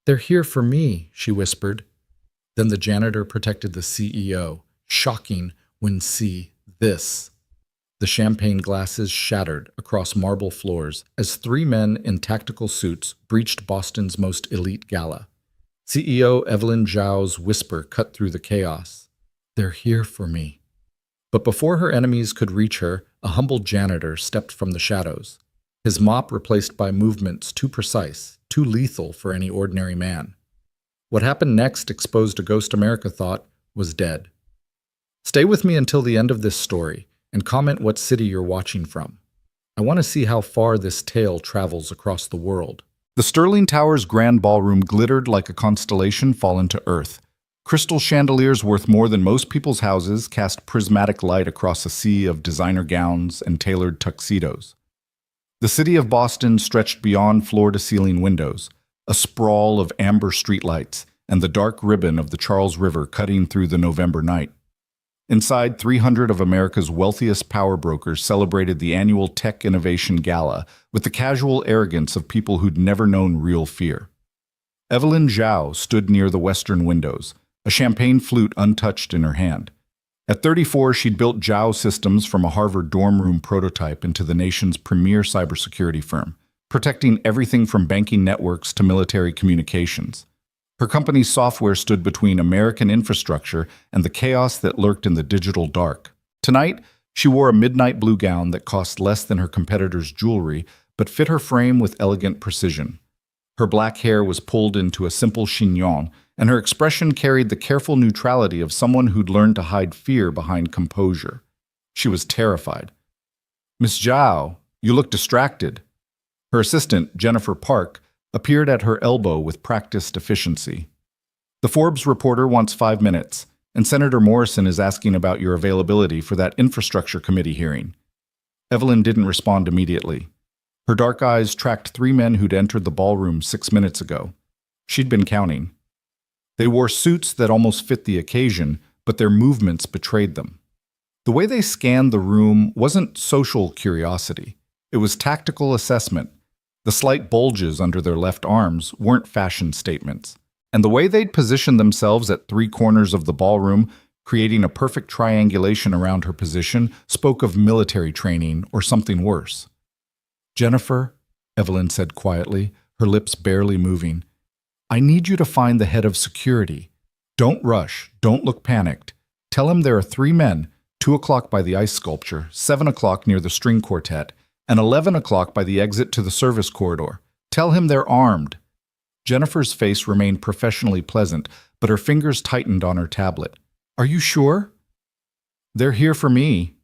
"They're here for me," she whispered. Then the janitor protected the CEO. Shocking when see this. The champagne glasses shattered across marble floors as three men in tactical suits breached Boston's most elite gala. CEO Evelyn Zhao's whisper cut through the chaos. "They're here for me." But before her enemies could reach her, a humble janitor stepped from the shadows, his mop replaced by movements too precise, too lethal for any ordinary man. What happened next exposed a ghost America thought was dead. Stay with me until the end of this story, and comment what city you're watching from. I want to see how far this tale travels across the world. The Sterling Tower's grand ballroom glittered like a constellation fallen to earth. Crystal chandeliers worth more than most people's houses cast prismatic light across a sea of designer gowns and tailored tuxedos. The city of Boston stretched beyond floor-to-ceiling windows, a sprawl of amber streetlights and the dark ribbon of the Charles River cutting through the November night. Inside, 300 of America's wealthiest power brokers celebrated the annual Tech Innovation Gala with the casual arrogance of people who'd never known real fear. Evelyn Zhao stood near the western windows, a champagne flute untouched in her hand. At 34, she'd built Zhao Systems from a Harvard dorm room prototype into the nation's premier cybersecurity firm, protecting everything from banking networks to military communications. Her company's software stood between American infrastructure and the chaos that lurked in the digital dark. Tonight, she wore a midnight blue gown that cost less than her competitors' jewelry, but fit her frame with elegant precision. Her black hair was pulled into a simple chignon, and her expression carried the careful neutrality of someone who'd learned to hide fear behind composure. She was terrified. "Miss Zhao, you look distracted." Her assistant, Jennifer Park, appeared at her elbow with practiced efficiency. "The Forbes reporter wants 5 minutes, and Senator Morrison is asking about your availability for that infrastructure committee hearing." Evelyn didn't respond immediately. Her dark eyes tracked 3 men who'd entered the ballroom 6 minutes ago. She'd been counting. They wore suits that almost fit the occasion, but their movements betrayed them. The way they scanned the room wasn't social curiosity. It was tactical assessment. The slight bulges under their left arms weren't fashion statements. And the way they'd positioned themselves at 3 corners of the ballroom, creating a perfect triangulation around her position, spoke of military training or something worse. "Jennifer," Evelyn said quietly, her lips barely moving, "I need you to find the head of security. Don't rush, don't look panicked. Tell him there are 3 men, 2 o'clock by the ice sculpture, 7 o'clock near the string quartet, and 11 o'clock by the exit to the service corridor. Tell him they're armed." Jennifer's face remained professionally pleasant, but her fingers tightened on her tablet. "Are you sure?" "They're here for me."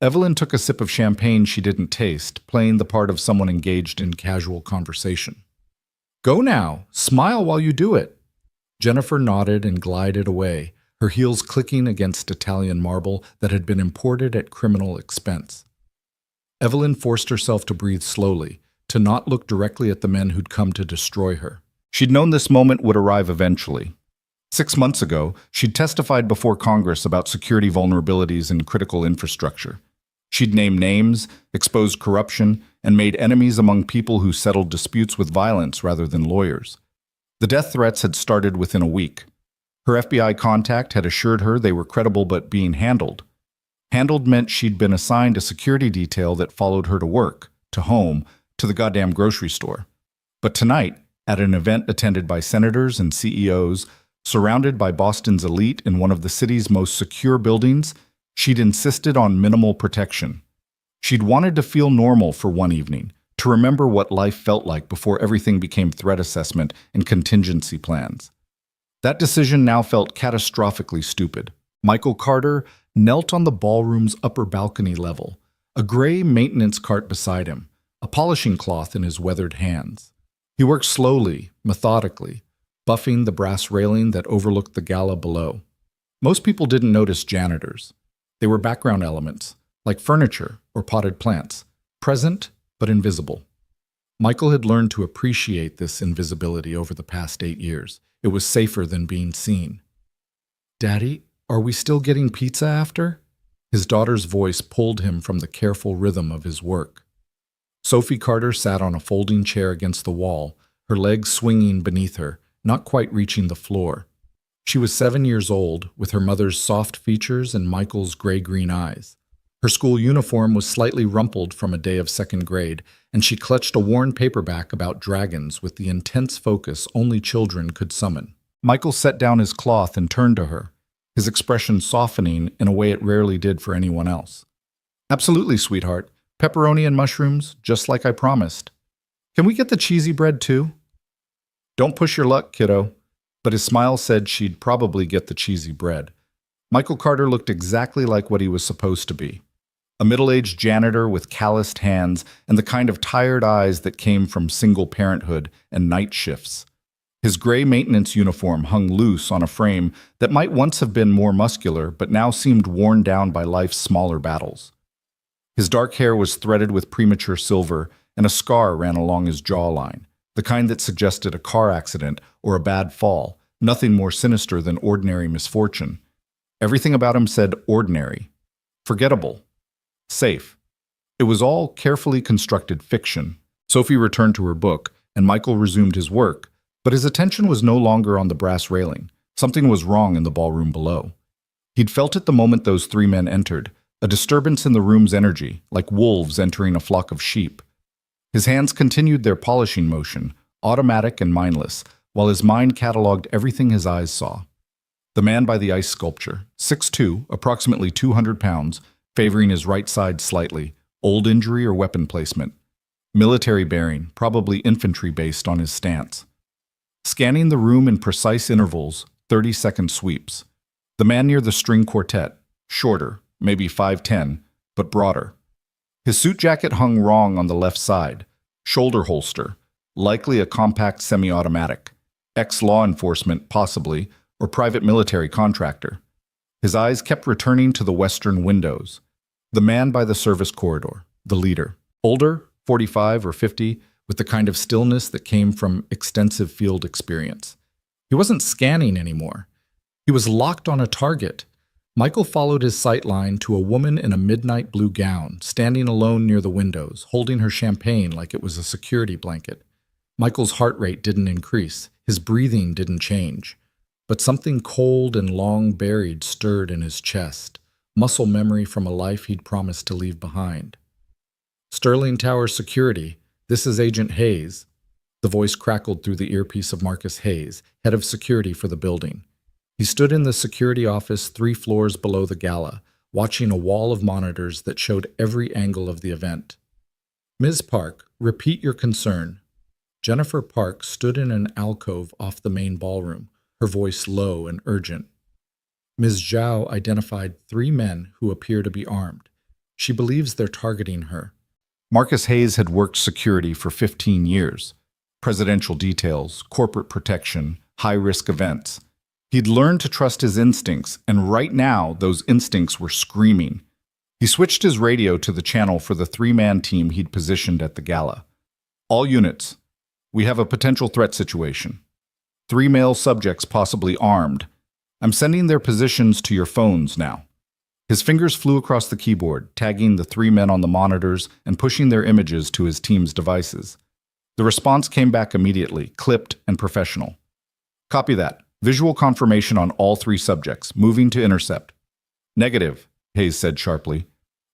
Evelyn took a sip of champagne she didn't taste, playing the part of someone engaged in casual conversation. "Go now. Smile while you do it." Jennifer nodded and glided away, her heels clicking against Italian marble that had been imported at criminal expense. Evelyn forced herself to breathe slowly, to not look directly at the men who'd come to destroy her. She'd known this moment would arrive eventually. 6 months ago, she'd testified before Congress about security vulnerabilities in critical infrastructure. She'd named names, exposed corruption, and made enemies among people who settled disputes with violence rather than lawyers. The death threats had started within a week. Her FBI contact had assured her they were credible but being handled. Handled meant she'd been assigned a security detail that followed her to work, to home, to the goddamn grocery store. But tonight, at an event attended by senators and CEOs, surrounded by Boston's elite in one of the city's most secure buildings, she'd insisted on minimal protection. She'd wanted to feel normal for one evening, to remember what life felt like before everything became threat assessment and contingency plans. That decision now felt catastrophically stupid. Michael Carter knelt on the ballroom's upper balcony level, a gray maintenance cart beside him, a polishing cloth in his weathered hands. He worked slowly, methodically, buffing the brass railing that overlooked the gala below. Most people didn't notice janitors. They were background elements, like furniture or potted plants, present but invisible. Michael had learned to appreciate this invisibility over the past 8 years. It was safer than being seen. "Daddy, are we still getting pizza after?" His daughter's voice pulled him from the careful rhythm of his work. Sophie Carter sat on a folding chair against the wall, her legs swinging beneath her, not quite reaching the floor. She was 7 years old, with her mother's soft features and Michael's gray-green eyes. Her school uniform was slightly rumpled from a day of second grade, and she clutched a worn paperback about dragons with the intense focus only children could summon. Michael set down his cloth and turned to her, his expression softening in a way it rarely did for anyone else. "Absolutely, sweetheart. Pepperoni and mushrooms, just like I promised. Can we get the cheesy bread too?" "Don't push your luck, kiddo." But his smile said she'd probably get the cheesy bread. Michael Carter looked exactly like what he was supposed to be. A middle-aged janitor with calloused hands and the kind of tired eyes that came from single parenthood and night shifts. His gray maintenance uniform hung loose on a frame that might once have been more muscular but now seemed worn down by life's smaller battles. His dark hair was threaded with premature silver, and a scar ran along his jawline, the kind that suggested a car accident or a bad fall, nothing more sinister than ordinary misfortune. Everything about him said ordinary, forgettable, safe. It was all carefully constructed fiction. Sophie returned to her book, and Michael resumed his work, but his attention was no longer on the brass railing. Something was wrong in the ballroom below. He'd felt it the moment those three men entered, a disturbance in the room's energy, like wolves entering a flock of sheep. His hands continued their polishing motion, automatic and mindless, while his mind cataloged everything his eyes saw. The man by the ice sculpture, 6'2", approximately 200 pounds, favoring his right side slightly, old injury or weapon placement. Military bearing, probably infantry based on his stance. Scanning the room in precise intervals, 30-second sweeps. The man near the string quartet, shorter, maybe 5'10", but broader. His suit jacket hung wrong on the left side, shoulder holster, likely a compact semi-automatic, ex-law enforcement possibly, or private military contractor. His eyes kept returning to the western windows. The man by the service corridor, the leader. Older, 45 or 50, with the kind of stillness that came from extensive field experience. He wasn't scanning anymore. He was locked on a target. Michael followed his sight line to a woman in a midnight blue gown, standing alone near the windows, holding her champagne like it was a security blanket. Michael's heart rate didn't increase. His breathing didn't change. But something cold and long buried stirred in his chest, muscle memory from a life he'd promised to leave behind. "Sterling Tower Security, this is Agent Hayes." The voice crackled through the earpiece of Marcus Hayes, head of security for the building. He stood in the security office 3 floors below the gala, watching a wall of monitors that showed every angle of the event. "Ms. Park, repeat your concern." Jennifer Park stood in an alcove off the main ballroom, her voice low and urgent. Ms. Zhao identified 3 men who appear to be armed. She believes they're targeting her. Marcus Hayes had worked security for 15 years. Presidential details, corporate protection, high-risk events. He'd learned to trust his instincts, and right now those instincts were screaming. He switched his radio to the channel for the 3-man team he'd positioned at the gala. "All units, we have a potential threat situation. 3 male subjects possibly armed. I'm sending their positions to your phones now." His fingers flew across the keyboard, tagging the 3 men on the monitors and pushing their images to his team's devices. The response came back immediately, clipped and professional. "Copy that. Visual confirmation on all 3 subjects. Moving to intercept." "Negative," Hayes said sharply.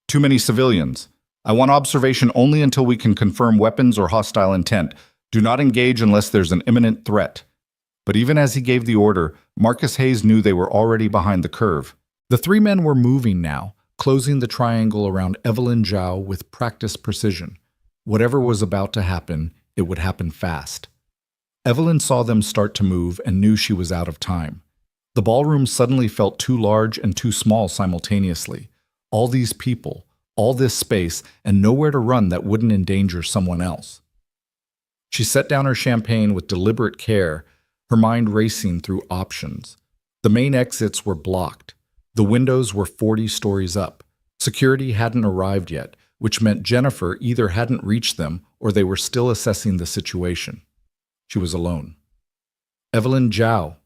"Too many civilians. I want observation only until we can confirm weapons or hostile intent. Do not engage unless there's an imminent threat." But even as he gave the order, Marcus Hayes knew they were already behind the curve. The 3 men were moving now, closing the triangle around Evelyn Zhao with practiced precision. Whatever was about to happen, it would happen fast. Evelyn saw them start to move and knew she was out of time. The ballroom suddenly felt too large and too small simultaneously. All these people, all this space, and nowhere to run that wouldn't endanger someone else. She set down her champagne with deliberate care, her mind racing through options. The main exits were blocked. The windows were 40 stories up. Security hadn't arrived yet, which meant Jennifer either hadn't reached them or they were still assessing the situation. She was alone. "Evelyn Zhao."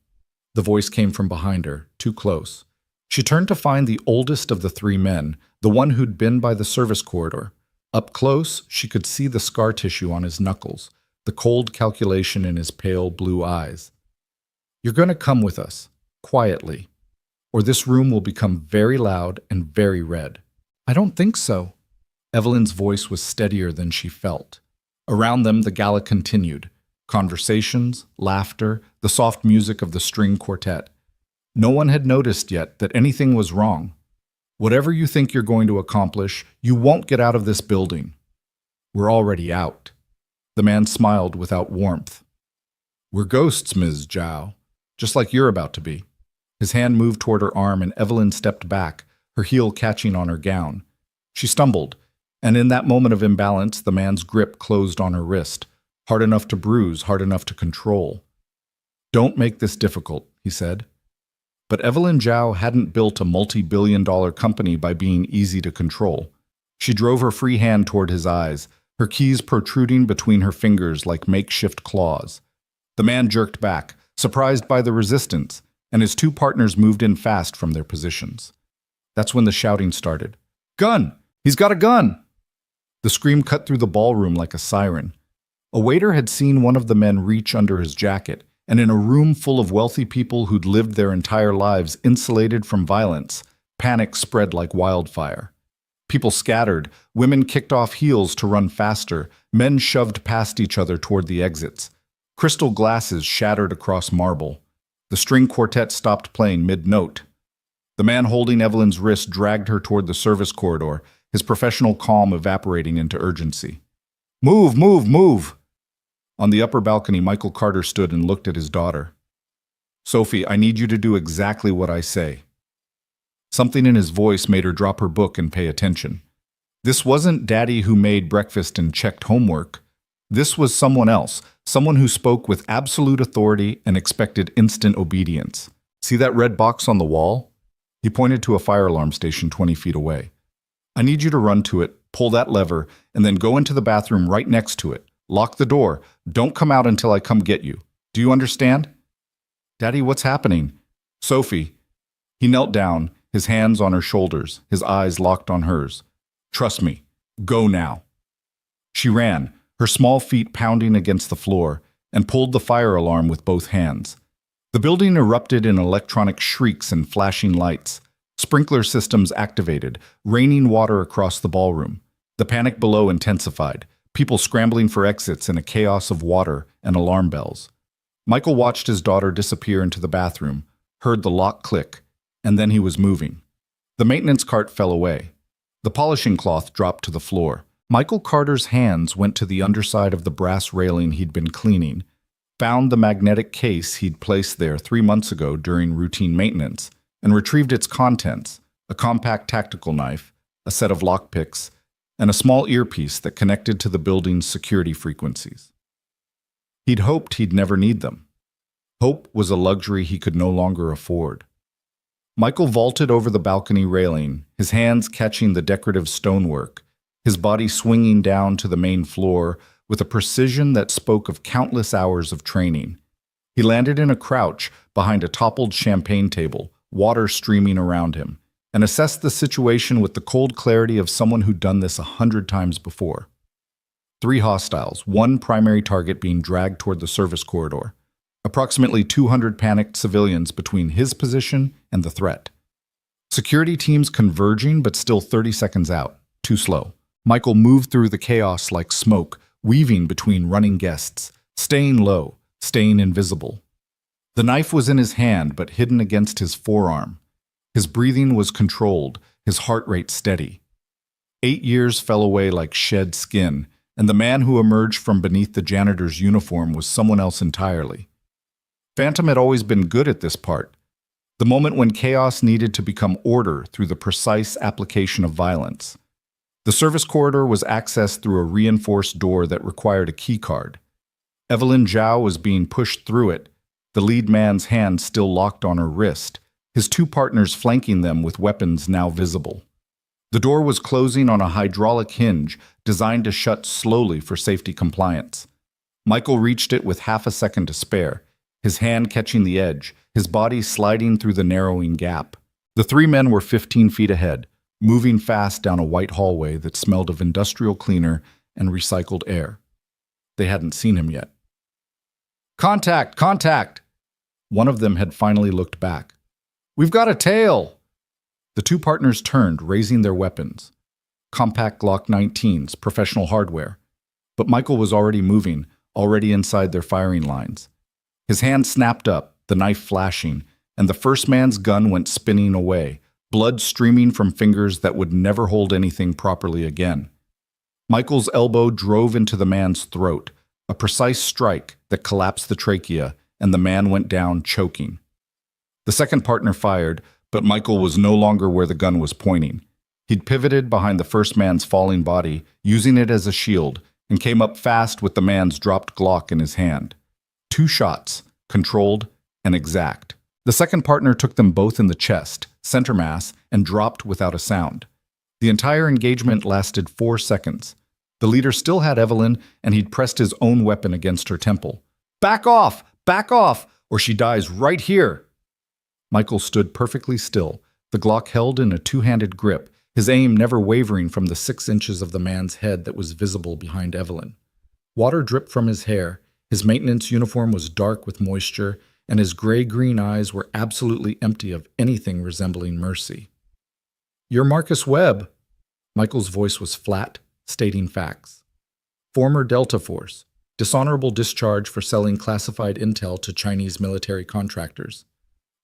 The voice came from behind her, too close. She turned to find the oldest of the 3 men, the one who'd been by the service corridor. Up close, she could see the scar tissue on his knuckles, the cold calculation in his pale blue eyes. "You're going to come with us, quietly, or this room will become very loud and very red." "I don't think so." Evelyn's voice was steadier than she felt. Around them, the gala continued. Conversations, laughter, the soft music of the string quartet. No one had noticed yet that anything was wrong. "Whatever you think you're going to accomplish, you won't get out of this building." "We're already out." The man smiled without warmth. "We're ghosts, Ms. Zhao, just like you're about to be." His hand moved toward her arm and Evelyn stepped back, her heel catching on her gown. She stumbled, and in that moment of imbalance, the man's grip closed on her wrist, hard enough to bruise, hard enough to control. "Don't make this difficult," he said. But Evelyn Zhao hadn't built a multi-billion-dollar company by being easy to control. She drove her free hand toward his eyes, her keys protruding between her fingers like makeshift claws. The man jerked back, surprised by the resistance, and his two partners moved in fast from their positions. That's when the shouting started. "Gun! He's got a gun!" The scream cut through the ballroom like a siren. A waiter had seen one of the men reach under his jacket, and in a room full of wealthy people who'd lived their entire lives insulated from violence, panic spread like wildfire. People scattered, women kicked off heels to run faster, men shoved past each other toward the exits. Crystal glasses shattered across marble. The string quartet stopped playing mid-note. The man holding Evelyn's wrist dragged her toward the service corridor, his professional calm evaporating into urgency. "Move, move, move!" On the upper balcony, Michael Carter stood and looked at his daughter. "Sophie, I need you to do exactly what I say." Something in his voice made her drop her book and pay attention. This wasn't Daddy who made breakfast and checked homework. This was someone else, someone who spoke with absolute authority and expected instant obedience. "See that red box on the wall?" He pointed to a fire alarm station 20 feet away. "I need you to run to it, pull that lever, and then go into the bathroom right next to it. Lock the door. Don't come out until I come get you. Do you understand?" "Daddy, what's happening?" "Sophie." He knelt down, his hands on her shoulders, his eyes locked on hers. "Trust me. Go now." She ran, her small feet pounding against the floor, and pulled the fire alarm with both hands. The building erupted in electronic shrieks and flashing lights. Sprinkler systems activated, raining water across the ballroom. The panic below intensified, people scrambling for exits in a chaos of water and alarm bells. Michael watched his daughter disappear into the bathroom, heard the lock click, and then he was moving. The maintenance cart fell away. The polishing cloth dropped to the floor. Michael Carter's hands went to the underside of the brass railing he'd been cleaning, found the magnetic case he'd placed there 3 months ago during routine maintenance, and retrieved its contents, a compact tactical knife, a set of lockpicks, and a small earpiece that connected to the building's security frequencies. He'd hoped he'd never need them. Hope was a luxury he could no longer afford. Michael vaulted over the balcony railing, his hands catching the decorative stonework, his body swinging down to the main floor with a precision that spoke of countless hours of training. He landed in a crouch behind a toppled champagne table, water streaming around him, and assessed the situation with the cold clarity of someone who'd done this 100 times before. 3 hostiles, one primary target being dragged toward the service corridor. Approximately 200 panicked civilians between his position and the threat. Security teams converging but still 30 seconds out, too slow. Michael moved through the chaos like smoke, weaving between running guests, staying low, staying invisible. The knife was in his hand but hidden against his forearm. His breathing was controlled, his heart rate steady. 8 years fell away like shed skin, and the man who emerged from beneath the janitor's uniform was someone else entirely. Phantom had always been good at this part, the moment when chaos needed to become order through the precise application of violence. The service corridor was accessed through a reinforced door that required a keycard. Evelyn Zhao was being pushed through it, the lead man's hand still locked on her wrist, his 2 partners flanking them with weapons now visible. The door was closing on a hydraulic hinge designed to shut slowly for safety compliance. Michael reached it with half a second to spare, his hand catching the edge, his body sliding through the narrowing gap. The 3 men were 15 feet ahead, moving fast down a white hallway that smelled of industrial cleaner and recycled air. They hadn't seen him yet. "Contact! Contact!" One of them had finally looked back. "We've got a tail!" The two partners turned, raising their weapons. Compact Glock 19s, professional hardware. But Michael was already moving, already inside their firing lines. His hand snapped up, the knife flashing, and the first man's gun went spinning away, blood streaming from fingers that would never hold anything properly again. Michael's elbow drove into the man's throat, a precise strike that collapsed the trachea, and the man went down choking. The second partner fired, but Michael was no longer where the gun was pointing. He'd pivoted behind the first man's falling body, using it as a shield, and came up fast with the man's dropped Glock in his hand. 2 shots, controlled and exact. The second partner took them both in the chest, center mass, and dropped without a sound. The entire engagement lasted 4 seconds. The leader still had Evelyn, and he'd pressed his own weapon against her temple. "Back off! Back off! Or she dies right here!" Michael stood perfectly still, the Glock held in a 2-handed grip, his aim never wavering from the 6 inches of the man's head that was visible behind Evelyn. Water dripped from his hair, his maintenance uniform was dark with moisture, and his gray-green eyes were absolutely empty of anything resembling mercy. "You're Marcus Webb." Michael's voice was flat, stating facts. "Former Delta Force. Dishonorable discharge for selling classified intel to Chinese military contractors.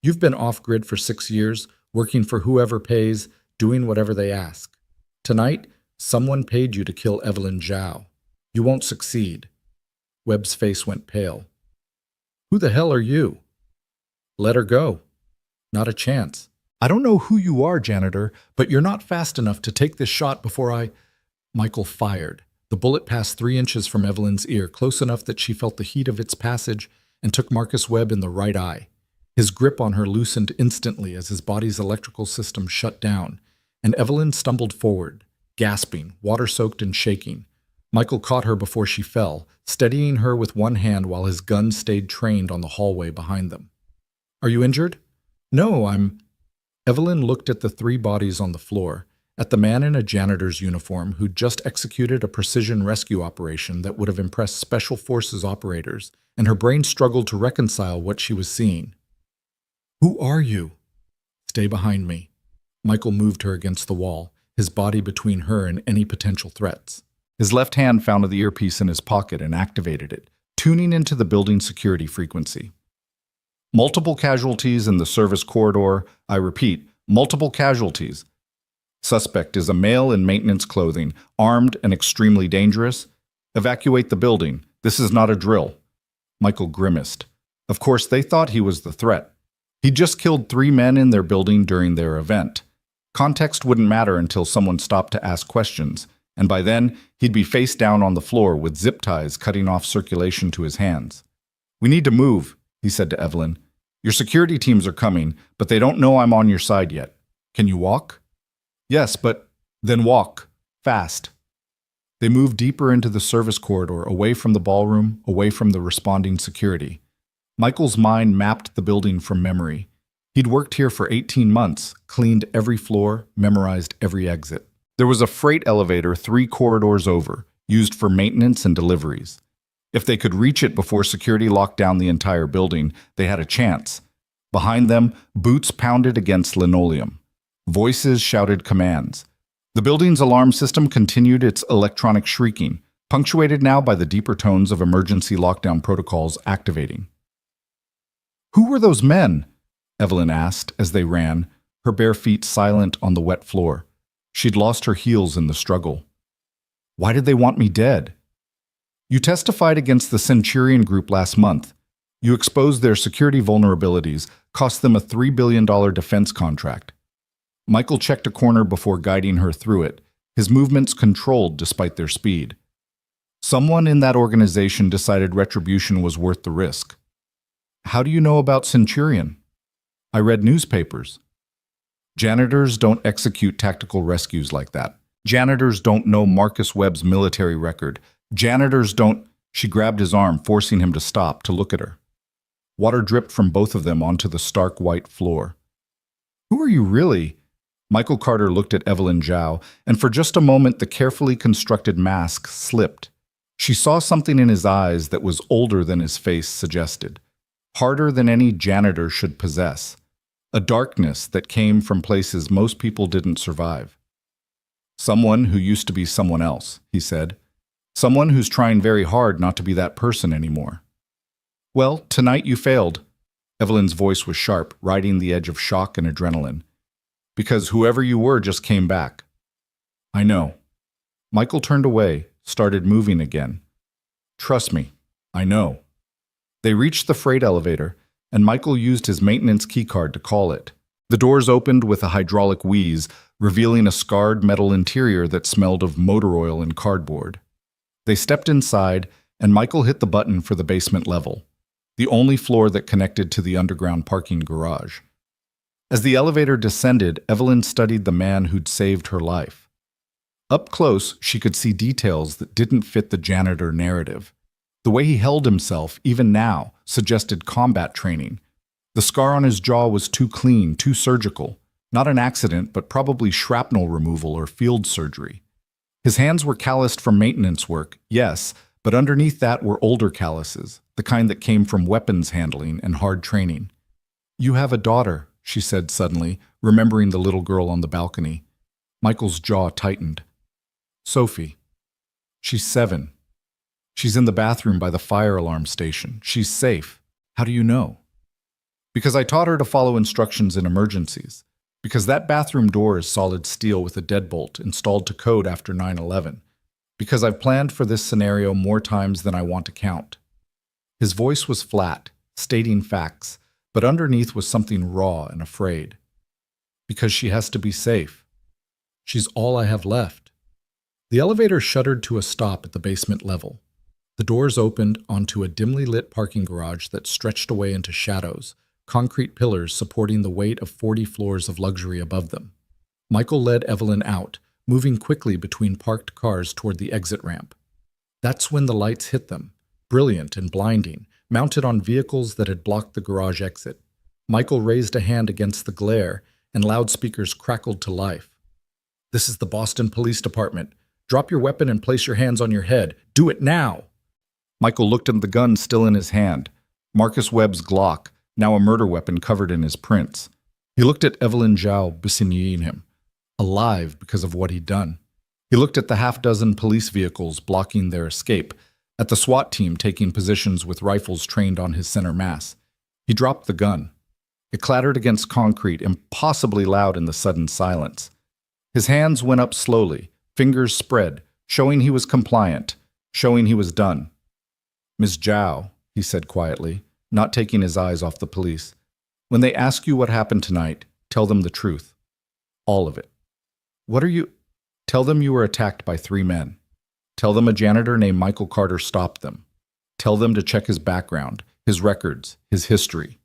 You've been off-grid for 6 years, working for whoever pays, doing whatever they ask. Tonight, someone paid you to kill Evelyn Zhao. You won't succeed." Webb's face went pale. "Who the hell are you?" "Let her go." "Not a chance." "I don't know who you are, Janitor, but you're not fast enough to take this shot before I—" Michael fired. The bullet passed 3 inches from Evelyn's ear, close enough that she felt the heat of its passage, and took Marcus Webb in the right eye. His grip on her loosened instantly as his body's electrical system shut down, and Evelyn stumbled forward, gasping, water-soaked and shaking. Michael caught her before she fell, steadying her with one hand while his gun stayed trained on the hallway behind them. "Are you injured?" "No, I'm—" Evelyn looked at the 3 bodies on the floor, at the man in a janitor's uniform who'd just executed a precision rescue operation that would have impressed Special Forces operators, and her brain struggled to reconcile what she was seeing. "Who are you?" "Stay behind me." Michael moved her against the wall, his body between her and any potential threats. His left hand found the earpiece in his pocket and activated it, tuning into the building security frequency. "Multiple casualties in the service corridor. I repeat, multiple casualties. Suspect is a male in maintenance clothing, armed and extremely dangerous. Evacuate the building. This is not a drill." Michael grimaced. Of course, they thought he was the threat. He'd just killed 3 men in their building during their event. Context wouldn't matter until someone stopped to ask questions, and by then, he'd be face down on the floor with zip ties cutting off circulation to his hands. "We need to move," he said to Evelyn. "Your security teams are coming, but they don't know I'm on your side yet. Can you walk?" "Yes, but—" "Then walk. Fast." They moved deeper into the service corridor, away from the ballroom, away from the responding security. Michael's mind mapped the building from memory. He'd worked here for 18 months, cleaned every floor, memorized every exit. There was a freight elevator 3 corridors over, used for maintenance and deliveries. If they could reach it before security locked down the entire building, they had a chance. Behind them, boots pounded against linoleum. Voices shouted commands. The building's alarm system continued its electronic shrieking, punctuated now by the deeper tones of emergency lockdown protocols activating. "Who were those men?" Evelyn asked as they ran, her bare feet silent on the wet floor. She'd lost her heels in the struggle. "Why did they want me dead?" "You testified against the Centurion Group last month. You exposed their security vulnerabilities, cost them a $3 billion defense contract." Michael checked a corner before guiding her through it, his movements controlled despite their speed. "Someone in that organization decided retribution was worth the risk." "How do you know about Centurion?" "I read newspapers." Janitors don't execute tactical rescues like that. Janitors don't know Marcus Webb's military record. Janitors don't— She grabbed his arm, forcing him to stop, to look at her. Water dripped from both of them onto the stark white floor. "Who are you really?" Michael Carter looked at Evelyn Zhao, and for just a moment the carefully constructed mask slipped. She saw something in his eyes that was older than his face suggested, harder than any janitor should possess, a darkness that came from places most people didn't survive. Someone who used to be someone else, he said. Someone who's trying very hard not to be that person anymore. Well, tonight you failed. Evelyn's voice was sharp, riding the edge of shock and adrenaline. Because whoever you were just came back. I know. Michael turned away, started moving again. Trust me, I know. They reached the freight elevator, and Michael used his maintenance keycard to call it. The doors opened with a hydraulic wheeze, revealing a scarred metal interior that smelled of motor oil and cardboard. They stepped inside, and Michael hit the button for the basement level, the only floor that connected to the underground parking garage. As the elevator descended, Evelyn studied the man who'd saved her life. Up close, she could see details that didn't fit the janitor narrative. The way he held himself, even now, suggested combat training. The scar on his jaw was too clean, too surgical. Not an accident, but probably shrapnel removal or field surgery. His hands were calloused from maintenance work, yes, but underneath that were older calluses, the kind that came from weapons handling and hard training. You have a daughter, she said suddenly, remembering the little girl on the balcony. Michael's jaw tightened. Sophie. She's 7. She's in the bathroom by the fire alarm station. She's safe. How do you know? Because I taught her to follow instructions in emergencies. Because that bathroom door is solid steel with a deadbolt installed to code after 9/11. Because I've planned for this scenario more times than I want to count. His voice was flat, stating facts, but underneath was something raw and afraid. Because she has to be safe. She's all I have left. The elevator shuddered to a stop at the basement level. The doors opened onto a dimly lit parking garage that stretched away into shadows, concrete pillars supporting the weight of 40 floors of luxury above them. Michael led Evelyn out, moving quickly between parked cars toward the exit ramp. That's when the lights hit them, brilliant and blinding, mounted on vehicles that had blocked the garage exit. Michael raised a hand against the glare, and loudspeakers crackled to life. This is the Boston Police Department. Drop your weapon and place your hands on your head. Do it now! Michael looked at the gun still in his hand, Marcus Webb's Glock, now a murder weapon covered in his prints. He looked at Evelyn Zhao besinging him, alive because of what he'd done. He looked at the half-dozen police vehicles blocking their escape, at the SWAT team taking positions with rifles trained on his center mass. He dropped the gun. It clattered against concrete, impossibly loud in the sudden silence. His hands went up slowly, fingers spread, showing he was compliant, showing he was done. Miss Zhao, he said quietly, not taking his eyes off the police, when they ask you what happened tonight, tell them the truth. All of it. What are you? Tell them you were attacked by 3 men. Tell them a janitor named Michael Carter stopped them. Tell them to check his background, his records, his history.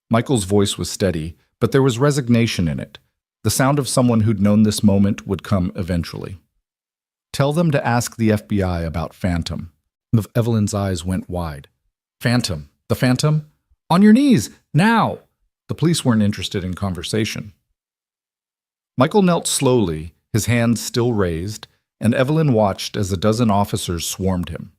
Michael's voice was steady, but there was resignation in it. The sound of someone who'd known this moment would come eventually. Tell them to ask the FBI about Phantom. Evelyn's eyes went wide. Phantom? The Phantom? On your knees! Now! The police weren't interested in conversation. Michael knelt slowly, his hands still raised, and Evelyn watched as a dozen officers swarmed him.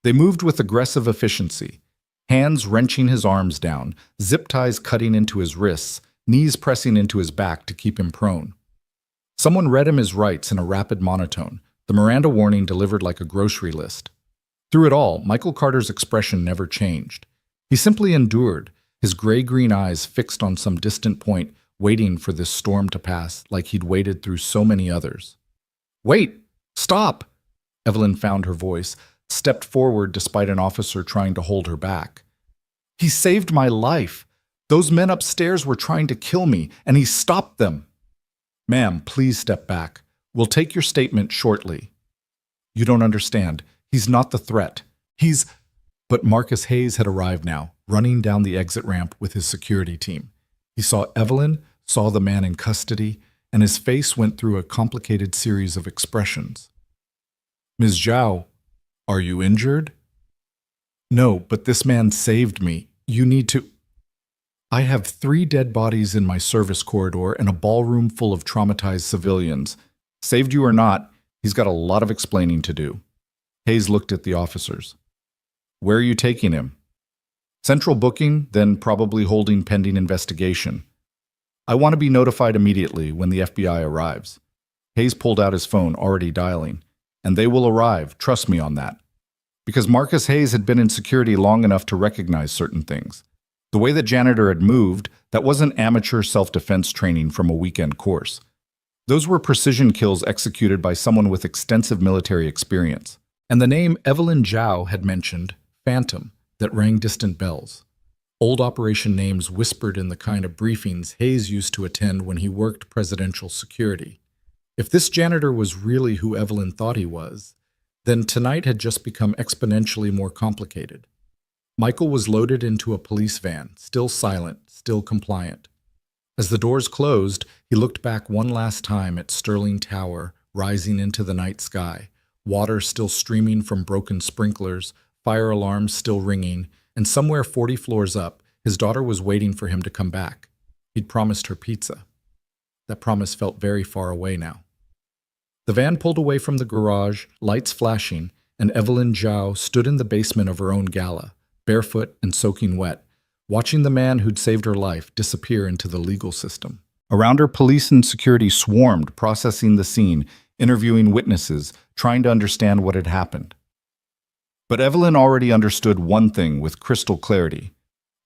They moved with aggressive efficiency, hands wrenching his arms down, zip ties cutting into his wrists, knees pressing into his back to keep him prone. Someone read him his rights in a rapid monotone, the Miranda warning delivered like a grocery list. Through it all, Michael Carter's expression never changed. He simply endured, his gray-green eyes fixed on some distant point, waiting for this storm to pass like he'd waited through so many others. Wait! Stop! Evelyn found her voice, stepped forward despite an officer trying to hold her back. He saved my life. Those men upstairs were trying to kill me, and he stopped them. Ma'am, please step back. We'll take your statement shortly. You don't understand. He's not the threat. He's... But Marcus Hayes had arrived now, running down the exit ramp with his security team. He saw Evelyn, saw the man in custody, and his face went through a complicated series of expressions. Ms. Zhao, are you injured? No, but this man saved me. You need to... I have 3 dead bodies in my service corridor and a ballroom full of traumatized civilians. Saved you or not, he's got a lot of explaining to do. Hayes looked at the officers. Where are you taking him? Central booking, then probably holding pending investigation. I want to be notified immediately when the FBI arrives. Hayes pulled out his phone, already dialing. And they will arrive, trust me on that. Because Marcus Hayes had been in security long enough to recognize certain things. The way that Janitor had moved, that wasn't amateur self-defense training from a weekend course. Those were precision kills executed by someone with extensive military experience. And the name Evelyn Zhao had mentioned, Phantom, that rang distant bells. Old operation names whispered in the kind of briefings Hayes used to attend when he worked presidential security. If this janitor was really who Evelyn thought he was, then tonight had just become exponentially more complicated. Michael was loaded into a police van, still silent, still compliant. As the doors closed, he looked back one last time at Sterling Tower rising into the night sky, water still streaming from broken sprinklers, fire alarms still ringing, and somewhere 40 floors up, his daughter was waiting for him to come back. He'd promised her pizza. That promise felt very far away now. The van pulled away from the garage, lights flashing, and Evelyn Zhao stood in the basement of her own gala, barefoot and soaking wet, watching the man who'd saved her life disappear into the legal system. Around her, police and security swarmed, processing the scene, interviewing witnesses, trying to understand what had happened. But Evelyn already understood one thing with crystal clarity.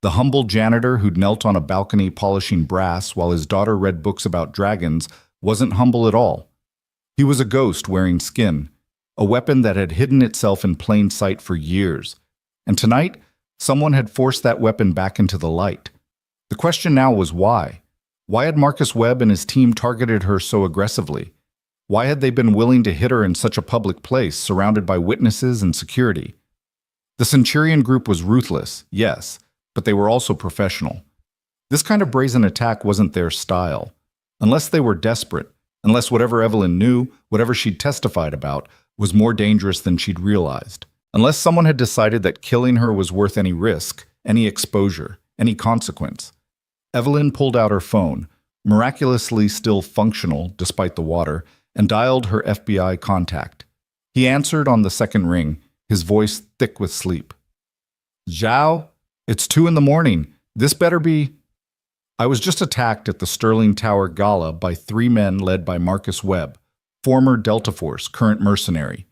The humble janitor who'd knelt on a balcony polishing brass while his daughter read books about dragons wasn't humble at all. He was a ghost wearing skin, a weapon that had hidden itself in plain sight for years. And tonight, someone had forced that weapon back into the light. The question now was why? Why had Marcus Webb and his team targeted her so aggressively? Why had they been willing to hit her in such a public place, surrounded by witnesses and security? The Centurion group was ruthless, yes, but they were also professional. This kind of brazen attack wasn't their style. Unless they were desperate, unless whatever Evelyn knew, whatever she'd testified about, was more dangerous than she'd realized. Unless someone had decided that killing her was worth any risk, any exposure, any consequence. Evelyn pulled out her phone, miraculously still functional despite the water, and dialed her FBI contact. He answered on the second ring, his voice thick with sleep. Zhao, it's 2 a.m. This better be... I was just attacked at the Sterling Tower Gala by 3 men led by Marcus Webb, former Delta Force, current mercenary.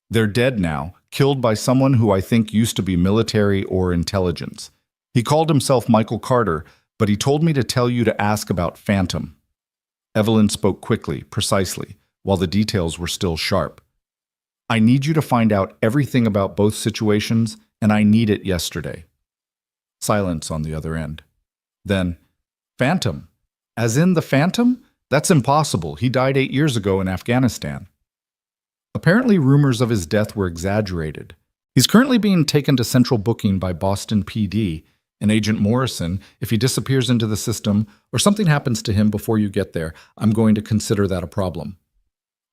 They're dead now, killed by someone who I think used to be military or intelligence. He called himself Michael Carter, but he told me to tell you to ask about Phantom. Evelyn spoke quickly, precisely, while the details were still sharp. I need you to find out everything about both situations, and I need it yesterday. Silence on the other end. Then, Phantom? As in the Phantom? That's impossible. He died 8 years ago in Afghanistan. Apparently, rumors of his death were exaggerated. He's currently being taken to central booking by Boston PD, and Agent Morrison, if he disappears into the system or something happens to him before you get there, I'm going to consider that a problem.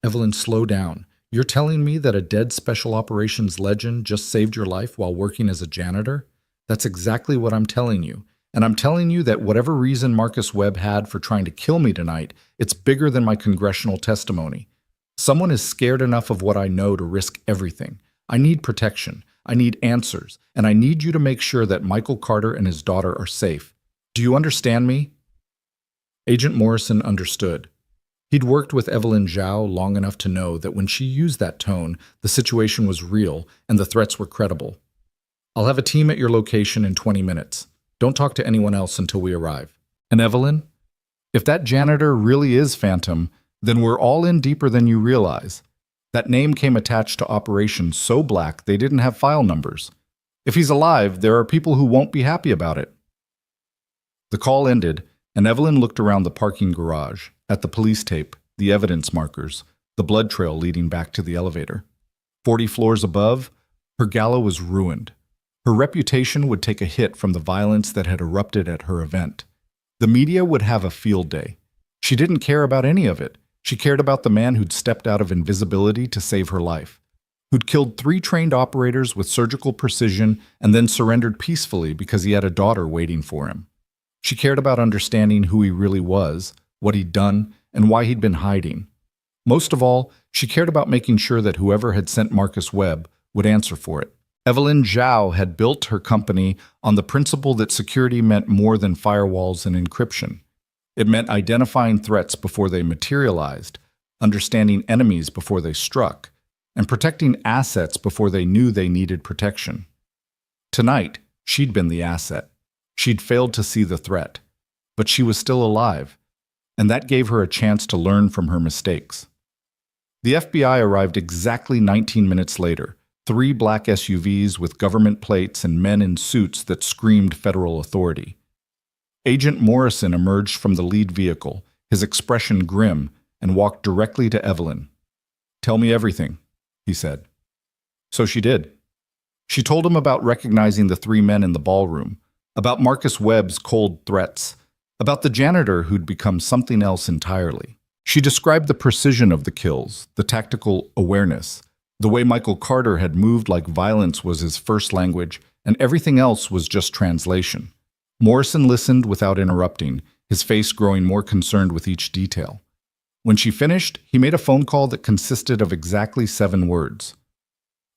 Evelyn, slow down. You're telling me that a dead special operations legend just saved your life while working as a janitor? That's exactly what I'm telling you. And I'm telling you that whatever reason Marcus Webb had for trying to kill me tonight, it's bigger than my congressional testimony. Someone is scared enough of what I know to risk everything. I need protection. I need answers. And I need you to make sure that Michael Carter and his daughter are safe. Do you understand me? Agent Morrison understood. He'd worked with Evelyn Zhao long enough to know that when she used that tone, the situation was real and the threats were credible. I'll have a team at your location in 20 minutes. Don't talk to anyone else until we arrive. And Evelyn, if that janitor really is Phantom, then we're all in deeper than you realize. That name came attached to operations so black they didn't have file numbers. If he's alive, there are people who won't be happy about it. The call ended, and Evelyn looked around the parking garage, at the police tape, the evidence markers, the blood trail leading back to the elevator. 40 floors above, her gala was ruined. Her reputation would take a hit from the violence that had erupted at her event. The media would have a field day. She didn't care about any of it. She cared about the man who'd stepped out of invisibility to save her life, who'd killed 3 trained operators with surgical precision and then surrendered peacefully because he had a daughter waiting for him. She cared about understanding who he really was, what he'd done, and why he'd been hiding. Most of all, she cared about making sure that whoever had sent Marcus Webb would answer for it. Evelyn Zhao had built her company on the principle that security meant more than firewalls and encryption. It meant identifying threats before they materialized, understanding enemies before they struck, and protecting assets before they knew they needed protection. Tonight, she'd been the asset. She'd failed to see the threat, but she was still alive, and that gave her a chance to learn from her mistakes. The FBI arrived exactly 19 minutes later, 3 black SUVs with government plates and men in suits that screamed federal authority. Agent Morrison emerged from the lead vehicle, his expression grim, and walked directly to Evelyn. "Tell me everything," he said. So she did. She told him about recognizing the 3 men in the ballroom, about Marcus Webb's cold threats, about the janitor who'd become something else entirely. She described the precision of the kills, the tactical awareness, the way Michael Carter had moved like violence was his first language, and everything else was just translation. Morrison listened without interrupting, his face growing more concerned with each detail. When she finished, he made a phone call that consisted of exactly 7 words.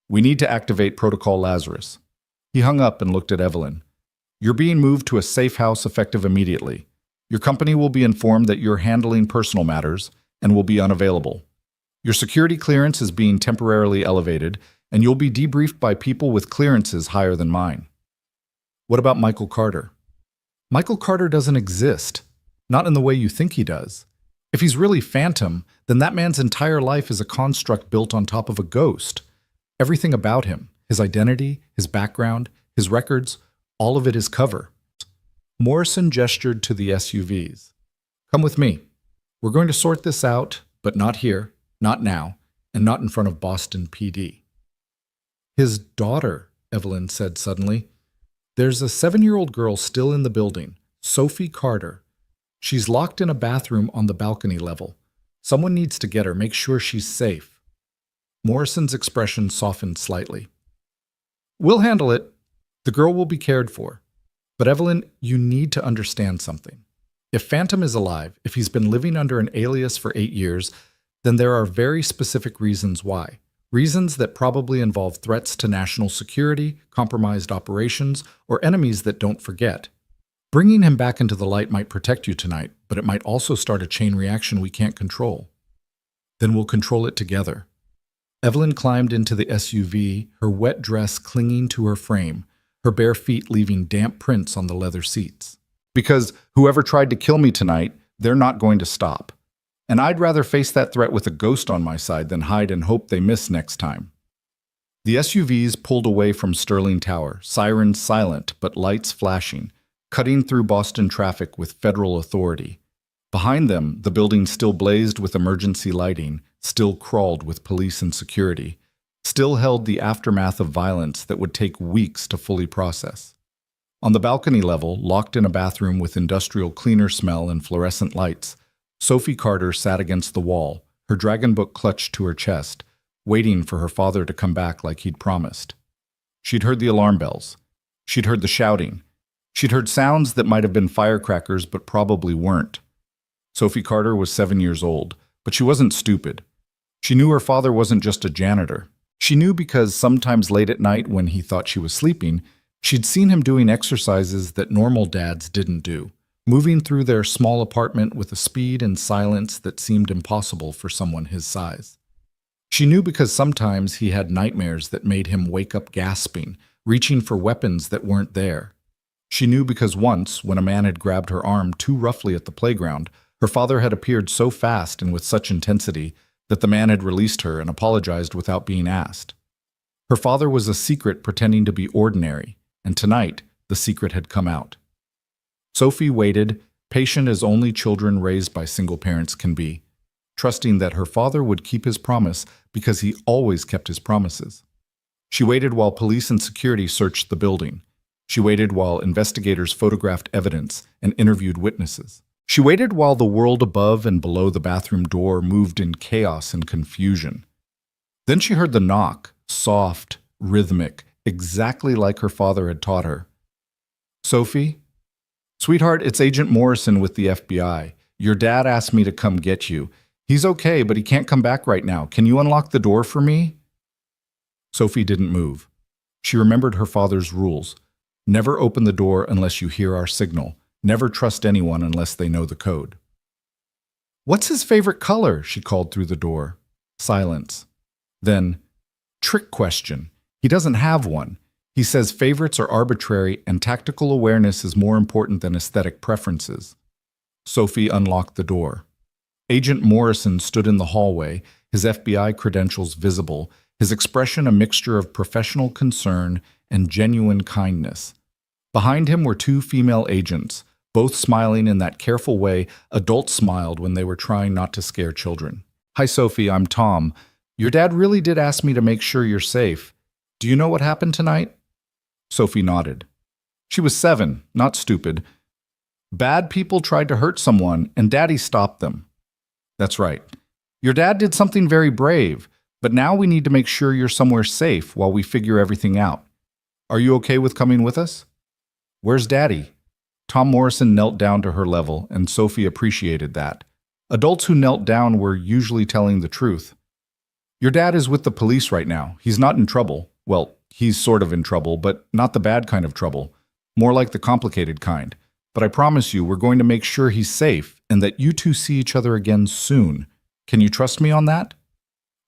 "We need to activate Protocol Lazarus." He hung up and looked at Evelyn. "You're being moved to a safe house effective immediately. Your company will be informed that you're handling personal matters and will be unavailable. Your security clearance is being temporarily elevated, and you'll be debriefed by people with clearances higher than mine." "What about Michael Carter?" "Michael Carter doesn't exist. Not in the way you think he does. If he's really Phantom, then that man's entire life is a construct built on top of a ghost. Everything about him, his identity, his background, his records, all of it is cover." Morrison gestured to the SUVs. "Come with me. We're going to sort this out, but not here, not now, and not in front of Boston PD." "His daughter," Evelyn said suddenly. "There's a 7-year-old girl still in the building, Sophie Carter. She's locked in a bathroom on the balcony level. Someone needs to get her, make sure she's safe." Morrison's expression softened slightly. "We'll handle it. The girl will be cared for. But Evelyn, you need to understand something. If Phantom is alive, if he's been living under an alias for 8 years, then there are very specific reasons why. Reasons that probably involve threats to national security, compromised operations, or enemies that don't forget. Bringing him back into the light might protect you tonight, but it might also start a chain reaction we can't control. Then we'll control it together." Evelyn climbed into the SUV, her wet dress clinging to her frame, her bare feet leaving damp prints on the leather seats. "Because whoever tried to kill me tonight, they're not going to stop. And I'd rather face that threat with a ghost on my side than hide and hope they miss next time." The SUVs pulled away from Sterling Tower, sirens silent but lights flashing, cutting through Boston traffic with federal authority. Behind them, the building still blazed with emergency lighting, still crawled with police and security, still held the aftermath of violence that would take weeks to fully process. On the balcony level, locked in a bathroom with industrial cleaner smell and fluorescent lights, Sophie Carter sat against the wall, her dragon book clutched to her chest, waiting for her father to come back like he'd promised. She'd heard the alarm bells. She'd heard the shouting. She'd heard sounds that might have been firecrackers but probably weren't. Sophie Carter was 7 years old, but she wasn't stupid. She knew her father wasn't just a janitor. She knew because sometimes late at night when he thought she was sleeping, she'd seen him doing exercises that normal dads didn't do, moving through their small apartment with a speed and silence that seemed impossible for someone his size. She knew because sometimes he had nightmares that made him wake up gasping, reaching for weapons that weren't there. She knew because once, when a man had grabbed her arm too roughly at the playground, her father had appeared so fast and with such intensity that the man had released her and apologized without being asked. Her father was a secret pretending to be ordinary, and tonight the secret had come out. Sophie waited, patient as only children raised by single parents can be, trusting that her father would keep his promise because he always kept his promises. She waited while police and security searched the building. She waited while investigators photographed evidence and interviewed witnesses. She waited while the world above and below the bathroom door moved in chaos and confusion. Then she heard the knock, soft, rhythmic, exactly like her father had taught her. "Sophie? Sweetheart, it's Agent Morrison with the FBI. Your dad asked me to come get you. He's okay, but he can't come back right now. Can you unlock the door for me?" Sophie didn't move. She remembered her father's rules. Never open the door unless you hear our signal. Never trust anyone unless they know the code. "What's his favorite color?" she called through the door. Silence. Then, "Trick question. He doesn't have one. He says favorites are arbitrary and tactical awareness is more important than aesthetic preferences." Sophie unlocked the door. Agent Morrison stood in the hallway, his FBI credentials visible, his expression a mixture of professional concern and genuine kindness. Behind him were two female agents, both smiling in that careful way adults smiled when they were trying not to scare children. "Hi, Sophie, I'm Tom. Your dad really did ask me to make sure you're safe. Do you know what happened tonight?" Sophie nodded. She was 7, not stupid. "Bad people tried to hurt someone, and Daddy stopped them." "That's right. Your dad did something very brave, but now we need to make sure you're somewhere safe while we figure everything out. Are you okay with coming with us?" "Where's Daddy?" Tom Morrison knelt down to her level, and Sophie appreciated that. Adults who knelt down were usually telling the truth. "Your dad is with the police right now. He's not in trouble. Well, he's sort of in trouble, but not the bad kind of trouble. More like the complicated kind. But I promise you, we're going to make sure he's safe and that you two see each other again soon. Can you trust me on that?"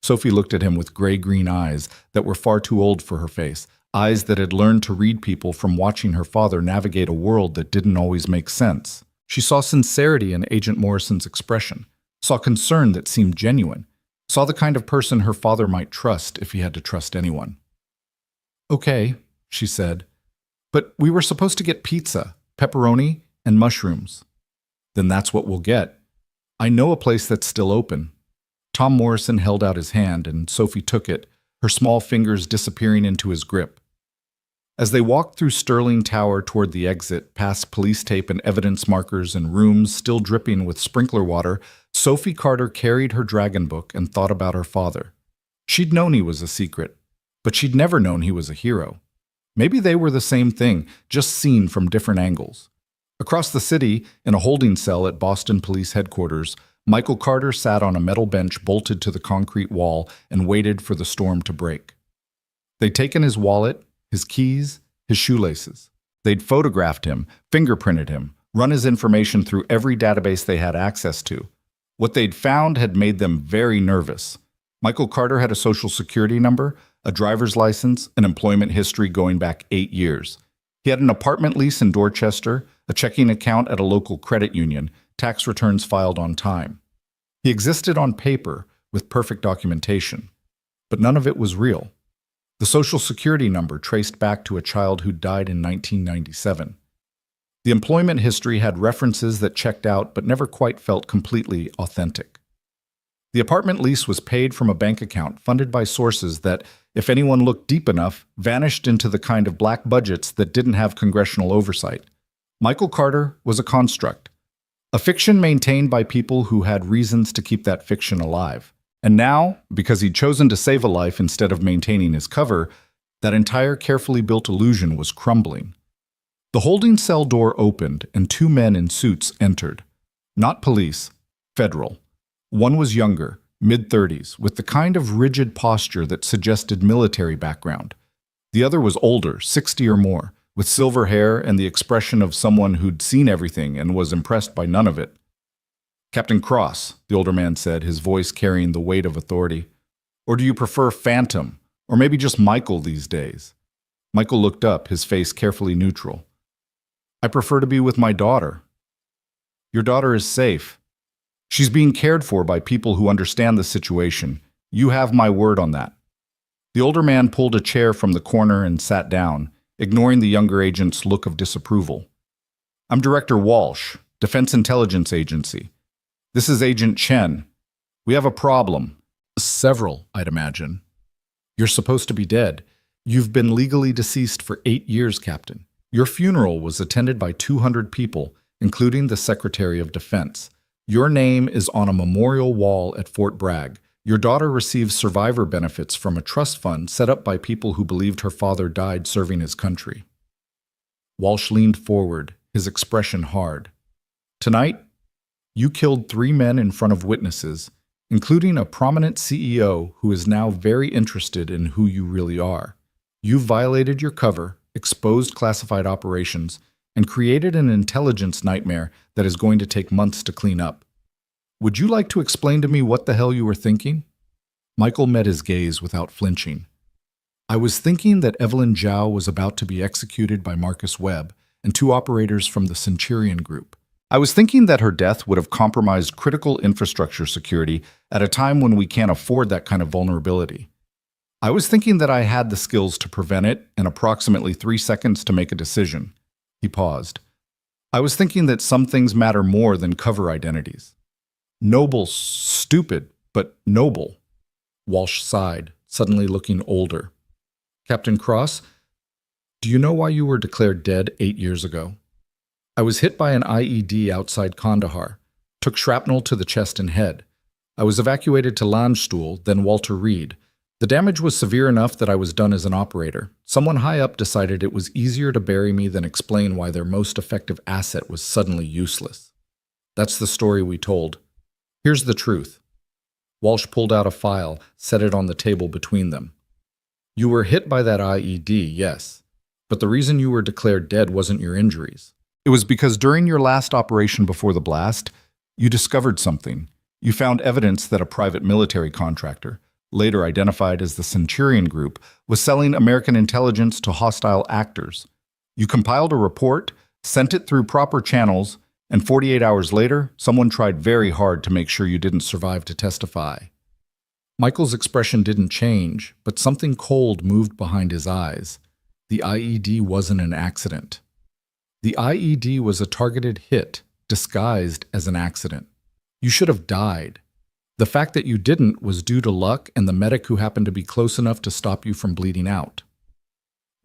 Sophie looked at him with gray-green eyes that were far too old for her face, eyes that had learned to read people from watching her father navigate a world that didn't always make sense. She saw sincerity in Agent Morrison's expression, saw concern that seemed genuine, saw the kind of person her father might trust if he had to trust anyone. "Okay," she said, "but we were supposed to get pizza, pepperoni, and mushrooms." "Then that's what we'll get. I know a place that's still open." Tom Morrison held out his hand, and Sophie took it, her small fingers disappearing into his grip. As they walked through Sterling Tower toward the exit, past police tape and evidence markers and rooms still dripping with sprinkler water, Sophie Carter carried her dragon book and thought about her father. She'd known he was a secret, but she'd never known he was a hero. Maybe they were the same thing, just seen from different angles. Across the city, in a holding cell at Boston Police Headquarters, Michael Carter sat on a metal bench bolted to the concrete wall and waited for the storm to break. They'd taken his wallet, his keys, his shoelaces. They'd photographed him, fingerprinted him, run his information through every database they had access to. What they'd found had made them very nervous. Michael Carter had a social security number, a driver's license, an employment history going back 8 years. He had an apartment lease in Dorchester, a checking account at a local credit union, tax returns filed on time. He existed on paper with perfect documentation, but none of it was real. The social security number traced back to a child who died in 1997. The employment history had references that checked out but never quite felt completely authentic. The apartment lease was paid from a bank account funded by sources that, if anyone looked deep enough, vanished into the kind of black budgets that didn't have congressional oversight. Michael Carter was a construct, a fiction maintained by people who had reasons to keep that fiction alive. And now, because he'd chosen to save a life instead of maintaining his cover, that entire carefully built illusion was crumbling. The holding cell door opened and 2 men in suits entered. Not police, federal. One was younger, mid-30s, with the kind of rigid posture that suggested military background. The other was older, 60 or more, with silver hair and the expression of someone who'd seen everything and was impressed by none of it. "Captain Cross," the older man said, his voice carrying the weight of authority. "Or do you prefer Phantom, or maybe just Michael these days?" Michael looked up, his face carefully neutral. "I prefer to be with my daughter." "Your daughter is safe. She's being cared for by people who understand the situation. You have my word on that." The older man pulled a chair from the corner and sat down, ignoring the younger agent's look of disapproval. "I'm Director Walsh, Defense Intelligence Agency. This is Agent Chen. We have a problem." "Several, I'd imagine." "You're supposed to be dead. You've been legally deceased for 8 years, Captain. Your funeral was attended by 200 people, including the Secretary of Defense. Your name is on a memorial wall at Fort Bragg. Your daughter receives survivor benefits from a trust fund set up by people who believed her father died serving his country." Walsh leaned forward, his expression hard. "Tonight, you killed 3 men in front of witnesses, including a prominent CEO who is now very interested in who you really are. You violated your cover, exposed classified operations, and created an intelligence nightmare that is going to take months to clean up. Would you like to explain to me what the hell you were thinking? Michael met his gaze without flinching. I was thinking that Evelyn Zhao was about to be executed by Marcus Webb and two operators from the Centurion Group. I was thinking that her death would have compromised critical infrastructure security at a time when we can't afford that kind of vulnerability. I was thinking that I had the skills to prevent it and approximately 3 seconds to make a decision. He paused. I was thinking that some things matter more than cover identities. Noble, stupid, but noble. Walsh sighed, suddenly looking older. Captain Cross, do you know why you were declared dead 8 years ago? I was hit by an IED outside Kandahar, took shrapnel to the chest and head. I was evacuated to Landstuhl, then Walter Reed. The damage was severe enough that I was done as an operator. Someone high up decided it was easier to bury me than explain why their most effective asset was suddenly useless. That's the story we told. Here's the truth. Walsh pulled out a file, set it on the table between them. You were hit by that IED, yes, but the reason you were declared dead wasn't your injuries. It was because during your last operation before the blast, you discovered something. You found evidence that a private military contractor, later identified as the Centurion Group, was selling American intelligence to hostile actors. You compiled a report, sent it through proper channels, and 48 hours later, someone tried very hard to make sure you didn't survive to testify. Michael's expression didn't change, but something cold moved behind his eyes. The IED wasn't an accident. The IED was a targeted hit, disguised as an accident. You should have died. The fact that you didn't was due to luck and the medic who happened to be close enough to stop you from bleeding out.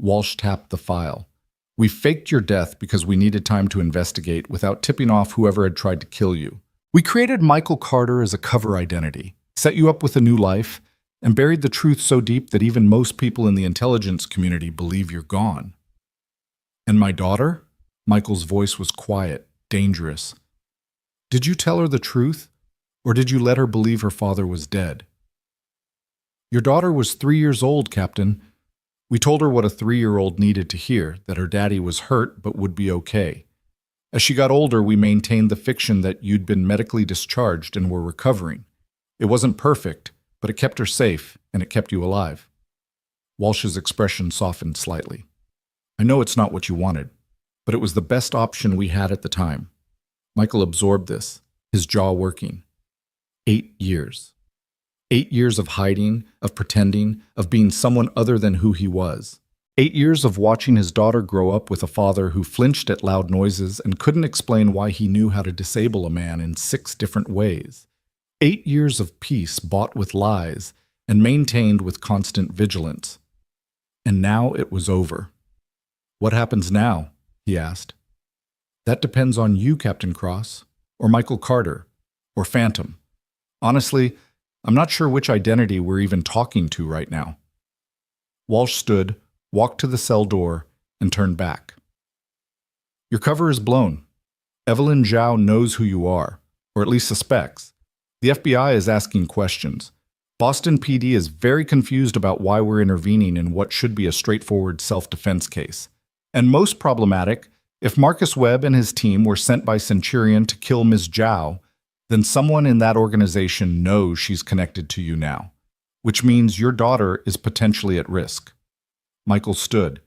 Walsh tapped the file. We faked your death because we needed time to investigate without tipping off whoever had tried to kill you. We created Michael Carter as a cover identity, set you up with a new life, and buried the truth so deep that even most people in the intelligence community believe you're gone. And my daughter? Michael's voice was quiet, dangerous. Did you tell her the truth, or did you let her believe her father was dead? Your daughter was 3 years old, Captain. We told her what a 3-year-old needed to hear, that her daddy was hurt but would be okay. As she got older, we maintained the fiction that you'd been medically discharged and were recovering. It wasn't perfect, but it kept her safe, and it kept you alive. Walsh's expression softened slightly. I know it's not what you wanted, but it was the best option we had at the time. Michael absorbed this, his jaw working. 8 years. 8 years of hiding, of pretending, of being someone other than who he was. 8 years of watching his daughter grow up with a father who flinched at loud noises and couldn't explain why he knew how to disable a man in 6 different ways. 8 years of peace bought with lies and maintained with constant vigilance. And now it was over. What happens now? He asked. That depends on you, Captain Cross, or Michael Carter, or Phantom. Honestly, I'm not sure which identity we're even talking to right now. Walsh stood, walked to the cell door, and turned back. Your cover is blown. Evelyn Zhao knows who you are, or at least suspects. The FBI is asking questions. Boston PD is very confused about why we're intervening in what should be a straightforward self-defense case. And most problematic, if Marcus Webb and his team were sent by Centurion to kill Ms. Zhao, then someone in that organization knows she's connected to you now, which means your daughter is potentially at risk. Michael stood,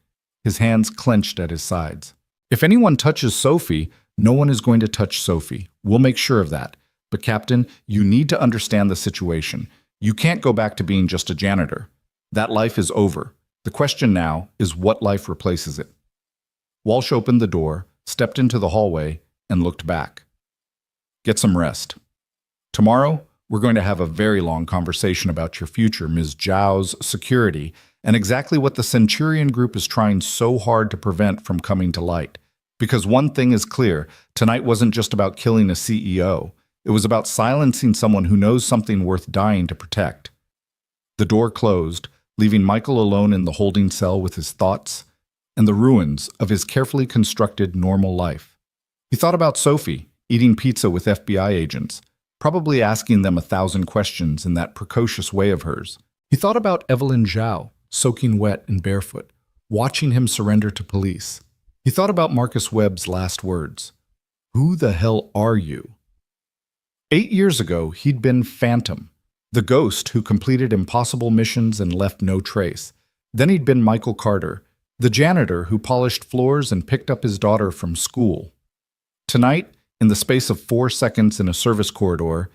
his hands clenched at his sides. If anyone touches Sophie, no one is going to touch Sophie. We'll make sure of that. But Captain, you need to understand the situation. You can't go back to being just a janitor. That life is over. The question now is what life replaces it. Walsh opened the door, stepped into the hallway, and looked back. Get some rest. Tomorrow, we're going to have a very long conversation about your future, Ms. Zhao's security, and exactly what the Centurion Group is trying so hard to prevent from coming to light. Because one thing is clear, tonight wasn't just about killing a CEO. It was about silencing someone who knows something worth dying to protect. The door closed, leaving Michael alone in the holding cell with his thoughts and the ruins of his carefully constructed normal life. He thought about Sophie, eating pizza with FBI agents, probably asking them 1,000 questions in that precocious way of hers. He thought about Evelyn Zhao, soaking wet and barefoot, watching him surrender to police. He thought about Marcus Webb's last words. Who the hell are you? 8 years ago, he'd been Phantom, the ghost who completed impossible missions and left no trace. Then he'd been Michael Carter, the janitor who polished floors and picked up his daughter from school. Tonight, in the space of 4 seconds in a service corridor,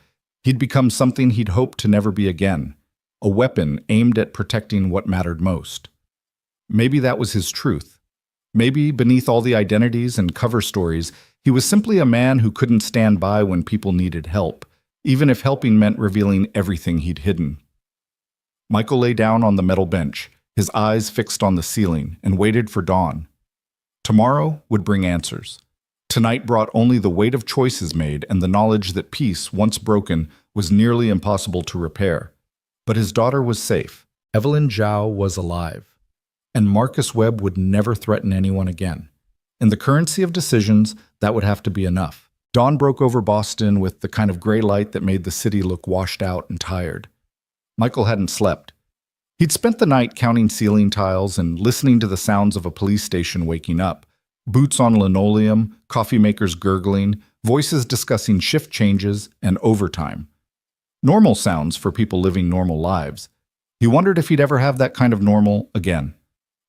he'd become something he'd hoped to never be again, a weapon aimed at protecting what mattered most. Maybe that was his truth. Maybe beneath all the identities and cover stories, he was simply a man who couldn't stand by when people needed help, even if helping meant revealing everything he'd hidden. Michael lay down on the metal bench, his eyes fixed on the ceiling, and waited for dawn. Tomorrow would bring answers. Tonight brought only the weight of choices made and the knowledge that peace, once broken, was nearly impossible to repair. But his daughter was safe. Evelyn Zhao was alive. And Marcus Webb would never threaten anyone again. In the currency of decisions, that would have to be enough. Dawn broke over Boston with the kind of gray light that made the city look washed out and tired. Michael hadn't slept. He'd spent the night counting ceiling tiles and listening to the sounds of a police station waking up. Boots on linoleum, coffee makers gurgling, voices discussing shift changes and overtime. Normal sounds for people living normal lives. He wondered if he'd ever have that kind of normal again.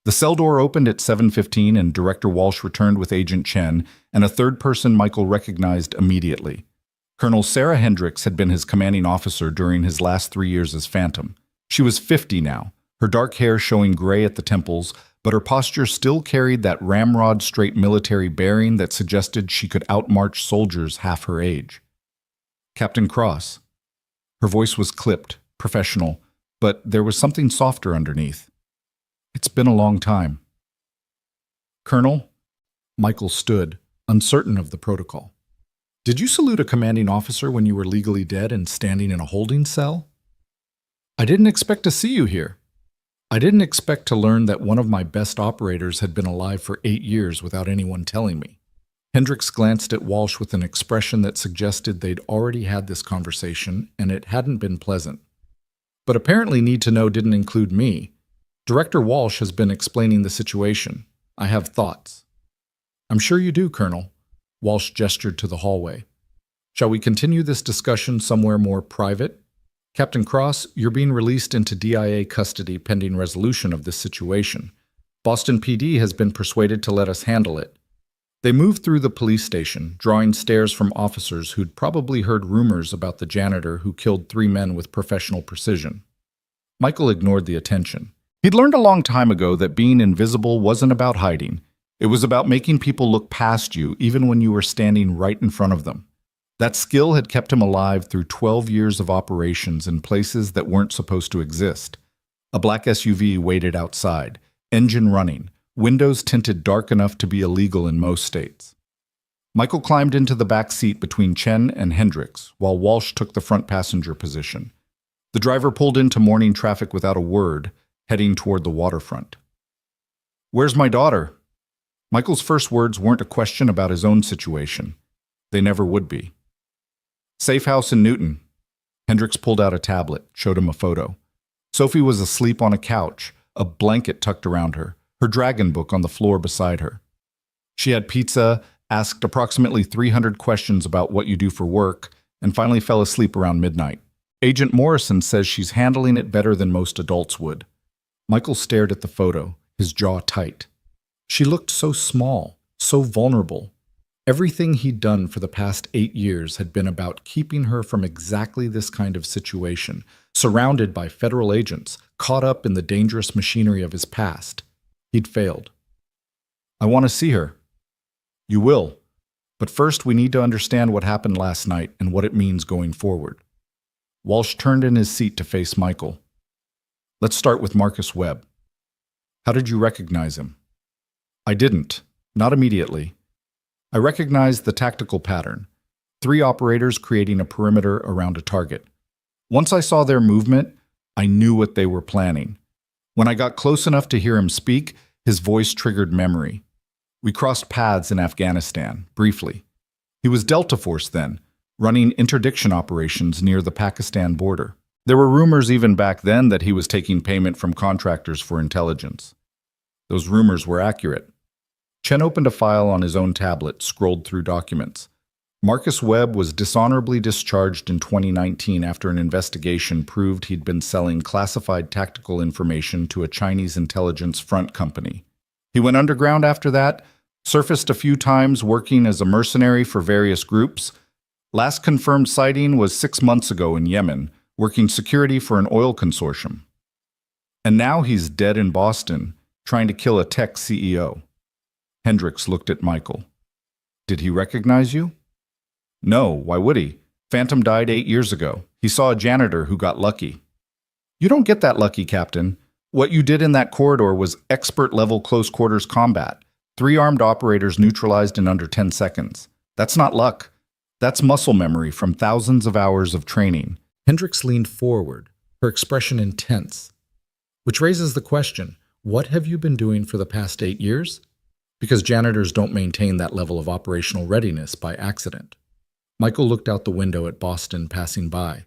The cell door opened at 7:15 and Director Walsh returned with Agent Chen and a third person Michael recognized immediately. Colonel Sarah Hendricks had been his commanding officer during his last 3 years as Phantom. She was 50 now, her dark hair showing gray at the temples, but her posture still carried that ramrod-straight military bearing that suggested she could outmarch soldiers half her age. Captain Cross. Her voice was clipped, professional, but there was something softer underneath. It's been a long time. Colonel? Michael stood, uncertain of the protocol. Did you salute a commanding officer when you were legally dead and standing in a holding cell? I didn't expect to see you here. I didn't expect to learn that one of my best operators had been alive for 8 years without anyone telling me. Hendricks glanced at Walsh with an expression that suggested they'd already had this conversation and it hadn't been pleasant. But apparently need to know didn't include me. Director Walsh has been explaining the situation. I have thoughts. I'm sure you do, Colonel. Walsh gestured to the hallway. Shall we continue this discussion somewhere more private? Captain Cross, you're being released into DIA custody pending resolution of this situation. Boston PD has been persuaded to let us handle it. They moved through the police station, drawing stares from officers who'd probably heard rumors about the janitor who killed 3 men with professional precision. Michael ignored the attention. He'd learned a long time ago that being invisible wasn't about hiding. It was about making people look past you even when you were standing right in front of them. That skill had kept him alive through 12 years of operations in places that weren't supposed to exist. A black SUV waited outside, engine running, windows tinted dark enough to be illegal in most states. Michael climbed into the back seat between Chen and Hendricks, while Walsh took the front passenger position. The driver pulled into morning traffic without a word, heading toward the waterfront. Where's my daughter? Michael's first words weren't a question about his own situation. They never would be. Safe house in Newton. Hendricks pulled out a tablet, showed him a photo. Sophie was asleep on a couch, a blanket tucked around her, her dragon book on the floor beside her. She had pizza, asked approximately 300 questions about what you do for work, and finally fell asleep around midnight. Agent Morrison says she's handling it better than most adults would. Michael stared at the photo, his jaw tight. She looked so small, so vulnerable. Everything he'd done for the past 8 years had been about keeping her from exactly this kind of situation, surrounded by federal agents, caught up in the dangerous machinery of his past. He'd failed. I want to see her. You will. But first we need to understand what happened last night and what it means going forward. Walsh turned in his seat to face Michael. Let's start with Marcus Webb. How did you recognize him? I didn't. Not immediately. I recognized the tactical pattern. 3 operators creating a perimeter around a target. Once I saw their movement, I knew what they were planning. When I got close enough to hear him speak, his voice triggered memory. We crossed paths in Afghanistan, briefly. He was Delta Force then, running interdiction operations near the Pakistan border. There were rumors even back then that he was taking payment from contractors for intelligence. Those rumors were accurate. Chen opened a file on his own tablet, scrolled through documents. Marcus Webb was dishonorably discharged in 2019 after an investigation proved he'd been selling classified tactical information to a Chinese intelligence front company. He went underground after that, surfaced a few times working as a mercenary for various groups. Last confirmed sighting was 6 months ago in Yemen, working security for an oil consortium. And now he's dead in Boston, trying to kill a tech CEO. Hendricks looked at Michael. Did he recognize you? No, why would he? Phantom died 8 years ago. He saw a janitor who got lucky. You don't get that lucky, Captain. What you did in that corridor was expert-level close-quarters combat. 3 armed operators neutralized in under 10 seconds. That's not luck. That's muscle memory from thousands of hours of training. Hendricks leaned forward, her expression intense. Which raises the question, what have you been doing for the past 8 years? Because janitors don't maintain that level of operational readiness by accident. Michael looked out the window at Boston passing by.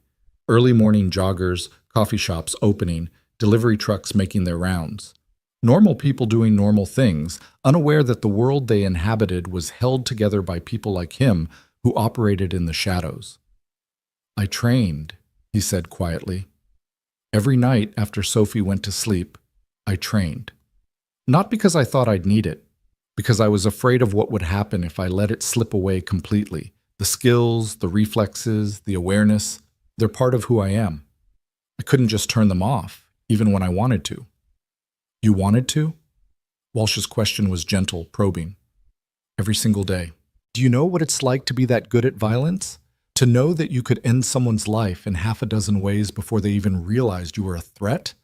Early morning joggers, coffee shops opening, delivery trucks making their rounds. Normal people doing normal things, unaware that the world they inhabited was held together by people like him who operated in the shadows. I trained, he said quietly. Every night after Sophie went to sleep, I trained. Not because I thought I'd need it, because I was afraid of what would happen if I let it slip away completely. The skills, the reflexes, the awareness, they're part of who I am. I couldn't just turn them off, even when I wanted to. You wanted to? Walsh's question was gentle, probing. Every single day. Do you know what it's like to be that good at violence? To know that you could end someone's life in half a dozen ways before they even realized you were a threat?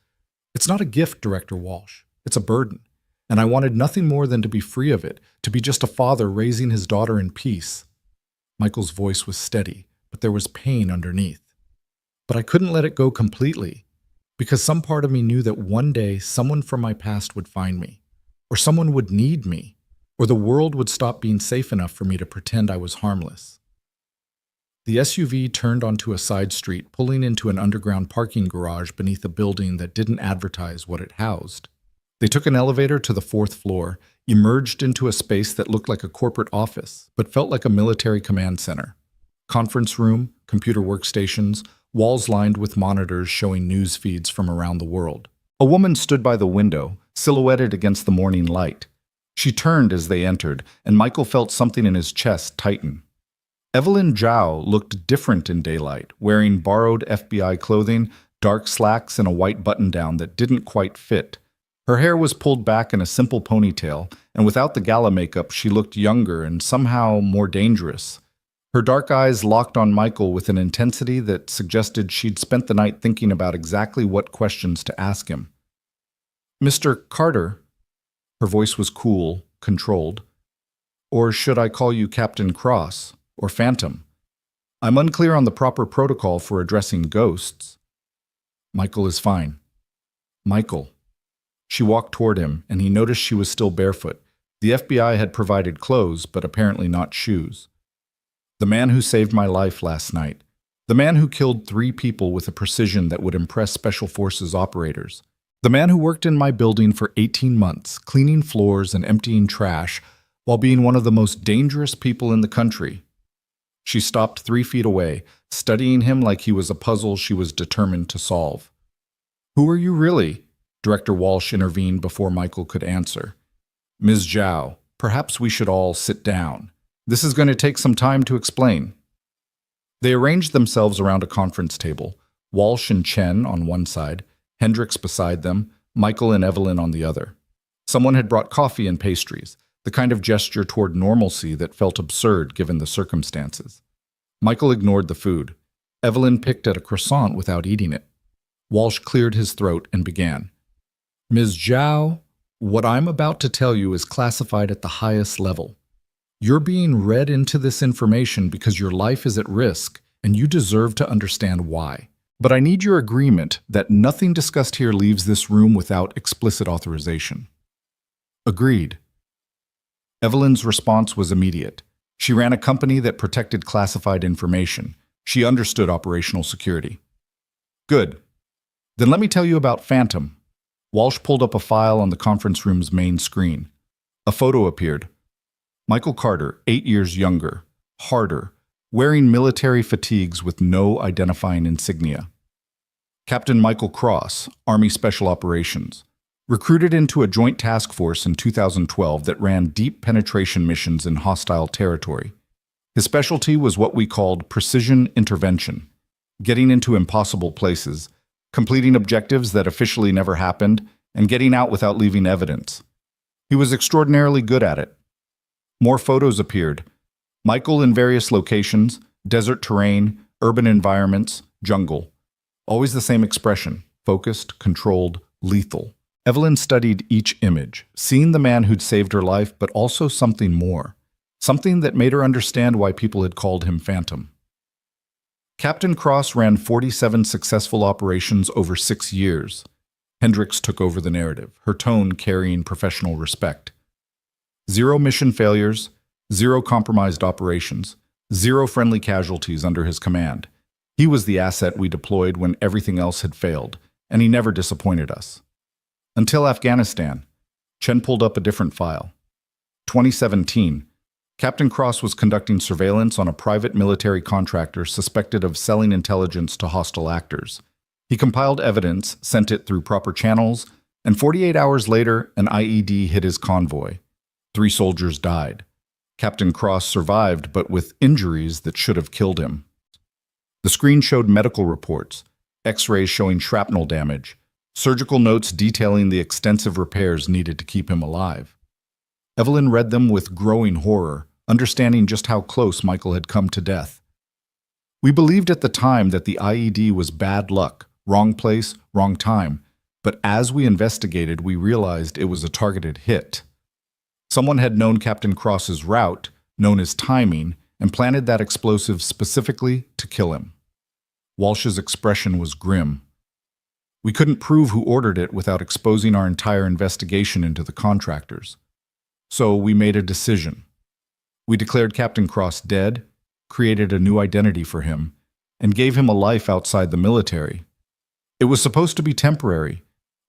It's not a gift, Director Walsh. It's a burden. And I wanted nothing more than to be free of it, to be just a father raising his daughter in peace. Michael's voice was steady, but there was pain underneath. But I couldn't let it go completely, because some part of me knew that one day someone from my past would find me, or someone would need me, or the world would stop being safe enough for me to pretend I was harmless. The SUV turned onto a side street, pulling into an underground parking garage beneath a building that didn't advertise what it housed. They took an elevator to the 4th floor, emerged into a space that looked like a corporate office, but felt like a military command center. Conference room, computer workstations, walls lined with monitors showing news feeds from around the world. A woman stood by the window, silhouetted against the morning light. She turned as they entered, and Michael felt something in his chest tighten. Evelyn Zhao looked different in daylight, wearing borrowed FBI clothing, dark slacks, and a white button-down that didn't quite fit. Her hair was pulled back in a simple ponytail, and without the gala makeup, she looked younger and somehow more dangerous. Her dark eyes locked on Michael with an intensity that suggested she'd spent the night thinking about exactly what questions to ask him. Mr. Carter, her voice was cool, controlled. Or should I call you Captain Cross, or Phantom? I'm unclear on the proper protocol for addressing ghosts. Michael is fine. Michael. She walked toward him, and he noticed she was still barefoot. The FBI had provided clothes, but apparently not shoes. The man who saved my life last night. The man who killed 3 people with a precision that would impress Special Forces operators. The man who worked in my building for 18 months, cleaning floors and emptying trash, while being one of the most dangerous people in the country. She stopped 3 feet away, studying him like he was a puzzle she was determined to solve. Who are you really? Director Walsh intervened before Michael could answer. Ms. Zhao, perhaps we should all sit down. This is going to take some time to explain. They arranged themselves around a conference table, Walsh and Chen on one side, Hendricks beside them, Michael and Evelyn on the other. Someone had brought coffee and pastries, the kind of gesture toward normalcy that felt absurd given the circumstances. Michael ignored the food. Evelyn picked at a croissant without eating it. Walsh cleared his throat and began. Ms. Zhao, what I'm about to tell you is classified at the highest level. You're being read into this information because your life is at risk, and you deserve to understand why. But I need your agreement that nothing discussed here leaves this room without explicit authorization. Agreed. Evelyn's response was immediate. She ran a company that protected classified information. She understood operational security. Good. Then let me tell you about Phantom. Walsh pulled up a file on the conference room's main screen. A photo appeared. Michael Carter, 8 years younger, harder, wearing military fatigues with no identifying insignia. Captain Michael Cross, Army Special Operations, recruited into a joint task force in 2012 that ran deep penetration missions in hostile territory. His specialty was what we called precision intervention, getting into impossible places, completing objectives that officially never happened, and getting out without leaving evidence. He was extraordinarily good at it. More photos appeared. Michael in various locations, desert terrain, urban environments, jungle. Always the same expression, focused, controlled, lethal. Evelyn studied each image, seeing the man who'd saved her life, but also something more. Something that made her understand why people had called him Phantom. Captain Cross ran 47 successful operations over 6 years. Hendricks took over the narrative, her tone carrying professional respect. 0 mission failures, 0 compromised operations, 0 friendly casualties under his command. He was the asset we deployed when everything else had failed, and he never disappointed us. Until Afghanistan, Chen pulled up a different file. 2017, Captain Cross was conducting surveillance on a private military contractor suspected of selling intelligence to hostile actors. He compiled evidence, sent it through proper channels, and 48 hours later, an IED hit his convoy. 3 soldiers died. Captain Cross survived, but with injuries that should have killed him. The screen showed medical reports, X-rays showing shrapnel damage, surgical notes detailing the extensive repairs needed to keep him alive. Evelyn read them with growing horror, understanding just how close Michael had come to death. We believed at the time that the IED was bad luck, wrong place, wrong time, but as we investigated, we realized it was a targeted hit. Someone had known Captain Cross's route, known his timing, and planted that explosive specifically to kill him. Walsh's expression was grim. We couldn't prove who ordered it without exposing our entire investigation into the contractors. So we made a decision. We declared Captain Cross dead, created a new identity for him, and gave him a life outside the military. It was supposed to be temporary,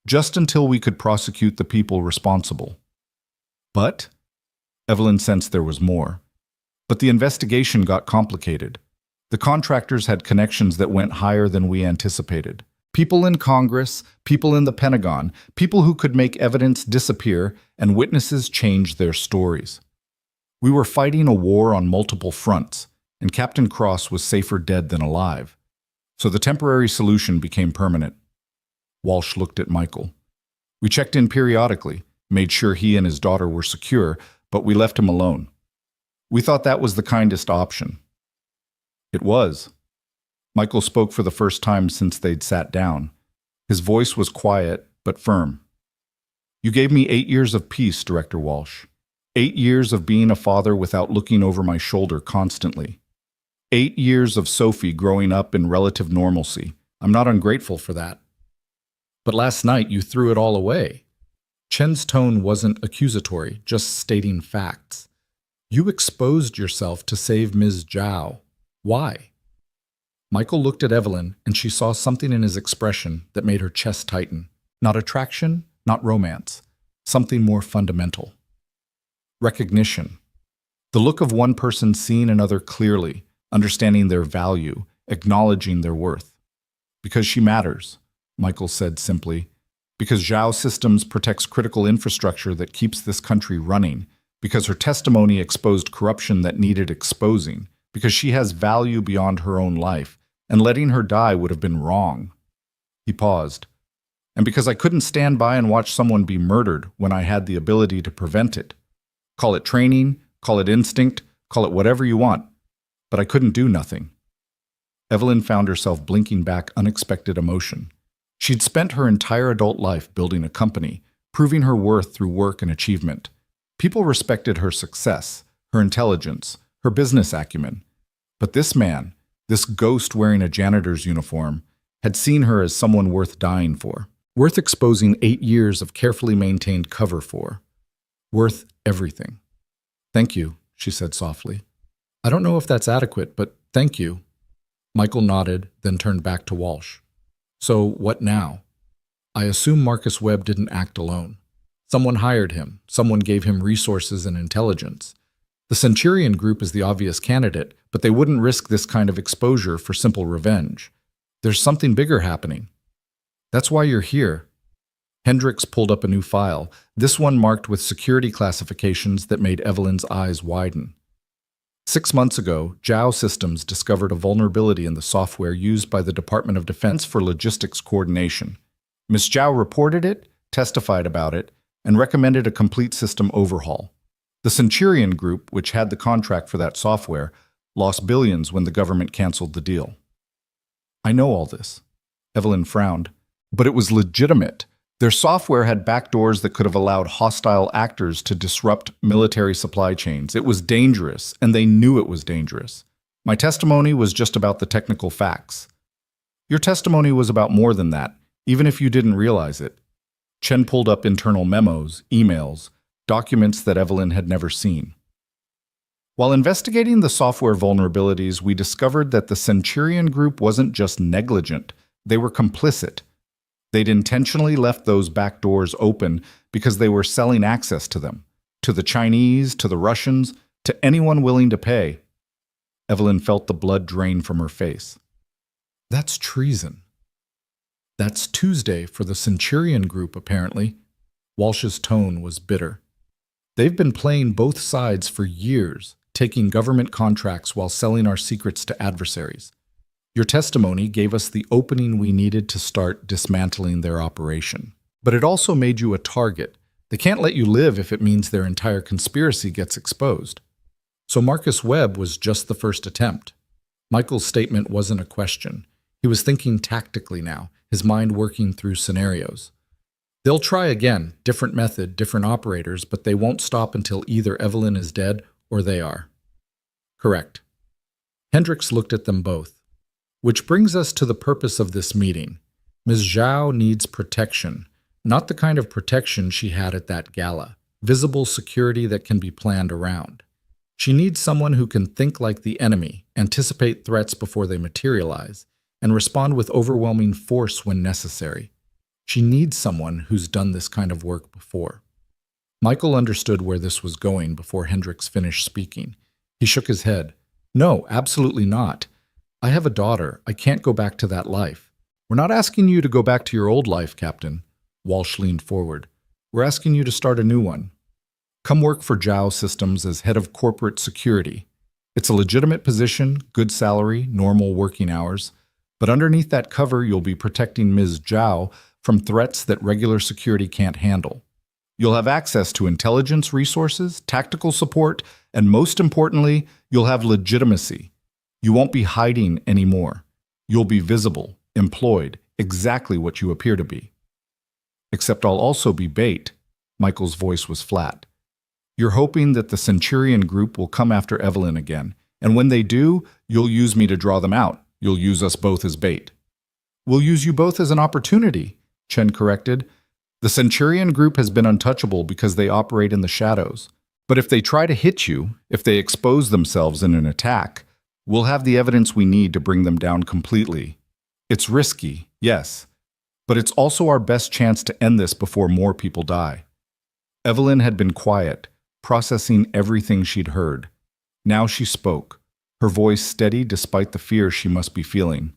just until we could prosecute the people responsible. But Evelyn sensed there was more. But the investigation got complicated. The contractors had connections that went higher than we anticipated. People in Congress, people in the Pentagon, people who could make evidence disappear and witnesses change their stories. We were fighting a war on multiple fronts, and Captain Cross was safer dead than alive. So the temporary solution became permanent. Walsh looked at Michael. We checked in periodically, made sure he and his daughter were secure, but we left him alone. We thought that was the kindest option. It was. Michael spoke for the first time since they'd sat down. His voice was quiet, but firm. You gave me 8 years of peace, Director Walsh. 8 years of being a father without looking over my shoulder constantly. 8 years of Sophie growing up in relative normalcy. I'm not ungrateful for that. But last night you threw it all away. Chen's tone wasn't accusatory, just stating facts. You exposed yourself to save Ms. Zhao. Why? Michael looked at Evelyn, and she saw something in his expression that made her chest tighten. Not attraction, not romance. Something more fundamental. Recognition. The look of one person seeing another clearly, understanding their value, acknowledging their worth. Because she matters, Michael said simply. Because Zhao Systems protects critical infrastructure that keeps this country running. Because her testimony exposed corruption that needed exposing. Because she has value beyond her own life, and letting her die would have been wrong. He paused. And because I couldn't stand by and watch someone be murdered when I had the ability to prevent it. Call it training, call it instinct, call it whatever you want. But I couldn't do nothing. Evelyn found herself blinking back unexpected emotion. She'd spent her entire adult life building a company, proving her worth through work and achievement. People respected her success, her intelligence, her business acumen. But this man, this ghost wearing a janitor's uniform, had seen her as someone worth dying for, worth exposing 8 years of carefully maintained cover for, worth everything. Thank you, she said softly. I don't know if that's adequate, but thank you. Michael nodded, then turned back to Walsh. So, what now? I assume Marcus Webb didn't act alone. Someone hired him, someone gave him resources and intelligence. The Centurion Group is the obvious candidate, but they wouldn't risk this kind of exposure for simple revenge. There's something bigger happening. That's why you're here. Hendricks pulled up a new file, this one marked with security classifications that made Evelyn's eyes widen. 6 months ago, Zhao Systems discovered a vulnerability in the software used by the Department of Defense for logistics coordination. Ms. Zhao reported it, testified about it, and recommended a complete system overhaul. The Centurion Group, which had the contract for that software, lost billions when the government canceled the deal. I know all this. Evelyn frowned. But it was legitimate. Their software had backdoors that could have allowed hostile actors to disrupt military supply chains. It was dangerous, and they knew it was dangerous. My testimony was just about the technical facts. Your testimony was about more than that, even if you didn't realize it. Chen pulled up internal memos, emails, documents that Evelyn had never seen. While investigating the software vulnerabilities, we discovered that the Centurion Group wasn't just negligent, they were complicit. They'd intentionally left those back doors open because they were selling access to them, to the Chinese, to the Russians, to anyone willing to pay. Evelyn felt the blood drain from her face. That's treason. That's Tuesday for the Centurion Group, apparently. Walsh's tone was bitter. They've been playing both sides for years, taking government contracts while selling our secrets to adversaries. Your testimony gave us the opening we needed to start dismantling their operation. But it also made you a target. They can't let you live if it means their entire conspiracy gets exposed. So Marcus Webb was just the first attempt. Michael's statement wasn't a question. He was thinking tactically now, his mind working through scenarios. They'll try again, different method, different operators, but they won't stop until either Evelyn is dead or they are. Correct. Hendricks looked at them both. Which brings us to the purpose of this meeting. Ms. Zhao needs protection, not the kind of protection she had at that gala, visible security that can be planned around. She needs someone who can think like the enemy, anticipate threats before they materialize, and respond with overwhelming force when necessary. She needs someone who's done this kind of work before. Michael understood where this was going before Hendricks finished speaking. He shook his head. No, absolutely not. I have a daughter. I can't go back to that life. We're not asking you to go back to your old life, Captain. Walsh leaned forward. We're asking you to start a new one. Come work for Zhao Systems as head of corporate security. It's a legitimate position, good salary, normal working hours. But underneath that cover, you'll be protecting Ms. Zhao from threats that regular security can't handle. You'll have access to intelligence resources, tactical support, and most importantly, you'll have legitimacy. You won't be hiding anymore. You'll be visible, employed, exactly what you appear to be. Except I'll also be bait. Michael's voice was flat. You're hoping that the Centurion Group will come after Evelyn again, and when they do, you'll use me to draw them out. You'll use us both as bait. We'll use you both as an opportunity, Chen corrected. The Centurion Group has been untouchable because they operate in the shadows. But if they try to hit you, if they expose themselves in an attack, we'll have the evidence we need to bring them down completely. It's risky, yes, but it's also our best chance to end this before more people die. Evelyn had been quiet, processing everything she'd heard. Now she spoke, her voice steady despite the fear she must be feeling.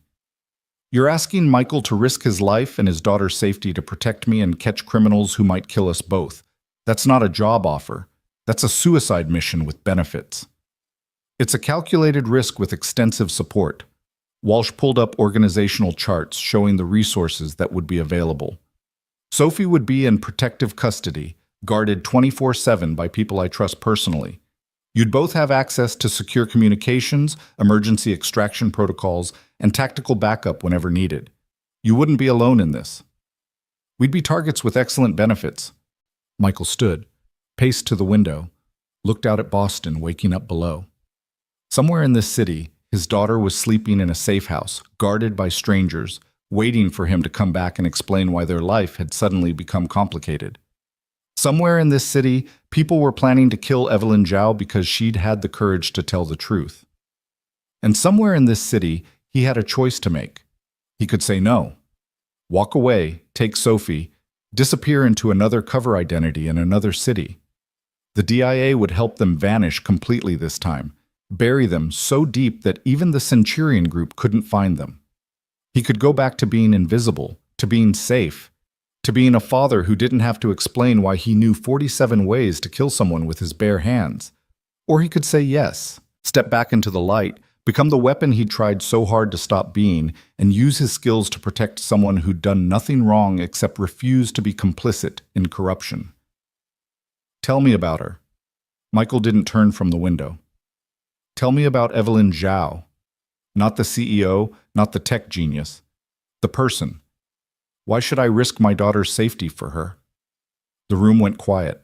You're asking Michael to risk his life and his daughter's safety to protect me and catch criminals who might kill us both. That's not a job offer. That's a suicide mission with benefits. It's a calculated risk with extensive support. Walsh pulled up organizational charts showing the resources that would be available. Sophie would be in protective custody, guarded 24/7 by people I trust personally. You'd both have access to secure communications, emergency extraction protocols, and tactical backup whenever needed. You wouldn't be alone in this. We'd be targets with excellent benefits. Michael stood, paced to the window, looked out at Boston waking up below. Somewhere in this city, his daughter was sleeping in a safe house, guarded by strangers, waiting for him to come back and explain why their life had suddenly become complicated. Somewhere in this city, people were planning to kill Evelyn Zhao because she'd had the courage to tell the truth. And somewhere in this city, he had a choice to make. He could say no, walk away, take Sophie, disappear into another cover identity in another city. The DIA would help them vanish completely this time, bury them so deep that even the Centurion group couldn't find them. He could go back to being invisible, to being safe, to being a father who didn't have to explain why he knew 47 ways to kill someone with his bare hands. Or he could say yes, step back into the light, become the weapon he'd tried so hard to stop being, and use his skills to protect someone who'd done nothing wrong except refuse to be complicit in corruption. Tell me about her. Michael didn't turn from the window. Tell me about Evelyn Zhao. Not the CEO, not the tech genius. The person. Why should I risk my daughter's safety for her? The room went quiet.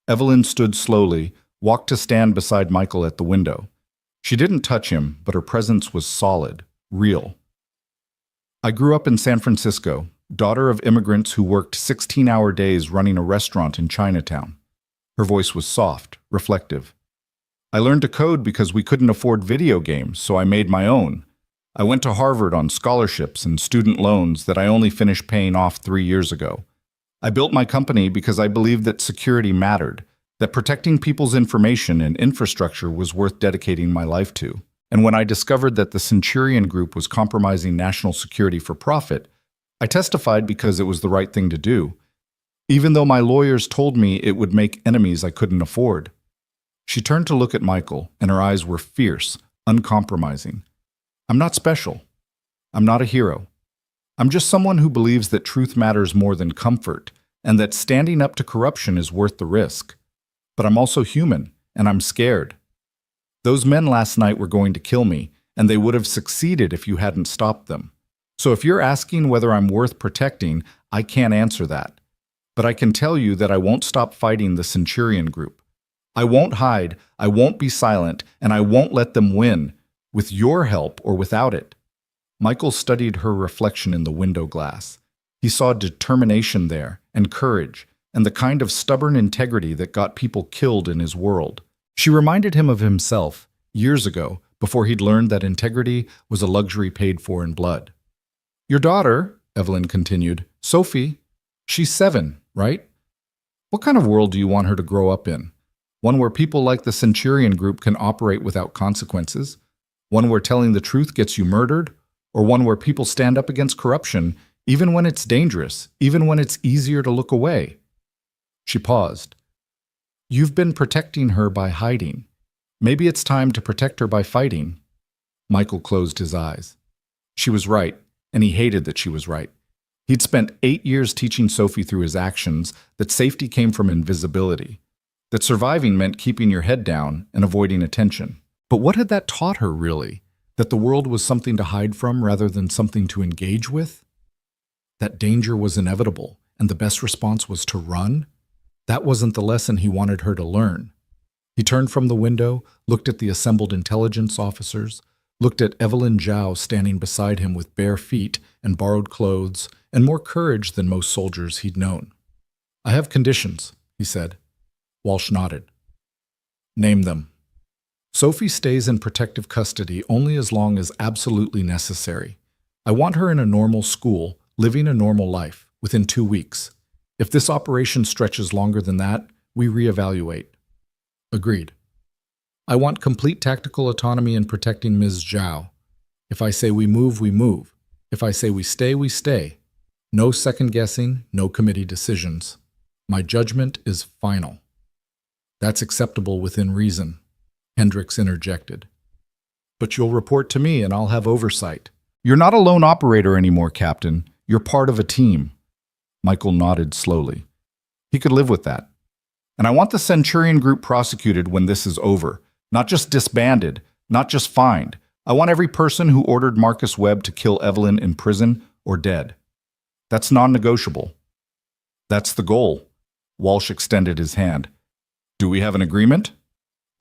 Evelyn stood slowly, walked to stand beside Michael at the window. She didn't touch him, but her presence was solid, real. I grew up in San Francisco, daughter of immigrants who worked 16-hour days running a restaurant in Chinatown. Her voice was soft, reflective. I learned to code because we couldn't afford video games, so I made my own. I went to Harvard on scholarships and student loans that I only finished paying off 3 years ago. I built my company because I believed that security mattered, that protecting people's information and infrastructure was worth dedicating my life to. And when I discovered that the Centurion Group was compromising national security for profit, I testified because it was the right thing to do, even though my lawyers told me it would make enemies I couldn't afford. She turned to look at Michael, and her eyes were fierce, uncompromising. I'm not special. I'm not a hero. I'm just someone who believes that truth matters more than comfort, and that standing up to corruption is worth the risk. But I'm also human, and I'm scared. Those men last night were going to kill me, and they would have succeeded if you hadn't stopped them. So if you're asking whether I'm worth protecting, I can't answer that. But I can tell you that I won't stop fighting the Centurion Group. I won't hide, I won't be silent, and I won't let them win, with your help or without it. Michael studied her reflection in the window glass. He saw determination there, and courage, and the kind of stubborn integrity that got people killed in his world. She reminded him of himself, years ago, before he'd learned that integrity was a luxury paid for in blood. Your daughter, Evelyn continued, Sophie, she's 7, right? What kind of world do you want her to grow up in? One where people like the Centurion Group can operate without consequences? One where telling the truth gets you murdered? Or one where people stand up against corruption, even when it's dangerous, even when it's easier to look away? She paused. You've been protecting her by hiding. Maybe it's time to protect her by fighting. Michael closed his eyes. She was right, and he hated that she was right. He'd spent 8 years teaching Sophie through his actions that safety came from invisibility, that surviving meant keeping your head down and avoiding attention. But what had that taught her, really? That the world was something to hide from rather than something to engage with? That danger was inevitable, and the best response was to run? That wasn't the lesson he wanted her to learn. He turned from the window, looked at the assembled intelligence officers, looked at Evelyn Zhao standing beside him with bare feet and borrowed clothes and more courage than most soldiers he'd known. I have conditions, he said. Walsh nodded. Name them. Sophie stays in protective custody only as long as absolutely necessary. I want her in a normal school, living a normal life, within 2 weeks. If this operation stretches longer than that, we reevaluate. Agreed. I want complete tactical autonomy in protecting Ms. Zhao. If I say we move, we move. If I say we stay, we stay. No second guessing, no committee decisions. My judgment is final. That's acceptable within reason. Hendricks interjected. But you'll report to me and I'll have oversight. You're not a lone operator anymore, Captain. You're part of a team. Michael nodded slowly. He could live with that. And I want the Centurion Group prosecuted when this is over. Not just disbanded, not just fined. I want every person who ordered Marcus Webb to kill Evelyn in prison or dead. That's non-negotiable. That's the goal. Walsh extended his hand. Do we have an agreement?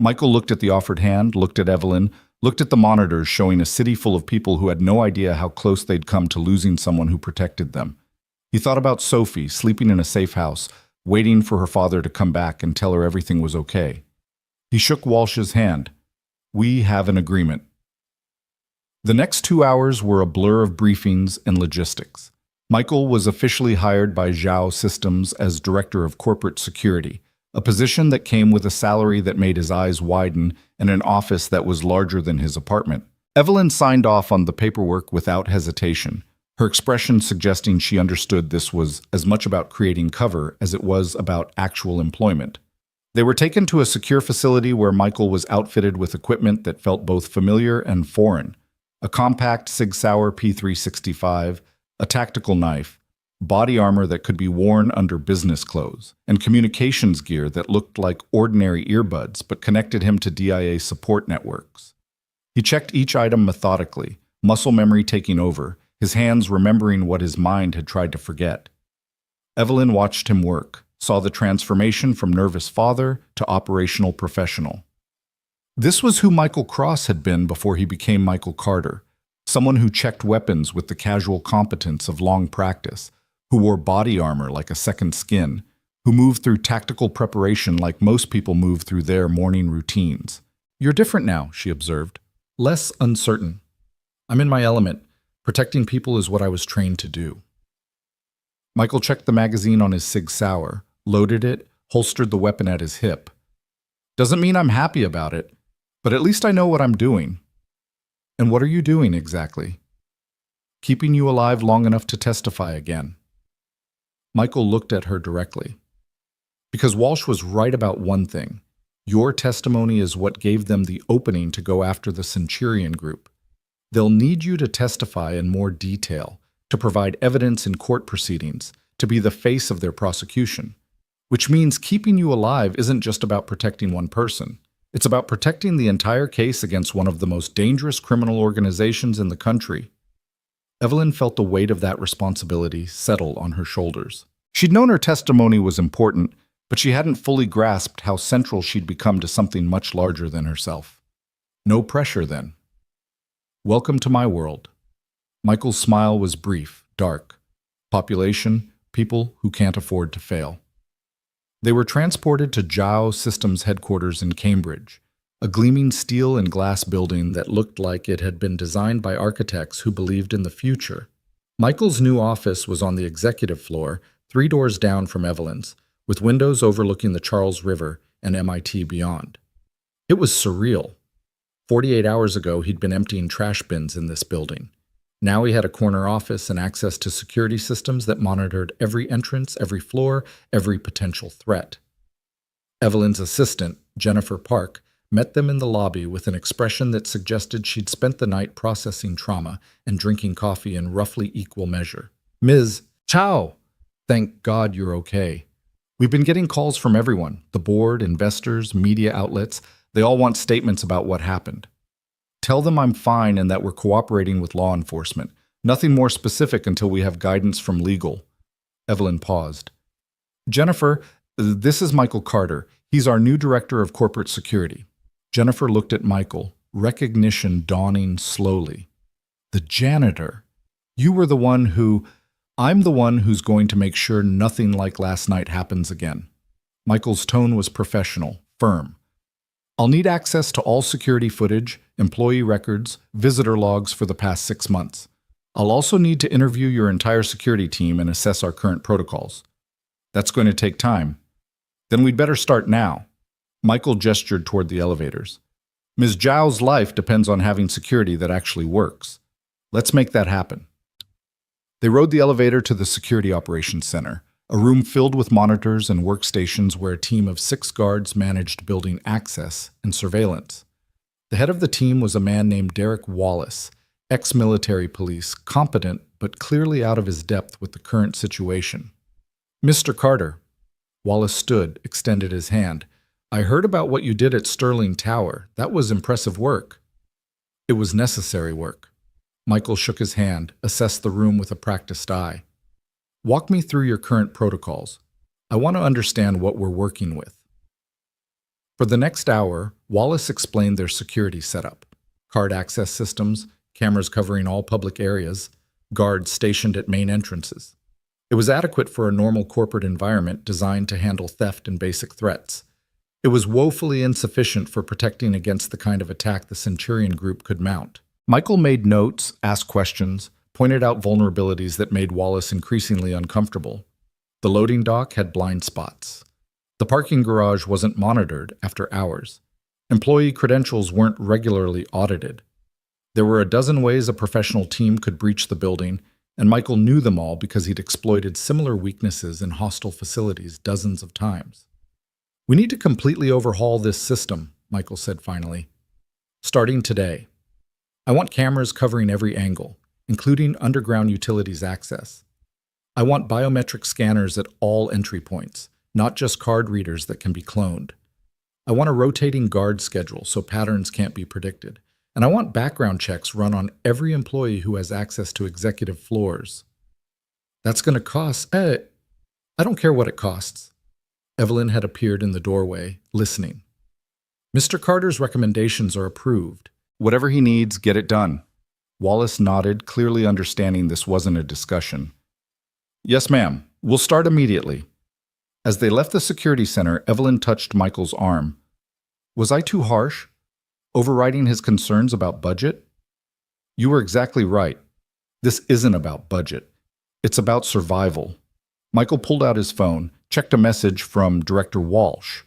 Michael looked at the offered hand, looked at Evelyn, looked at the monitors showing a city full of people who had no idea how close they'd come to losing someone who protected them. He thought about Sophie, sleeping in a safe house, waiting for her father to come back and tell her everything was okay. He shook Walsh's hand. "We have an agreement." The next 2 hours were a blur of briefings and logistics. Michael was officially hired by Zhao Systems as Director of Corporate Security, a position that came with a salary that made his eyes widen and an office that was larger than his apartment. Evelyn signed off on the paperwork without hesitation, her expression suggesting she understood this was as much about creating cover as it was about actual employment. They were taken to a secure facility where Michael was outfitted with equipment that felt both familiar and foreign: a compact Sig Sauer P365, a tactical knife, body armor that could be worn under business clothes, and communications gear that looked like ordinary earbuds but connected him to DIA support networks. He checked each item methodically, muscle memory taking over, his hands remembering what his mind had tried to forget. Evelyn watched him work, saw the transformation from nervous father to operational professional. This was who Michael Cross had been before he became Michael Carter, someone who checked weapons with the casual competence of long practice, who wore body armor like a second skin, who moved through tactical preparation like most people move through their morning routines. "You're different now," she observed. "Less uncertain. I'm in my element. Protecting people is what I was trained to do." Michael checked the magazine on his Sig Sauer, loaded it, holstered the weapon at his hip. "Doesn't mean I'm happy about it, but at least I know what I'm doing." "And what are you doing exactly?" "Keeping you alive long enough to testify again." Michael looked at her directly. "Because Walsh was right about one thing. Your testimony is what gave them the opening to go after the Centurion Group. They'll need you to testify in more detail, to provide evidence in court proceedings, to be the face of their prosecution. Which means keeping you alive isn't just about protecting one person. It's about protecting the entire case against one of the most dangerous criminal organizations in the country." Evelyn felt the weight of that responsibility settle on her shoulders. She'd known her testimony was important, but she hadn't fully grasped how central she'd become to something much larger than herself. No pressure, then. "Welcome to my world." Michael's smile was brief, dark. Population, people who can't afford to fail. They were transported to Zhao Systems headquarters in Cambridge, a gleaming steel and glass building that looked like it had been designed by architects who believed in the future. Michael's new office was on the executive floor, 3 doors down from Evelyn's, with windows overlooking the Charles River and MIT beyond. It was surreal. 48 hours ago, he'd been emptying trash bins in this building. Now he had a corner office and access to security systems that monitored every entrance, every floor, every potential threat. Evelyn's assistant, Jennifer Park, met them in the lobby with an expression that suggested she'd spent the night processing trauma and drinking coffee in roughly equal measure. "Ms. Chow, thank God you're okay. We've been getting calls from everyone, the board, investors, media outlets. They all want statements about what happened. Tell them I'm fine and that we're cooperating with law enforcement. Nothing more specific until we have guidance from legal." Evelyn paused. "Jennifer, this is Michael Carter. He's our new director of corporate security." Jennifer looked at Michael, recognition dawning slowly. "The janitor. You were the one who... I'm the one who's going to make sure nothing like last night happens again." Michael's tone was professional, firm. "I'll need access to all security footage, employee records, visitor logs for the past 6 months. I'll also need to interview your entire security team and assess our current protocols. That's going to take time. Then we'd better start now." Michael gestured toward the elevators. "Ms. Zhao's life depends on having security that actually works. Let's make that happen." They rode the elevator to the Security Operations Center, a room filled with monitors and workstations where a team of 6 guards managed building access and surveillance. The head of the team was a man named Derek Wallace, ex-military police, competent but clearly out of his depth with the current situation. "Mr. Carter." Wallace stood, extended his hand. "I heard about what you did at Sterling Tower. That was impressive work." "It was necessary work." Michael shook his hand, assessed the room with a practiced eye. "Walk me through your current protocols. I want to understand what we're working with." For the next hour, Wallace explained their security setup: card access systems, cameras covering all public areas, guards stationed at main entrances. It was adequate for a normal corporate environment designed to handle theft and basic threats. It was woefully insufficient for protecting against the kind of attack the Centurion Group could mount. Michael made notes, asked questions, pointed out vulnerabilities that made Wallace increasingly uncomfortable. The loading dock had blind spots. The parking garage wasn't monitored after hours. Employee credentials weren't regularly audited. There were a dozen ways a professional team could breach the building, and Michael knew them all because he'd exploited similar weaknesses in hostile facilities dozens of times. "We need to completely overhaul this system," Michael said finally. "Starting today. I want cameras covering every angle, including underground utilities access. I want biometric scanners at all entry points, not just card readers that can be cloned. I want a rotating guard schedule so patterns can't be predicted. And I want background checks run on every employee who has access to executive floors. That's going to cost... I don't care what it costs." Evelyn had appeared in the doorway, listening. "Mr. Carter's recommendations are approved." Whatever he needs, get it done. Wallace nodded, clearly understanding this wasn't a discussion. "Yes, ma'am. We'll start immediately." As they left the security center, Evelyn touched Michael's arm. "Was I too harsh? Overriding his concerns about budget?" "You were exactly right. This isn't about budget. It's about survival." Michael pulled out his phone, checked a message from Director Walsh.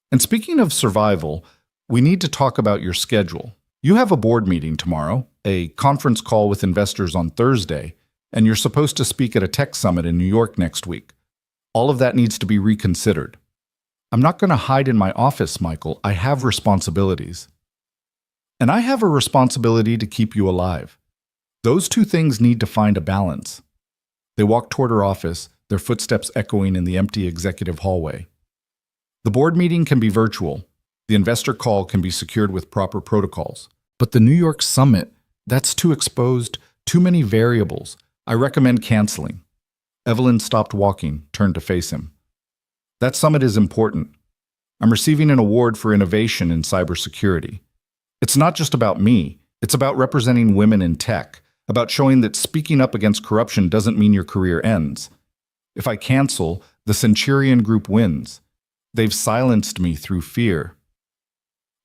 "And speaking of survival, we need to talk about your schedule. You have a board meeting tomorrow, a conference call with investors on Thursday, and you're supposed to speak at a tech summit in New York next week. All of that needs to be reconsidered." "I'm not going to hide in my office, Michael. I have responsibilities." "And I have a responsibility to keep you alive. Those two things need to find a balance." They walked toward her office, their footsteps echoing in the empty executive hallway. "The board meeting can be virtual. The investor call can be secured with proper protocols. But the New York summit, that's too exposed, too many variables. I recommend canceling." Evelyn stopped walking, turned to face him. "That summit is important. I'm receiving an award for innovation in cybersecurity. It's not just about me. It's about representing women in tech, about showing that speaking up against corruption doesn't mean your career ends. If I cancel, the Centurion Group wins. They've silenced me through fear."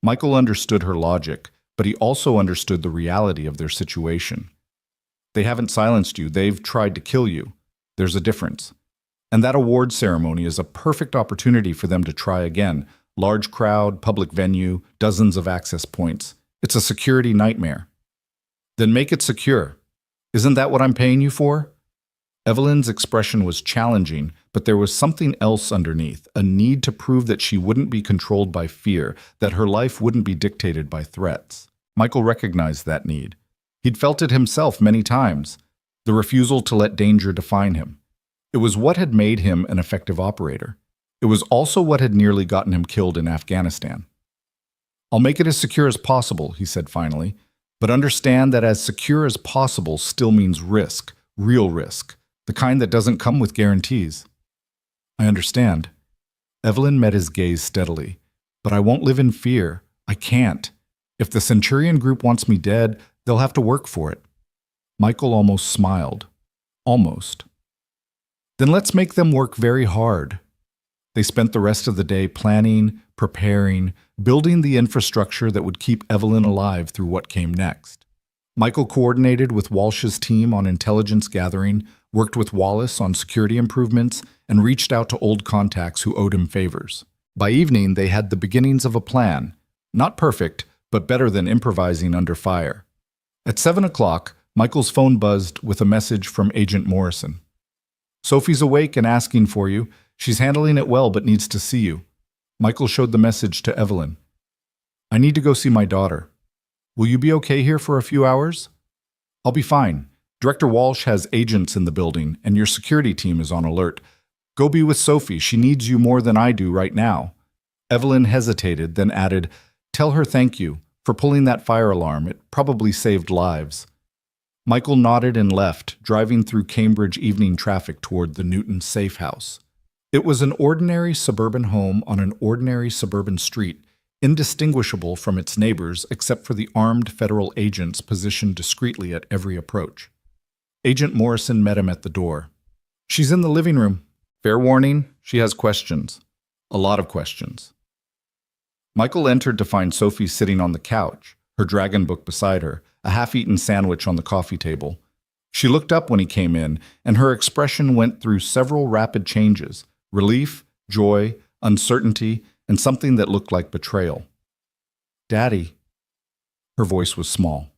Michael understood her logic, but he also understood the reality of their situation. They haven't silenced you. They've tried to kill you. There's a difference. And that award ceremony is a perfect opportunity for them to try again. Large crowd, public venue, dozens of access points. It's a security nightmare. "Then make it secure. Isn't that what I'm paying you for?" Evelyn's expression was challenging, but there was something else underneath, a need to prove that she wouldn't be controlled by fear, that her life wouldn't be dictated by threats. Michael recognized that need. He'd felt it himself many times, the refusal to let danger define him. It was what had made him an effective operator. It was also what had nearly gotten him killed in Afghanistan. "I'll make it as secure as possible," he said finally, "but understand that as secure as possible still means risk, real risk, the kind that doesn't come with guarantees." "I understand." Evelyn met his gaze steadily. "But I won't live in fear. I can't. If the Centurion Group wants me dead, they'll have to work for it." Michael almost smiled. Almost. "Then let's make them work very hard." They spent the rest of the day planning, preparing, building the infrastructure that would keep Evelyn alive through what came next. Michael coordinated with Walsh's team on intelligence gathering, worked with Wallace on security improvements, and reached out to old contacts who owed him favors. By evening, they had the beginnings of a plan. Not perfect, but better than improvising under fire. At 7 o'clock, Michael's phone buzzed with a message from Agent Morrison. "Sophie's awake and asking for you. She's handling it well but needs to see you." Michael showed the message to Evelyn. "I need to go see my daughter. Will you be okay here for a few hours?" "I'll be fine. Director Walsh has agents in the building, and your security team is on alert. Go be with Sophie. She needs you more than I do right now." Evelyn hesitated, then added, "Tell her thank you for pulling that fire alarm. It probably saved lives." Michael nodded and left, driving through Cambridge evening traffic toward the Newton safe house. It was an ordinary suburban home on an ordinary suburban street, indistinguishable from its neighbors except for the armed federal agents positioned discreetly at every approach. Agent Morrison met him at the door. She's in the living room. Fair warning, she has questions. A lot of questions. Michael entered to find Sophie sitting on the couch, her dragon book beside her, a half-eaten sandwich on the coffee table. She looked up when he came in, and her expression went through several rapid changes: relief, joy, uncertainty, and something that looked like betrayal. "Daddy." Her voice was small.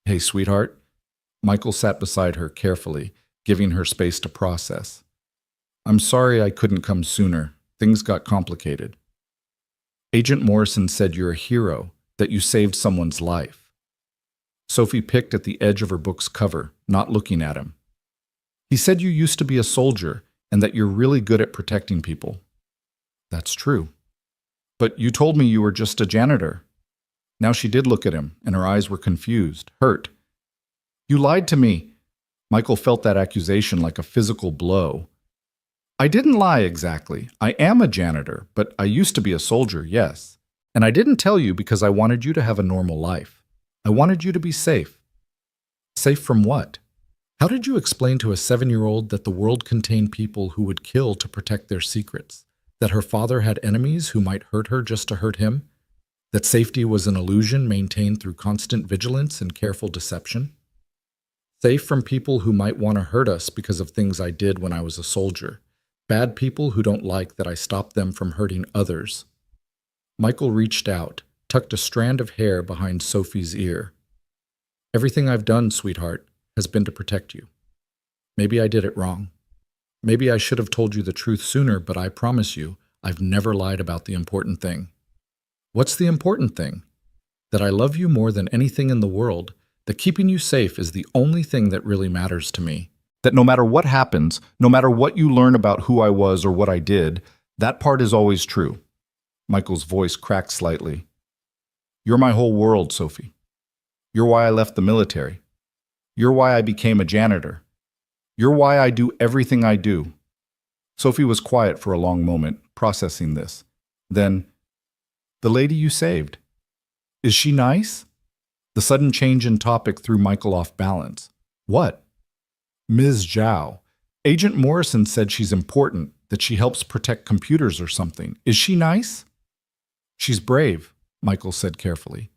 "Hey, sweetheart." Michael sat beside her carefully, giving her space to process. "I'm sorry I couldn't come sooner. Things got complicated. Agent Morrison said you're a hero, that you saved someone's life." Sophie picked at the edge of her book's cover, not looking at him. "He said you used to be a soldier and that you're really good at protecting people." "That's true." "But you told me you were just a janitor." Now she did look at him, and her eyes were confused, hurt. "You lied to me." Michael felt that accusation like a physical blow. "I didn't lie exactly. I am a janitor, but I used to be a soldier, yes. And I didn't tell you because I wanted you to have a normal life. I wanted you to be safe." "Safe from what? How did you explain to a 7-year-old that the world contained people who would kill to protect their secrets? That her father had enemies who might hurt her just to hurt him? That safety was an illusion maintained through constant vigilance and careful deception? Safe from people who might want to hurt us because of things I did when I was a soldier. Bad people who don't like that I stopped them from hurting others." Michael reached out, tucked a strand of hair behind Sophie's ear. "Everything I've done, sweetheart, has been to protect you. Maybe I did it wrong. Maybe I should have told you the truth sooner, but I promise you, I've never lied about the important thing." "What's the important thing?" "That I love you more than anything in the world, that keeping you safe is the only thing that really matters to me. That no matter what happens, no matter what you learn about who I was or what I did, that part is always true." Michael's voice cracked slightly. "You're my whole world, Sophie. You're why I left the military. You're why I became a janitor. You're why I do everything I do." Sophie was quiet for a long moment, processing this. Then, "The lady you saved. Is she nice?" The sudden change in topic threw Michael off balance. "What?" "Ms. Zhao. Agent Morrison said she's important, that she helps protect computers or something. Is she nice?" "She's brave," Michael said carefully.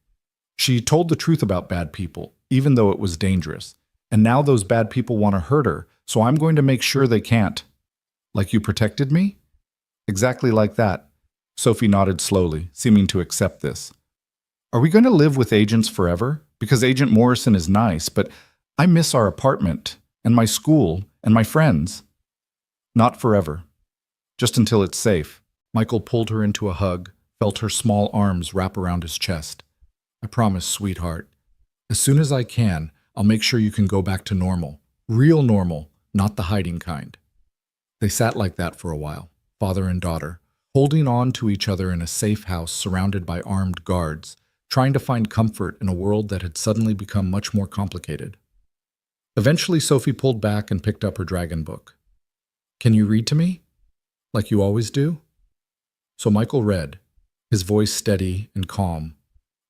"She told the truth about bad people, even though it was dangerous. And now those bad people want to hurt her, so I'm going to make sure they can't." "Like you protected me?" "Exactly like that." Sophie nodded slowly, seeming to accept this. "Are we going to live with agents forever? Because Agent Morrison is nice, but I miss our apartment, and my school, and my friends." "Not forever. Just until it's safe." Michael pulled her into a hug, felt her small arms wrap around his chest. "I promise, sweetheart. As soon as I can, I'll make sure you can go back to normal. Real normal, not the hiding kind." They sat like that for a while, father and daughter, holding on to each other in a safe house surrounded by armed guards, trying to find comfort in a world that had suddenly become much more complicated. Eventually, Sophie pulled back and picked up her dragon book. "Can you read to me? Like you always do?" So Michael read, his voice steady and calm,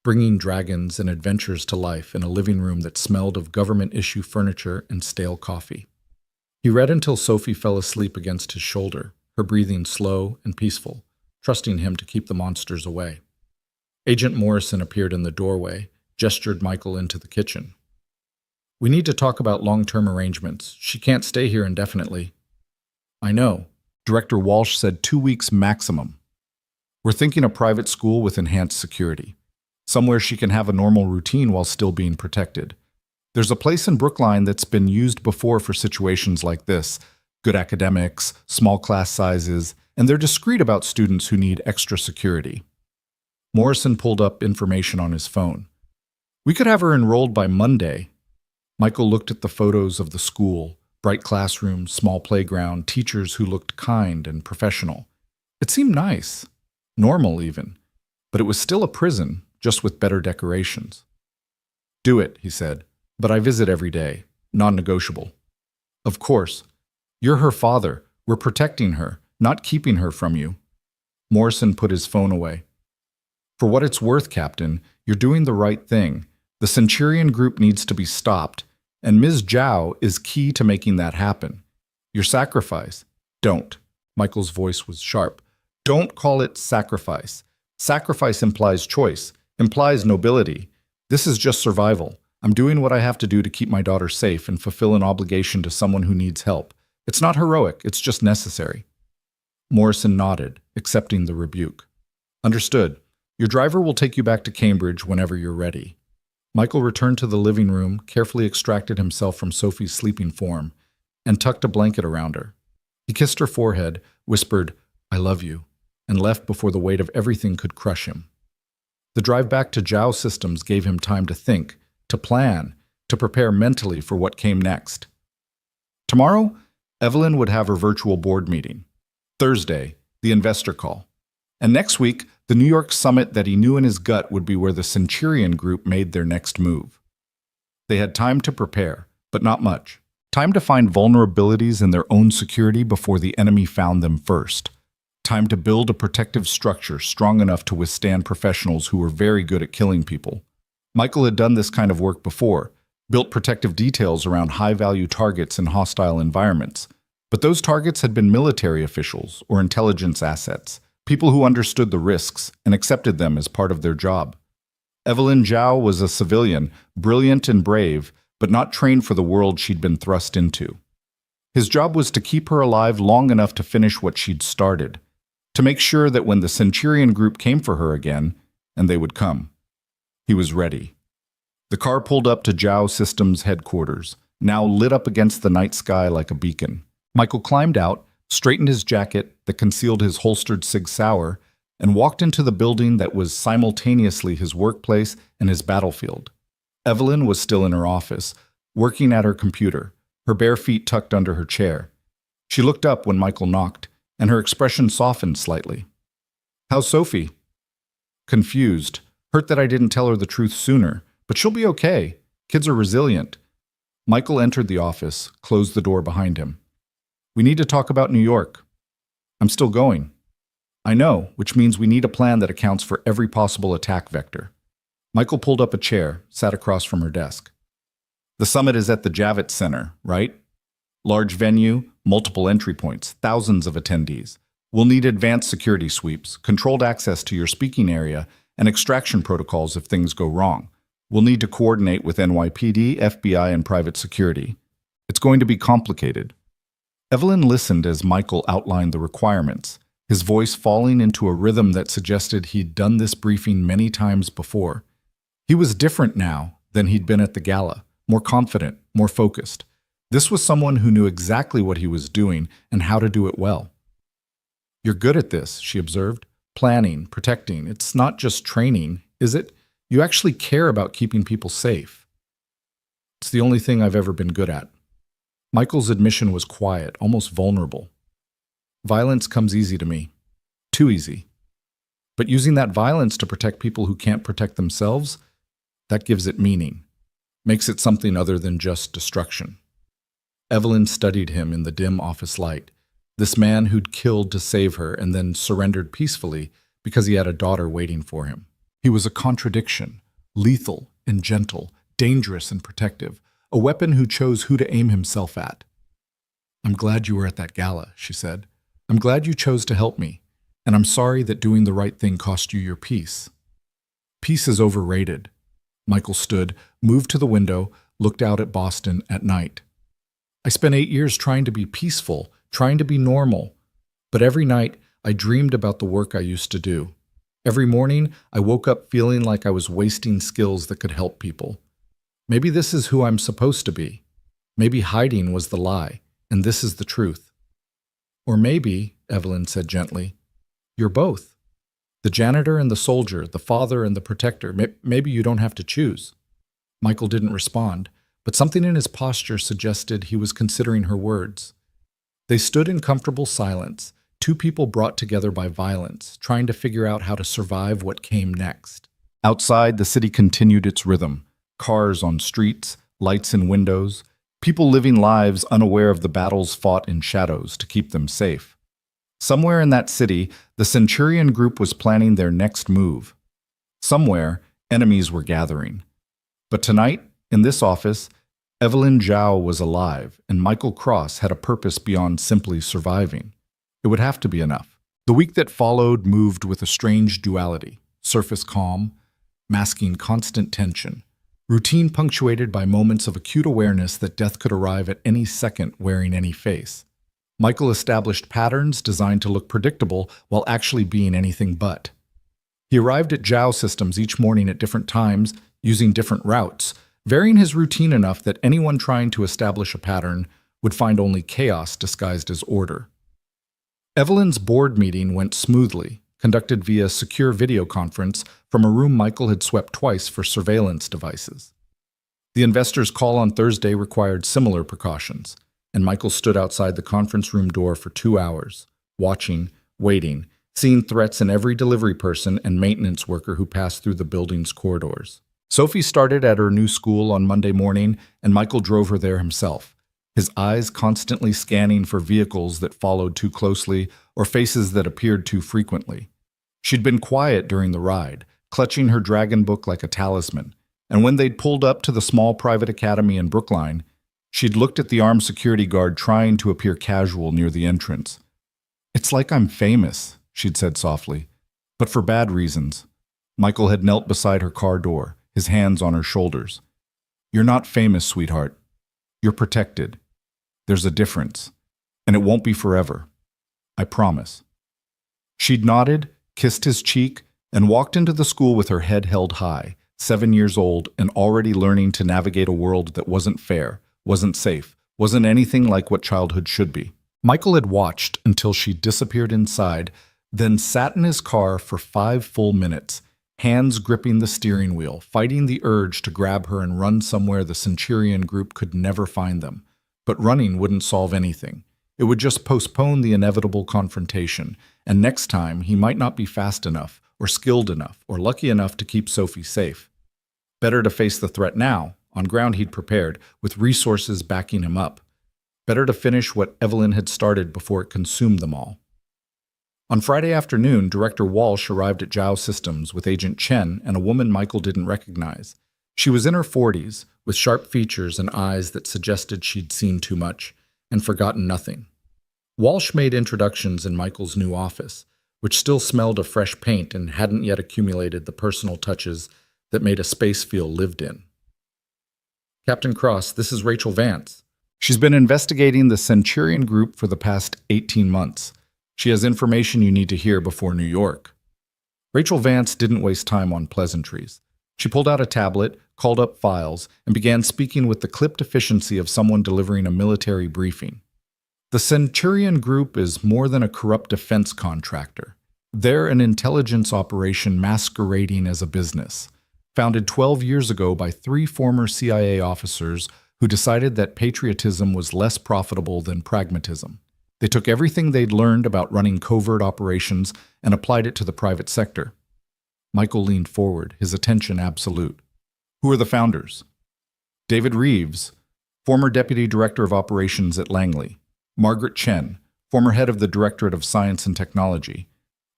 bringing dragons and adventures to life in a living room that smelled of government-issue furniture and stale coffee. He read until Sophie fell asleep against his shoulder, her breathing slow and peaceful, trusting him to keep the monsters away. Agent Morrison appeared in the doorway, gestured Michael into the kitchen. "We need to talk about long-term arrangements. She can't stay here indefinitely." "I know. Director Walsh said 2 weeks maximum. We're thinking a private school with enhanced security. Somewhere she can have a normal routine while still being protected. There's a place in Brookline that's been used before for situations like this. Good academics, small class sizes, and they're discreet about students who need extra security." Morrison pulled up information on his phone. "We could have her enrolled by Monday." Michael looked at the photos of the school, bright classrooms, small playground, teachers who looked kind and professional. It seemed nice, normal even, but it was still a prison, just with better decorations. "Do it," he said, "but I visit every day, non-negotiable." "Of course. You're her father. We're protecting her, not keeping her from you." Morrison put his phone away. "For what it's worth, Captain, you're doing the right thing. The Centurion group needs to be stopped, and Ms. Zhao is key to making that happen. Your sacrifice. Don't. Michael's voice was sharp. Don't call it sacrifice. Sacrifice implies choice, implies nobility. This is just survival. I'm doing what I have to do to keep my daughter safe and fulfill an obligation to someone who needs help. It's not heroic, it's just necessary. Morrison nodded, accepting the rebuke. Understood. Your driver will take you back to Cambridge whenever you're ready. Michael returned to the living room, carefully extracted himself from Sophie's sleeping form, and tucked a blanket around her. He kissed her forehead, whispered, "I love you," and left before the weight of everything could crush him. The drive back to Zhao Systems gave him time to think, to plan, to prepare mentally for what came next. Tomorrow, Evelyn would have her virtual board meeting. Thursday, the investor call. And next week, the New York summit that he knew in his gut would be where the Centurion Group made their next move. They had time to prepare, but not much. Time to find vulnerabilities in their own security before the enemy found them first. Time to build a protective structure strong enough to withstand professionals who were very good at killing people. Michael had done this kind of work before, built protective details around high-value targets in hostile environments. But those targets had been military officials or intelligence assets, people who understood the risks and accepted them as part of their job. Evelyn Zhao was a civilian, brilliant and brave, but not trained for the world she'd been thrust into. His job was to keep her alive long enough to finish what she'd started, to make sure that when the Centurion Group came for her again, and they would come, he was ready. The car pulled up to Zhao Systems headquarters, now lit up against the night sky like a beacon. Michael climbed out, straightened his jacket that concealed his holstered Sig Sauer, and walked into the building that was simultaneously his workplace and his battlefield. Evelyn was still in her office, working at her computer, her bare feet tucked under her chair. She looked up when Michael knocked, and her expression softened slightly. "How's Sophie?" Confused, hurt that I didn't tell her the truth sooner, but she'll be okay. Kids are resilient. Michael entered the office, closed the door behind him. "We need to talk about New York." "I'm still going." "I know, which means we need a plan that accounts for every possible attack vector." Michael pulled up a chair, sat across from her desk. "The summit is at the Javits Center, right? Large venue, multiple entry points, thousands of attendees. We'll need advanced security sweeps, controlled access to your speaking area, and extraction protocols if things go wrong. We'll need to coordinate with NYPD, FBI, and private security. It's going to be complicated." Evelyn listened as Michael outlined the requirements, his voice falling into a rhythm that suggested he'd done this briefing many times before. He was different now than he'd been at the gala, more confident, more focused. This was someone who knew exactly what he was doing and how to do it well. "You're good at this," she observed. "Planning, protecting. It's not just training, is it? You actually care about keeping people safe." "It's the only thing I've ever been good at." Michael's admission was quiet, almost vulnerable. "Violence comes easy to me. Too easy. But using that violence to protect people who can't protect themselves, that gives it meaning, makes it something other than just destruction." Evelyn studied him in the dim office light, this man who'd killed to save her and then surrendered peacefully because he had a daughter waiting for him. He was a contradiction, lethal and gentle, dangerous and protective, a weapon who chose who to aim himself at. "I'm glad you were at that gala," she said. "I'm glad you chose to help me, and I'm sorry that doing the right thing cost you your peace." "Peace is overrated." Michael stood, moved to the window, looked out at Boston at night. "I spent 8 years trying to be peaceful, trying to be normal. But every night, I dreamed about the work I used to do. Every morning, I woke up feeling like I was wasting skills that could help people. Maybe this is who I'm supposed to be. Maybe hiding was the lie, and this is the truth. Or maybe," Evelyn said gently, "you're both. The janitor and the soldier, the father and the protector. Maybe you don't have to choose." Michael didn't respond, but something in his posture suggested he was considering her words. They stood in comfortable silence, two people brought together by violence, trying to figure out how to survive what came next. Outside, the city continued its rhythm. Cars on streets, lights in windows, people living lives unaware of the battles fought in shadows to keep them safe. Somewhere in that city, the Centurion Group was planning their next move. Somewhere, enemies were gathering. But tonight, in this office, Evelyn Zhao was alive, and Michael Cross had a purpose beyond simply surviving. It would have to be enough. The week that followed moved with a strange duality: surface calm, masking constant tension, routine punctuated by moments of acute awareness that death could arrive at any second wearing any face. Michael established patterns designed to look predictable while actually being anything but. He arrived at Zhao Systems each morning at different times, using different routes, varying his routine enough that anyone trying to establish a pattern would find only chaos disguised as order. Evelyn's board meeting went smoothly, conducted via secure video conference from a room Michael had swept twice for surveillance devices. The investors' call on Thursday required similar precautions, and Michael stood outside the conference room door for 2 hours, watching, waiting, seeing threats in every delivery person and maintenance worker who passed through the building's corridors. Sophie started at her new school on Monday morning, and Michael drove her there himself, his eyes constantly scanning for vehicles that followed too closely or faces that appeared too frequently. She'd been quiet during the ride, clutching her dragon book like a talisman, and when they'd pulled up to the small private academy in Brookline, she'd looked at the armed security guard trying to appear casual near the entrance. "It's like I'm famous," she'd said softly, "but for bad reasons." Michael had knelt beside her car door, his hands on her shoulders. "You're not famous, sweetheart. You're protected. There's a difference, and it won't be forever. I promise." She'd nodded, kissed his cheek, and walked into the school with her head held high, 7 years old and already learning to navigate a world that wasn't fair, wasn't safe, wasn't anything like what childhood should be. Michael had watched until she disappeared inside, then sat in his car for 5 full minutes, hands gripping the steering wheel, fighting the urge to grab her and run somewhere the Centurion group could never find them. But running wouldn't solve anything. It would just postpone the inevitable confrontation, and next time he might not be fast enough, or skilled enough, or lucky enough to keep Sophie safe. Better to face the threat now, on ground he'd prepared, with resources backing him up. Better to finish what Evelyn had started before it consumed them all. On Friday afternoon, Director Walsh arrived at Zhao Systems with Agent Chen and a woman Michael didn't recognize. She was in her 40s, with sharp features and eyes that suggested she'd seen too much and forgotten nothing. Walsh made introductions in Michael's new office, which still smelled of fresh paint and hadn't yet accumulated the personal touches that made a space feel lived in. "Captain Cross, this is Rachel Vance. She's been investigating the Centurion group for the past 18 months. She has information you need to hear before New York." Rachel Vance didn't waste time on pleasantries. She pulled out a tablet, called up files, and began speaking with the clipped efficiency of someone delivering a military briefing. The Centurion Group is more than a corrupt defense contractor. They're an intelligence operation masquerading as a business, founded 12 years ago by 3 former CIA officers who decided that patriotism was less profitable than pragmatism. They took everything they'd learned about running covert operations and applied it to the private sector. Michael leaned forward, his attention absolute. "Who are the founders?" "David Reeves, former Deputy Director of Operations at Langley. Margaret Chen, former head of the Directorate of Science and Technology.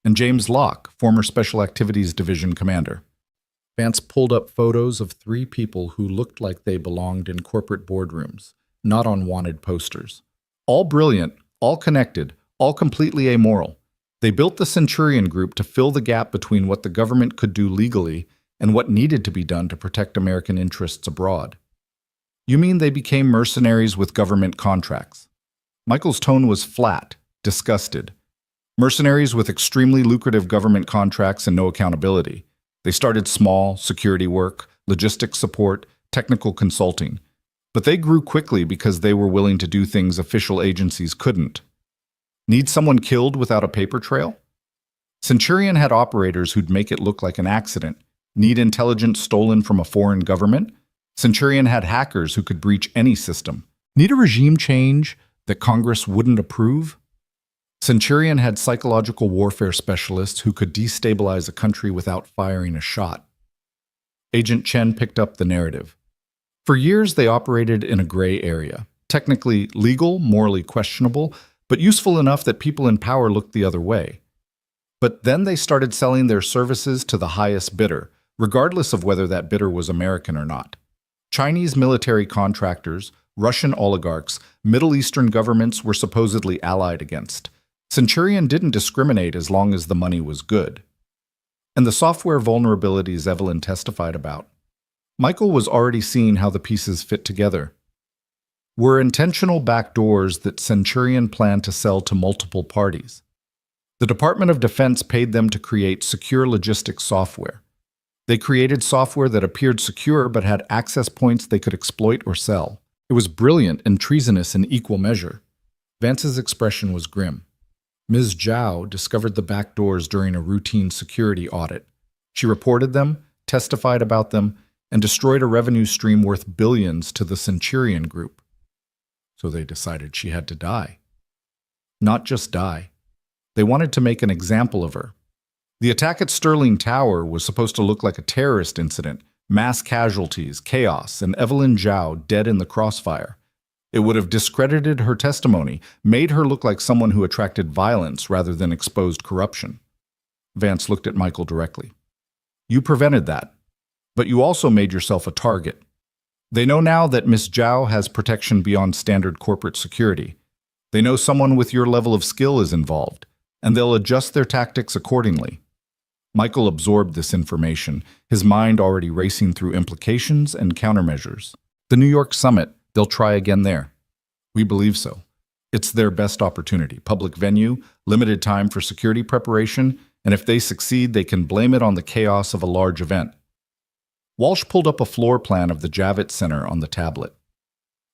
And James Locke, former Special Activities Division Commander." Vance pulled up photos of 3 people who looked like they belonged in corporate boardrooms, not on wanted posters. All brilliant, all connected, all completely amoral. They built the Centurion Group to fill the gap between what the government could do legally and what needed to be done to protect American interests abroad. "You mean they became mercenaries with government contracts?" Michael's tone was flat, disgusted. "Mercenaries with extremely lucrative government contracts and no accountability. They started small, security work, logistics support, technical consulting. But they grew quickly because they were willing to do things official agencies couldn't. Need someone killed without a paper trail? Centurion had operators who'd make it look like an accident. Need intelligence stolen from a foreign government? Centurion had hackers who could breach any system. Need a regime change that Congress wouldn't approve? Centurion had psychological warfare specialists who could destabilize a country without firing a shot. Agent Chen picked up the narrative. For years, they operated in a gray area, technically legal, morally questionable, but useful enough that people in power looked the other way. But then they started selling their services to the highest bidder, regardless of whether that bidder was American or not. Chinese military contractors, Russian oligarchs, Middle Eastern governments were supposedly allied against. Centurion didn't discriminate as long as the money was good. And the software vulnerabilities Evelyn testified about. Michael was already seeing how the pieces fit together. Were intentional backdoors that Centurion planned to sell to multiple parties. The Department of Defense paid them to create secure logistics software. They created software that appeared secure but had access points they could exploit or sell. It was brilliant and treasonous in equal measure. Vance's expression was grim. Ms. Zhao discovered the backdoors during a routine security audit. She reported them, testified about them, and destroyed a revenue stream worth billions to the Centurion Group. So they decided she had to die. Not just die. They wanted to make an example of her. The attack at Sterling Tower was supposed to look like a terrorist incident, mass casualties, chaos, and Evelyn Zhao dead in the crossfire. It would have discredited her testimony, made her look like someone who attracted violence rather than exposed corruption. Vance looked at Michael directly. You prevented that, but you also made yourself a target. They know now that Miss Zhao has protection beyond standard corporate security. They know someone with your level of skill is involved, and they'll adjust their tactics accordingly. Michael absorbed this information, his mind already racing through implications and countermeasures. The New York summit, they'll try again there. We believe so. It's their best opportunity. Public venue, limited time for security preparation, and if they succeed, they can blame it on the chaos of a large event. Walsh pulled up a floor plan of the Javits Center on the tablet.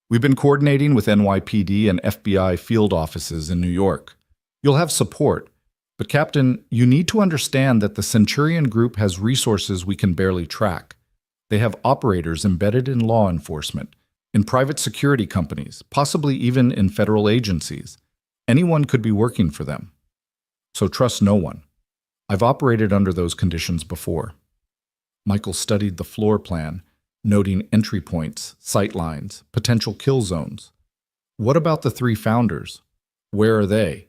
We've been coordinating with NYPD and FBI field offices in New York. You'll have support, but Captain, you need to understand that the Centurion Group has resources we can barely track. They have operators embedded in law enforcement, in private security companies, possibly even in federal agencies. Anyone could be working for them. So trust no one. I've operated under those conditions before. Michael studied the floor plan, noting entry points, sight lines, potential kill zones. What about the three founders? Where are they?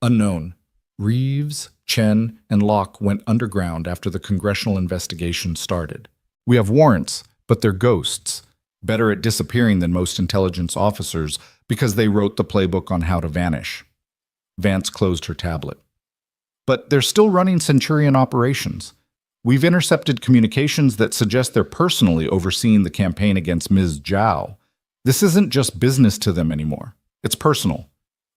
Unknown. Reeves, Chen, and Locke went underground after the congressional investigation started. We have warrants, but they're ghosts, better at disappearing than most intelligence officers because they wrote the playbook on how to vanish. Vance closed her tablet. But they're still running Centurion operations. We've intercepted communications that suggest they're personally overseeing the campaign against Ms. Zhao. This isn't just business to them anymore. It's personal.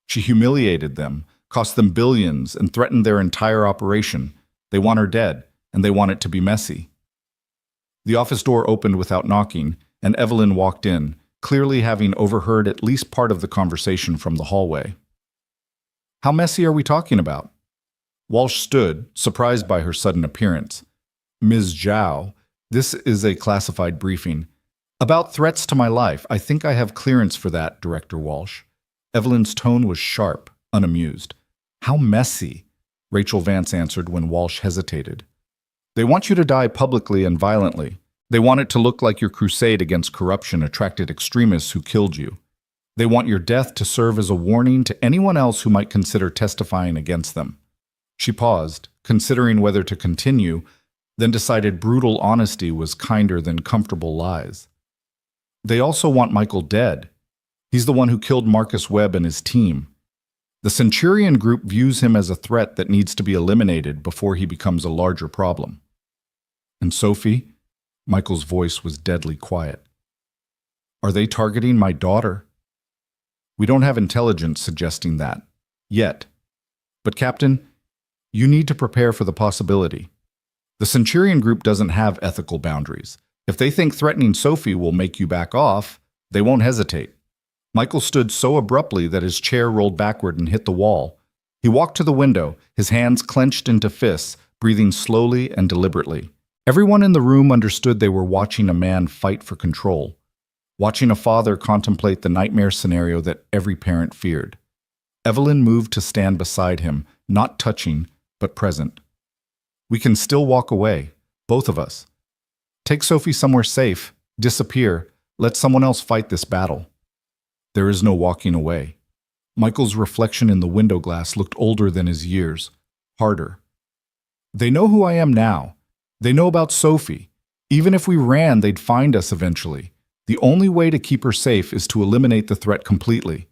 She humiliated them, cost them billions, and threatened their entire operation. They want her dead, and they want it to be messy. The office door opened without knocking, and Evelyn walked in, clearly having overheard at least part of the conversation from the hallway. How messy are we talking about? Walsh stood, surprised by her sudden appearance. Ms. Zhao, this is a classified briefing. About threats to my life, I think I have clearance for that, Director Walsh. Evelyn's tone was sharp, unamused. How messy, Rachel Vance answered when Walsh hesitated. They want you to die publicly and violently. They want it to look like your crusade against corruption attracted extremists who killed you. They want your death to serve as a warning to anyone else who might consider testifying against them. She paused, considering whether to continue, then decided brutal honesty was kinder than comfortable lies. They also want Michael dead. He's the one who killed Marcus Webb and his team. The Centurion Group views him as a threat that needs to be eliminated before he becomes a larger problem. And Sophie? Michael's voice was deadly quiet. Are they targeting my daughter? We don't have intelligence suggesting that. Yet. But Captain, you need to prepare for the possibility. The Centurion Group doesn't have ethical boundaries. If they think threatening Sophie will make you back off, they won't hesitate. Michael stood so abruptly that his chair rolled backward and hit the wall. He walked to the window, his hands clenched into fists, breathing slowly and deliberately. Everyone in the room understood they were watching a man fight for control, watching a father contemplate the nightmare scenario that every parent feared. Evelyn moved to stand beside him, not touching, but present. We can still walk away, both of us. Take Sophie somewhere safe, disappear, let someone else fight this battle. There is no walking away. Michael's reflection in the window glass looked older than his years, harder. They know who I am now. They know about Sophie. Even if we ran, they'd find us eventually. The only way to keep her safe is to eliminate the threat completely.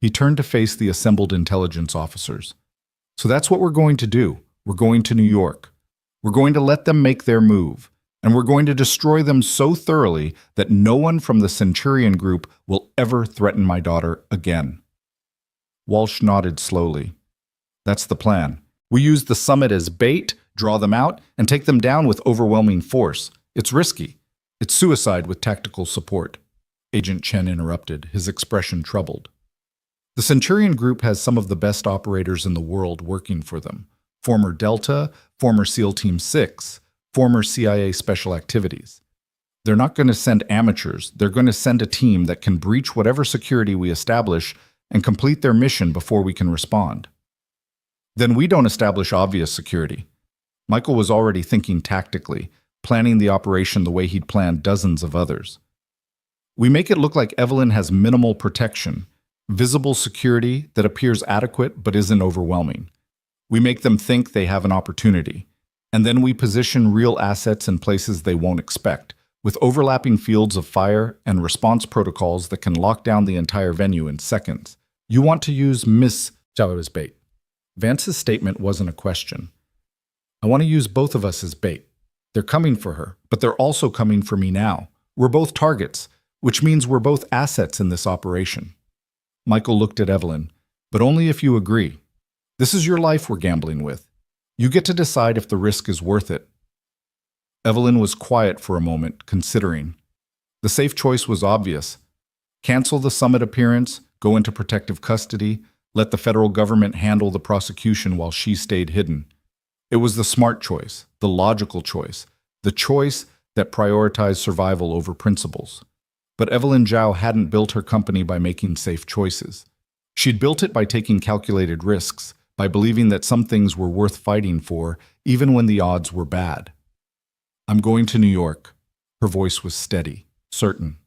He turned to face the assembled intelligence officers. So that's what we're going to do. We're going to New York. We're going to let them make their move. And we're going to destroy them so thoroughly that no one from the Centurion group will ever threaten my daughter again. Walsh nodded slowly. That's the plan. We use the summit as bait, draw them out, and take them down with overwhelming force. It's risky. It's suicide with tactical support. Agent Chen interrupted, his expression troubled. The Centurion group has some of the best operators in the world working for them. Former Delta, former SEAL Team 6, former CIA Special Activities. They're not going to send amateurs. They're going to send a team that can breach whatever security we establish and complete their mission before we can respond. Then we don't establish obvious security. Michael was already thinking tactically, planning the operation the way he'd planned dozens of others. We make it look like Evelyn has minimal protection, visible security that appears adequate but isn't overwhelming. We make them think they have an opportunity, and then we position real assets in places they won't expect, with overlapping fields of fire and response protocols that can lock down the entire venue in seconds. You want to use Miss Zhao as bait. Vance's statement wasn't a question. I want to use both of us as bait. They're coming for her, but they're also coming for me now. We're both targets, which means we're both assets in this operation. Michael looked at Evelyn, but only if you agree. This is your life we're gambling with. You get to decide if the risk is worth it. Evelyn was quiet for a moment, considering. The safe choice was obvious. Cancel the summit appearance, go into protective custody, let the federal government handle the prosecution while she stayed hidden. It was the smart choice, the logical choice, the choice that prioritized survival over principles. But Evelyn Zhao hadn't built her company by making safe choices. She'd built it by taking calculated risks, by believing that some things were worth fighting for, even when the odds were bad. I'm going to New York. Her voice was steady, certain.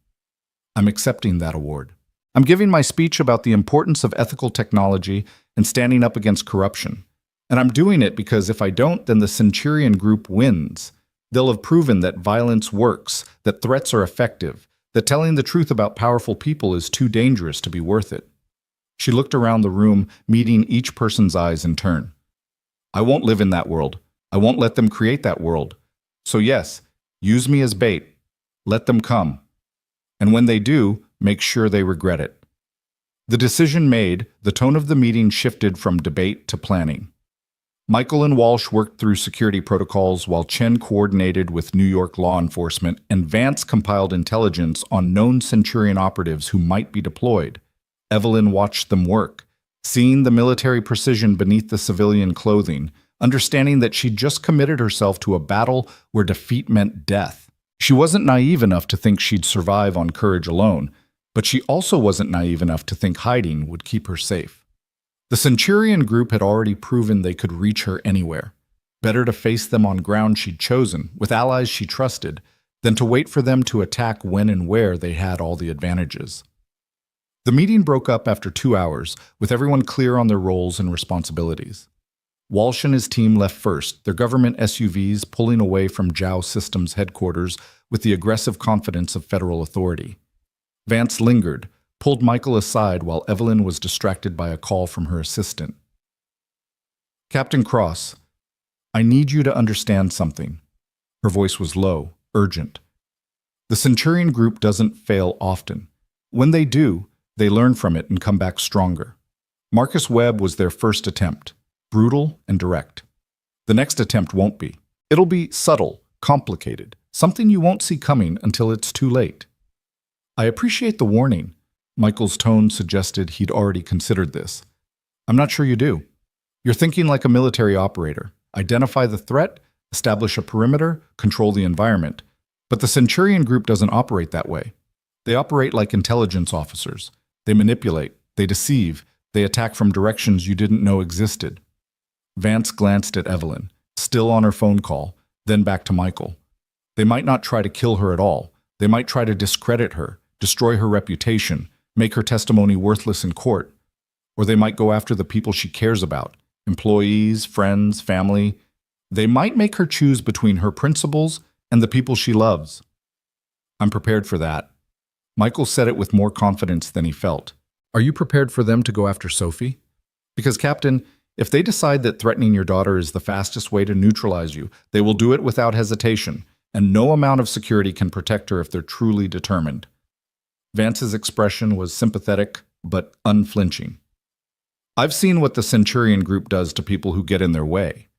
I'm accepting that award. I'm giving my speech about the importance of ethical technology and standing up against corruption. And I'm doing it because if I don't, then the Centurion group wins. They'll have proven that violence works, that threats are effective, that telling the truth about powerful people is too dangerous to be worth it. She looked around the room, meeting each person's eyes in turn. I won't live in that world. I won't let them create that world. So yes, use me as bait. Let them come. And when they do, make sure they regret it. The decision made, the tone of the meeting shifted from debate to planning. Michael and Walsh worked through security protocols while Chen coordinated with New York law enforcement, and Vance compiled intelligence on known Centurion operatives who might be deployed. Evelyn watched them work, seeing the military precision beneath the civilian clothing, understanding that she'd just committed herself to a battle where defeat meant death. She wasn't naive enough to think she'd survive on courage alone, but she also wasn't naive enough to think hiding would keep her safe. The Centurion group had already proven they could reach her anywhere. Better to face them on ground she'd chosen, with allies she trusted, than to wait for them to attack when and where they had all the advantages. The meeting broke up after 2 hours, with everyone clear on their roles and responsibilities. Walsh and his team left first, their government SUVs pulling away from Zhao Systems headquarters with the aggressive confidence of federal authority. Vance lingered, pulled Michael aside while Evelyn was distracted by a call from her assistant. Captain Cross, I need you to understand something. Her voice was low, urgent. The Centurion group doesn't fail often. When they do, they learn from it and come back stronger. Marcus Webb was their first attempt, brutal and direct. The next attempt won't be. It'll be subtle, complicated, something you won't see coming until it's too late. I appreciate the warning. Michael's tone suggested he'd already considered this. I'm not sure you do. You're thinking like a military operator. Identify the threat, establish a perimeter, control the environment. But the Centurion group doesn't operate that way. They operate like intelligence officers. They manipulate, they deceive, they attack from directions you didn't know existed. Vance glanced at Evelyn, still on her phone call, then back to Michael. They might not try to kill her at all. They might try to discredit her, destroy her reputation, make her testimony worthless in court. Or they might go after the people she cares about, employees, friends, family. They might make her choose between her principles and the people she loves. I'm prepared for that. Michael said it with more confidence than he felt. Are you prepared for them to go after Sophie? Because, Captain, if they decide that threatening your daughter is the fastest way to neutralize you, they will do it without hesitation, and no amount of security can protect her if they're truly determined. Vance's expression was sympathetic but unflinching. I've seen what the Centurion Group does to people who get in their way.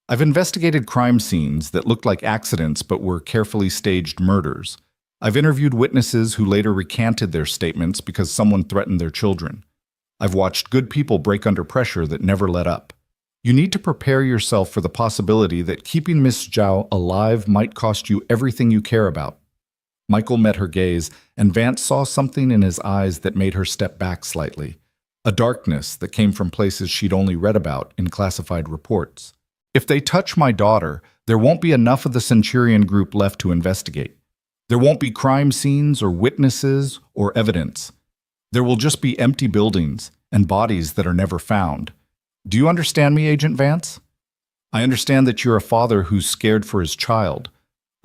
I've investigated crime scenes that looked like accidents but were carefully staged murders. I've interviewed witnesses who later recanted their statements because someone threatened their children. I've watched good people break under pressure that never let up. You need to prepare yourself for the possibility that keeping Miss Zhao alive might cost you everything you care about. Michael met her gaze, and Vance saw something in his eyes that made her step back slightly, a darkness that came from places she'd only read about in classified reports. If they touch my daughter, there won't be enough of the Centurion Group left to investigate. There won't be crime scenes or witnesses or evidence. There will just be empty buildings and bodies that are never found. Do you understand me, Agent Vance? I understand that you're a father who's scared for his child.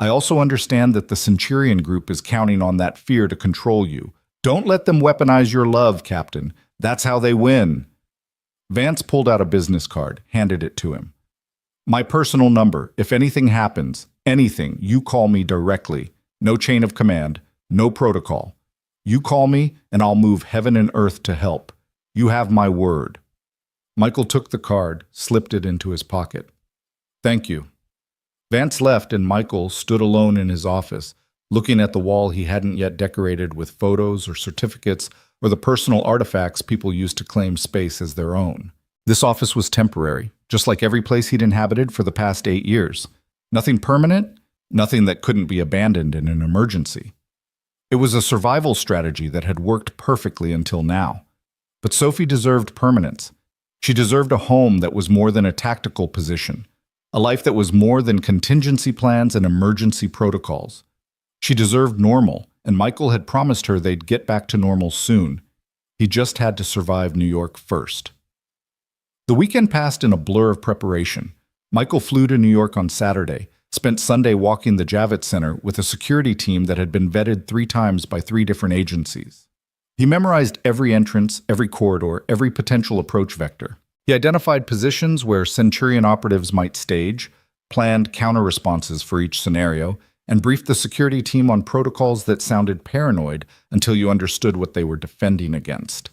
I also understand that the Centurion Group is counting on that fear to control you. Don't let them weaponize your love, Captain. That's how they win. Vance pulled out a business card, handed it to him. My personal number. If anything happens, anything, you call me directly. No chain of command, no protocol. You call me, and I'll move heaven and earth to help. You have my word. Michael took the card, slipped it into his pocket. Thank you. Vance left, and Michael stood alone in his office, looking at the wall he hadn't yet decorated with photos or certificates or the personal artifacts people used to claim space as their own. This office was temporary, just like every place he'd inhabited for the past 8 years. Nothing permanent, nothing that couldn't be abandoned in an emergency. It was a survival strategy that had worked perfectly until now. But Sophie deserved permanence. She deserved a home that was more than a tactical position, a life that was more than contingency plans and emergency protocols. She deserved normal, and Michael had promised her they'd get back to normal soon. He just had to survive New York first. The weekend passed in a blur of preparation. Michael flew to New York on Saturday, spent Sunday walking the Javits Center with a security team that had been vetted 3 times by 3 different agencies. He memorized every entrance, every corridor, every potential approach vector. He identified positions where Centurion operatives might stage, planned counter-responses for each scenario, and briefed the security team on protocols that sounded paranoid until you understood what they were defending against.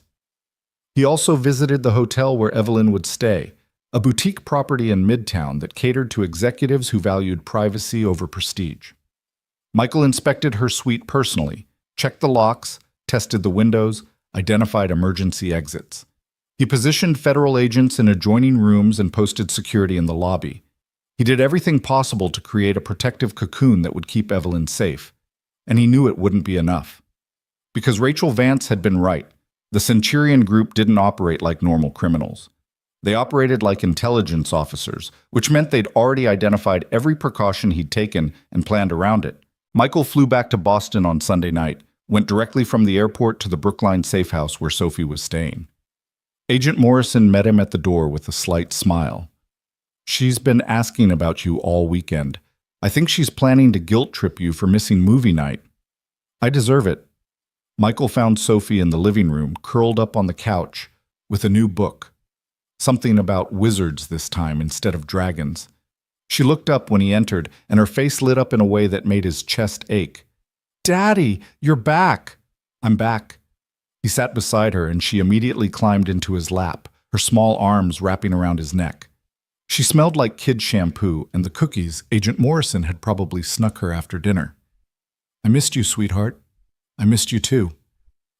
He also visited the hotel where Evelyn would stay, a boutique property in Midtown that catered to executives who valued privacy over prestige. Michael inspected her suite personally, checked the locks, tested the windows, identified emergency exits. He positioned federal agents in adjoining rooms and posted security in the lobby. He did everything possible to create a protective cocoon that would keep Evelyn safe, and he knew it wouldn't be enough. Because Rachel Vance had been right, the Centurion Group didn't operate like normal criminals. They operated like intelligence officers, which meant they'd already identified every precaution he'd taken and planned around it. Michael flew back to Boston on Sunday night, went directly from the airport to the Brookline safe house where Sophie was staying. Agent Morrison met him at the door with a slight smile. She's been asking about you all weekend. I think she's planning to guilt trip you for missing movie night. I deserve it. Michael found Sophie in the living room, curled up on the couch, with a new book. Something about wizards this time instead of dragons. She looked up when he entered, and her face lit up in a way that made his chest ache. Daddy, you're back. I'm back. He sat beside her, and she immediately climbed into his lap, her small arms wrapping around his neck. She smelled like kid shampoo and the cookies Agent Morrison had probably snuck her after dinner. I missed you, sweetheart. I missed you too.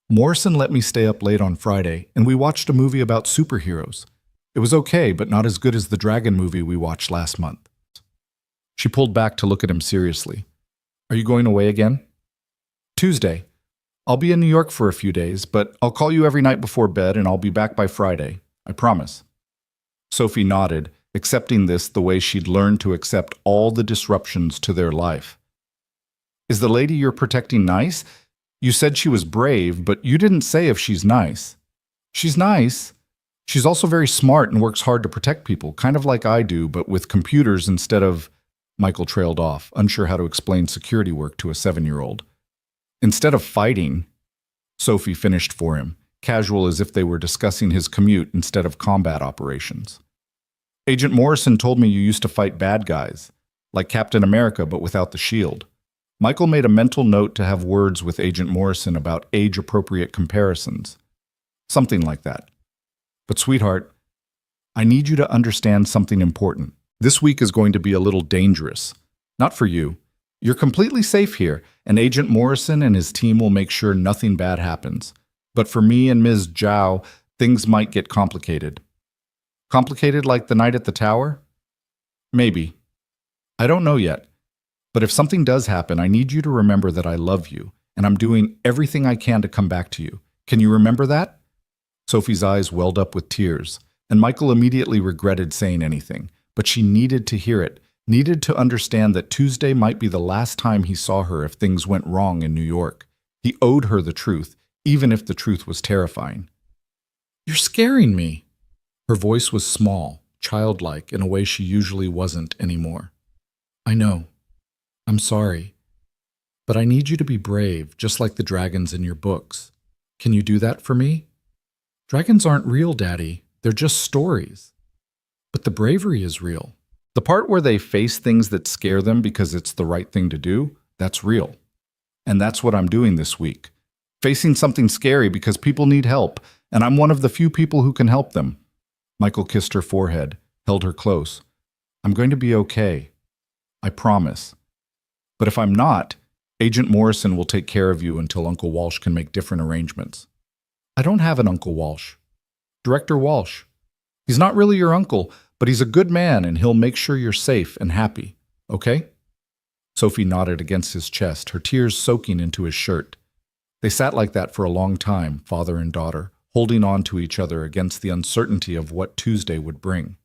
Morrison let me stay up late on Friday, and we watched a movie about superheroes. It was okay, but not as good as the dragon movie we watched last month. She pulled back to look at him seriously. Are you going away again? Tuesday. I'll be in New York for a few days, but I'll call you every night before bed, and I'll be back by Friday. I promise. Sophie nodded, accepting this the way she'd learned to accept all the disruptions to their life. Is the lady you're protecting nice? You said she was brave, but you didn't say if she's nice. She's nice. She's also very smart and works hard to protect people, kind of like I do, but with computers instead of... Michael trailed off, unsure how to explain security work to a 7-year-old. Instead of fighting, Sophie finished for him, casual as if they were discussing his commute instead of combat operations. Agent Morrison told me you used to fight bad guys, like Captain America but without the shield. Michael made a mental note to have words with Agent Morrison about age-appropriate comparisons. Something like that. But sweetheart, I need you to understand something important. This week is going to be a little dangerous. Not for you. You're completely safe here, and Agent Morrison and his team will make sure nothing bad happens. But for me and Ms. Zhao, things might get complicated. Complicated like the night at the tower? Maybe. I don't know yet. But if something does happen, I need you to remember that I love you, and I'm doing everything I can to come back to you. Can you remember that? Sophie's eyes welled up with tears, and Michael immediately regretted saying anything, but she needed to hear it, needed to understand that Tuesday might be the last time he saw her if things went wrong in New York. He owed her the truth, even if the truth was terrifying. You're scaring me. Her voice was small, childlike, in a way she usually wasn't anymore. I know. I'm sorry. But I need you to be brave, just like the dragons in your books. Can you do that for me? Dragons aren't real, Daddy. They're just stories. But the bravery is real. The part where they face things that scare them because it's the right thing to do, that's real. And that's what I'm doing this week. Facing something scary because people need help, and I'm one of the few people who can help them. Michael kissed her forehead, held her close. I'm going to be okay. I promise. But if I'm not, Agent Morrison will take care of you until Uncle Walsh can make different arrangements. I don't have an Uncle Walsh. Director Walsh. He's not really your uncle, but he's a good man and he'll make sure you're safe and happy, okay? Sophie nodded against his chest, her tears soaking into his shirt. They sat like that for a long time, father and daughter, holding on to each other against the uncertainty of what Tuesday would bring.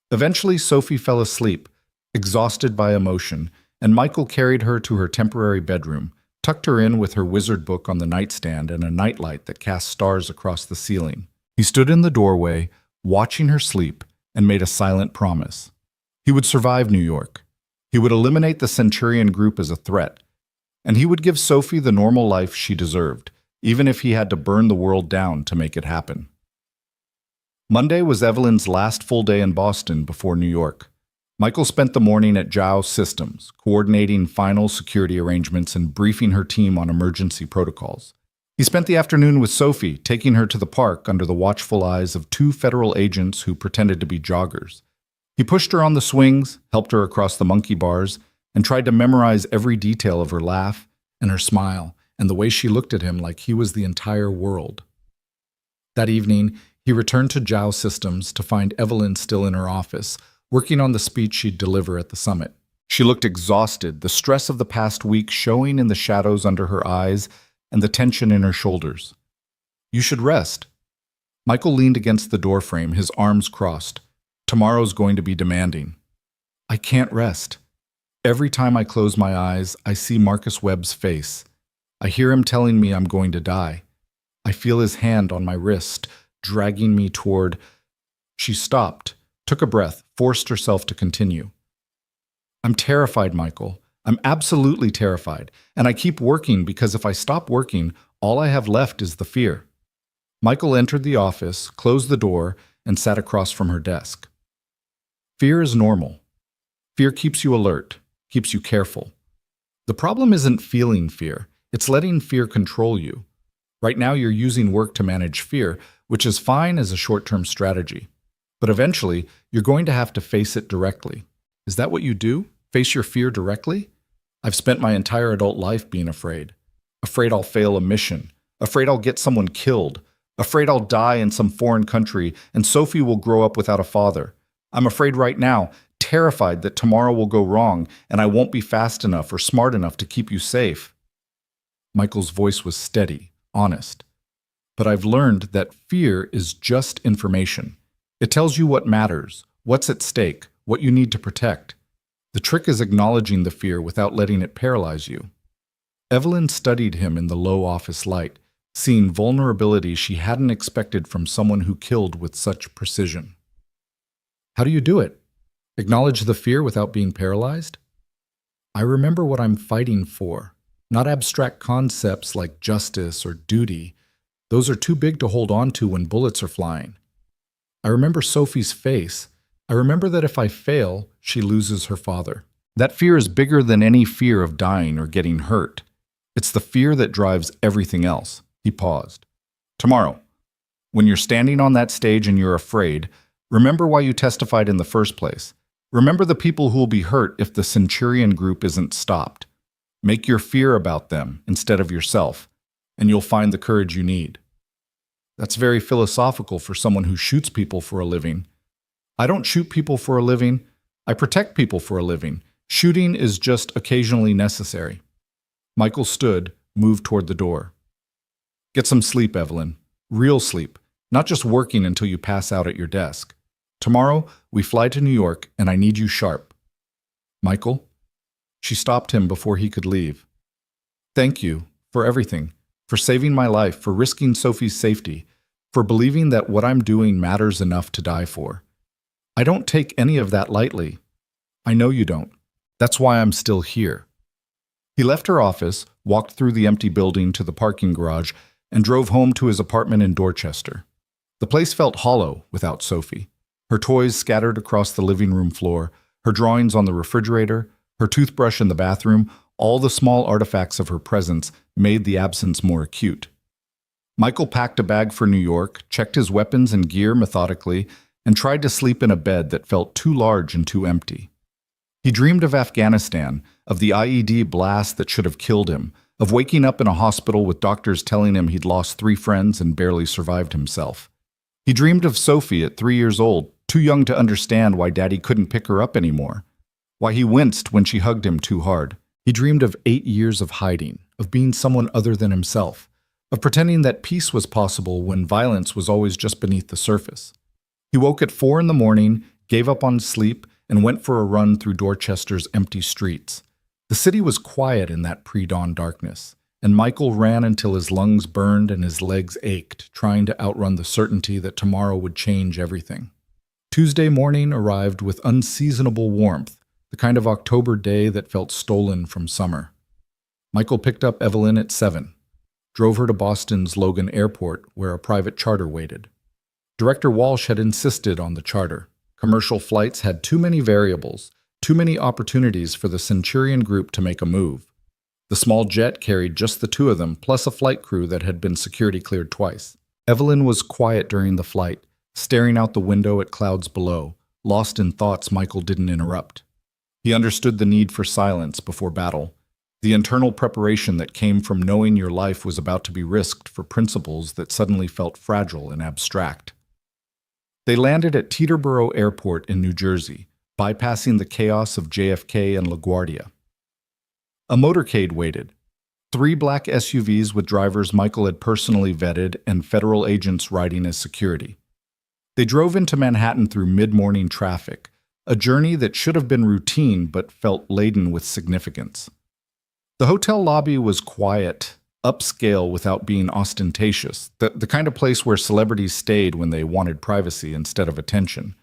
Eventually, Sophie fell asleep, exhausted by emotion, and Michael carried her to her temporary bedroom, tucked her in with her wizard book on the nightstand and a nightlight that cast stars across the ceiling. He stood in the doorway, watching her sleep, and made a silent promise. He would survive New York. He would eliminate the Centurion group as a threat, and he would give Sophie the normal life she deserved, even if he had to burn the world down to make it happen. Monday was Evelyn's last full day in Boston before New York. Michael spent the morning at Zhao Systems, coordinating final security arrangements and briefing her team on emergency protocols. He spent the afternoon with Sophie, taking her to the park under the watchful eyes of 2 federal agents who pretended to be joggers. He pushed her on the swings, helped her across the monkey bars, and tried to memorize every detail of her laugh and her smile and the way she looked at him like he was the entire world. That evening, he returned to Zhao Systems to find Evelyn still in her office, working on the speech she'd deliver at the summit. She looked exhausted, the stress of the past week showing in the shadows under her eyes and the tension in her shoulders. You should rest. Michael leaned against the doorframe, his arms crossed. Tomorrow's going to be demanding. I can't rest. Every time I close my eyes, I see Marcus Webb's face. I hear him telling me I'm going to die. I feel his hand on my wrist, dragging me toward... She stopped, took a breath, forced herself to continue. I'm terrified, Michael. I'm absolutely terrified, and I keep working because if I stop working, all I have left is the fear. Michael entered the office, closed the door, and sat across from her desk. Fear is normal. Fear keeps you alert, keeps you careful. The problem isn't feeling fear, it's letting fear control you. Right now you're using work to manage fear, which is fine as a short-term strategy. But eventually, you're going to have to face it directly. Is that what you do? Face your fear directly? I've spent my entire adult life being afraid. Afraid I'll fail a mission. Afraid I'll get someone killed. Afraid I'll die in some foreign country and Sophie will grow up without a father. I'm afraid right now, terrified that tomorrow will go wrong and I won't be fast enough or smart enough to keep you safe. Michael's voice was steady, honest. But I've learned that fear is just information. It tells you what matters, what's at stake, what you need to protect. The trick is acknowledging the fear without letting it paralyze you. Evelyn studied him in the low office light, seeing vulnerability she hadn't expected from someone who killed with such precision. How do you do it? Acknowledge the fear without being paralyzed? I remember what I'm fighting for. Not abstract concepts like justice or duty. Those are too big to hold on to when bullets are flying. I remember Sophie's face. I remember that if I fail, she loses her father. That fear is bigger than any fear of dying or getting hurt. It's the fear that drives everything else. He paused. Tomorrow, when you're standing on that stage and you're afraid, remember why you testified in the first place. Remember the people who will be hurt if the Centurion group isn't stopped. Make your fear about them instead of yourself, and you'll find the courage you need. That's very philosophical for someone who shoots people for a living. I don't shoot people for a living. I protect people for a living. Shooting is just occasionally necessary. Michael stood, moved toward the door. Get some sleep, Evelyn. Real sleep, not just working until you pass out at your desk. Tomorrow, we fly to New York, and I need you sharp. Michael? She stopped him before he could leave. Thank you for everything, for saving my life, for risking Sophie's safety, for believing that what I'm doing matters enough to die for. I don't take any of that lightly. I know you don't. That's why I'm still here. He left her office, walked through the empty building to the parking garage, and drove home to his apartment in Dorchester. The place felt hollow without Sophie. Her toys scattered across the living room floor, her drawings on the refrigerator, her toothbrush in the bathroom, all the small artifacts of her presence made the absence more acute. Michael packed a bag for New York, checked his weapons and gear methodically, and tried to sleep in a bed that felt too large and too empty. He dreamed of Afghanistan, of the IED blast that should have killed him, of waking up in a hospital with doctors telling him he'd lost 3 friends and barely survived himself. He dreamed of Sophie at 3 years old, too young to understand why Daddy couldn't pick her up anymore, why he winced when she hugged him too hard. He dreamed of 8 years of hiding, of being someone other than himself, of pretending that peace was possible when violence was always just beneath the surface. He woke at 4 in the morning, gave up on sleep, and went for a run through Dorchester's empty streets. The city was quiet in that pre-dawn darkness, and Michael ran until his lungs burned and his legs ached, trying to outrun the certainty that tomorrow would change everything. Tuesday morning arrived with unseasonable warmth, the kind of October day that felt stolen from summer. Michael picked up Evelyn at 7, drove her to Boston's Logan Airport, where a private charter waited. Director Walsh had insisted on the charter. Commercial flights had too many variables, too many opportunities for the Centurion group to make a move. The small jet carried just the 2 of them, plus a flight crew that had been security cleared twice. Evelyn was quiet during the flight, staring out the window at clouds below, lost in thoughts Michael didn't interrupt. He understood the need for silence before battle, the internal preparation that came from knowing your life was about to be risked for principles that suddenly felt fragile and abstract. They landed at Teterboro Airport in New Jersey, bypassing the chaos of JFK and LaGuardia. A motorcade waited. 3 black SUVs with drivers Michael had personally vetted and federal agents riding as security. They drove into Manhattan through mid-morning traffic, a journey that should have been routine but felt laden with significance. The hotel lobby was quiet, upscale without being ostentatious, the kind of place where celebrities stayed when they wanted privacy instead of attention.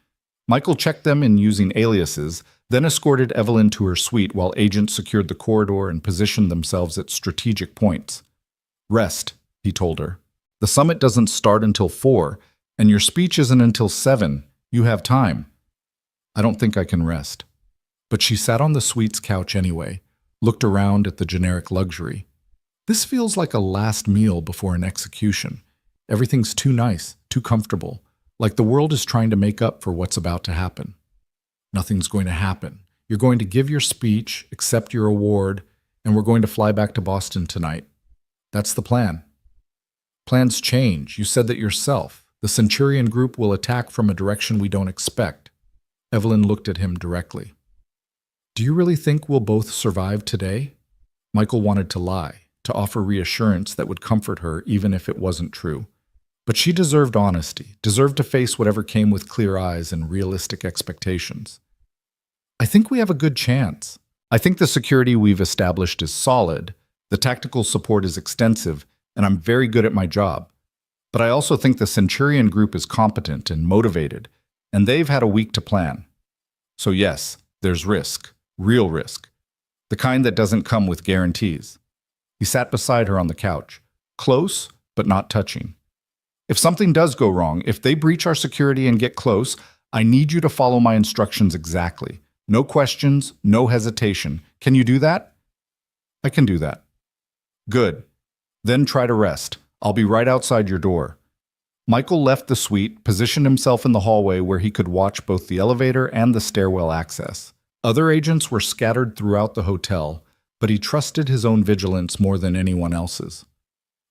Michael checked them in using aliases, then escorted Evelyn to her suite while agents secured the corridor and positioned themselves at strategic points. Rest, he told her. The summit doesn't start until 4, and your speech isn't until 7. You have time. I don't think I can rest. But she sat on the suite's couch anyway, looked around at the generic luxury. This feels like a last meal before an execution. Everything's too nice, too comfortable, like the world is trying to make up for what's about to happen. Nothing's going to happen. You're going to give your speech, accept your award, and we're going to fly back to Boston tonight. That's the plan. Plans change. You said that yourself. The Centurion group will attack from a direction we don't expect. Evelyn looked at him directly. Do you really think we'll both survive today? Michael wanted to lie, to offer reassurance that would comfort her even if it wasn't true. But she deserved honesty, deserved to face whatever came with clear eyes and realistic expectations. I think we have a good chance. I think the security we've established is solid, the tactical support is extensive, and I'm very good at my job. But I also think the Centurion group is competent and motivated, and they've had a week to plan. So yes, there's risk, real risk, the kind that doesn't come with guarantees. He sat beside her on the couch, close but not touching. If something does go wrong, if they breach our security and get close, I need you to follow my instructions exactly. No questions, no hesitation. Can you do that? I can do that. Good. Then try to rest. I'll be right outside your door. Michael left the suite, positioned himself in the hallway where he could watch both the elevator and the stairwell access. Other agents were scattered throughout the hotel, but he trusted his own vigilance more than anyone else's.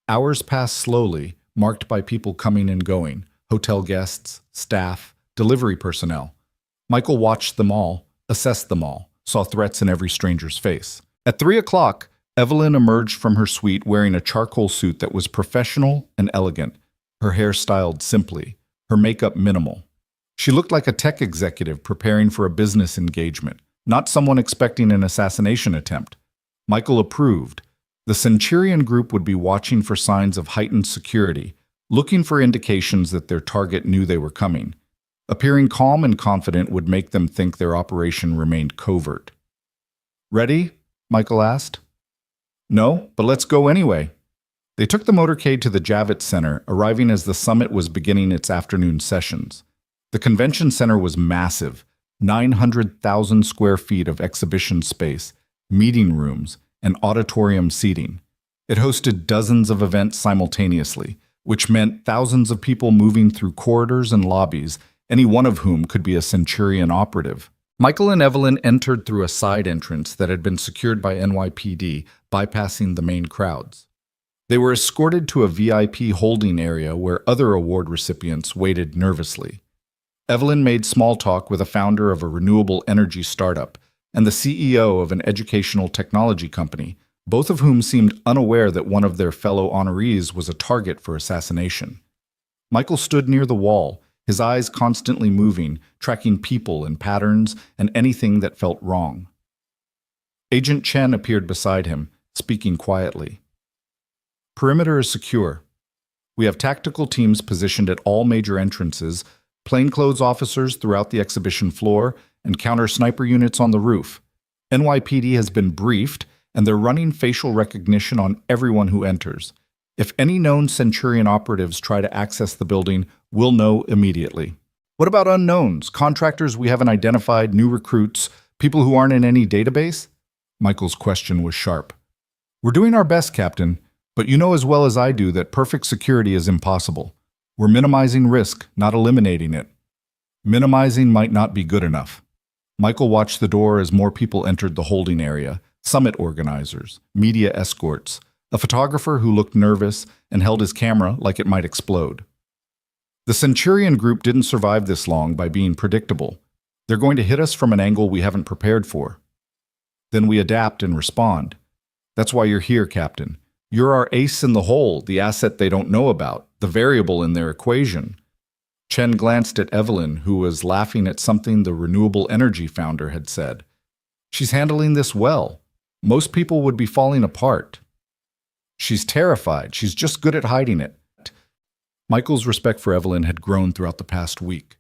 Hours passed slowly, marked by people coming and going, hotel guests, staff, delivery personnel. Michael watched them all, assessed them all, saw threats in every stranger's face. At 3 o'clock, Evelyn emerged from her suite wearing a charcoal suit that was professional and elegant, her hair styled simply, her makeup minimal. She looked like a tech executive preparing for a business engagement, not someone expecting an assassination attempt. Michael approved. The Centurion group would be watching for signs of heightened security, looking for indications that their target knew they were coming. Appearing calm and confident would make them think their operation remained covert. "Ready?" Michael asked. "No, but let's go anyway." They took the motorcade to the Javits Center, arriving as the summit was beginning its afternoon sessions. The convention center was massive, 900,000 square feet of exhibition space, meeting rooms, and auditorium seating. It hosted dozens of events simultaneously, which meant thousands of people moving through corridors and lobbies, any one of whom could be a Centurion operative. Michael and Evelyn entered through a side entrance that had been secured by NYPD, bypassing the main crowds. They were escorted to a VIP holding area where other award recipients waited nervously. Evelyn made small talk with a founder of a renewable energy startup and the CEO of an educational technology company, both of whom seemed unaware that one of their fellow honorees was a target for assassination. Michael stood near the wall, his eyes constantly moving, tracking people and patterns and anything that felt wrong. Agent Chen appeared beside him, speaking quietly. "Perimeter is secure. We have tactical teams positioned at all major entrances, plainclothes officers throughout the exhibition floor, and counter-sniper units on the roof. NYPD has been briefed, and they're running facial recognition on everyone who enters. If any known Centurion operatives try to access the building, we'll know immediately." "What about unknowns, contractors we haven't identified, new recruits, people who aren't in any database?" Michael's question was sharp. "We're doing our best, Captain, but you know as well as I do that perfect security is impossible. We're minimizing risk, not eliminating it." Minimizing might not be good enough. Michael watched the door as more people entered the holding area, summit organizers, media escorts, a photographer who looked nervous and held his camera like it might explode. The Centurion group didn't survive this long by being predictable. They're going to hit us from an angle we haven't prepared for. Then we adapt and respond. That's why you're here, Captain. You're our ace in the hole, the asset they don't know about, the variable in their equation. Chen glanced at Evelyn, who was laughing at something the renewable energy founder had said. "She's handling this well. Most people would be falling apart." "She's terrified. She's just good at hiding it." Michael's respect for Evelyn had grown throughout the past week.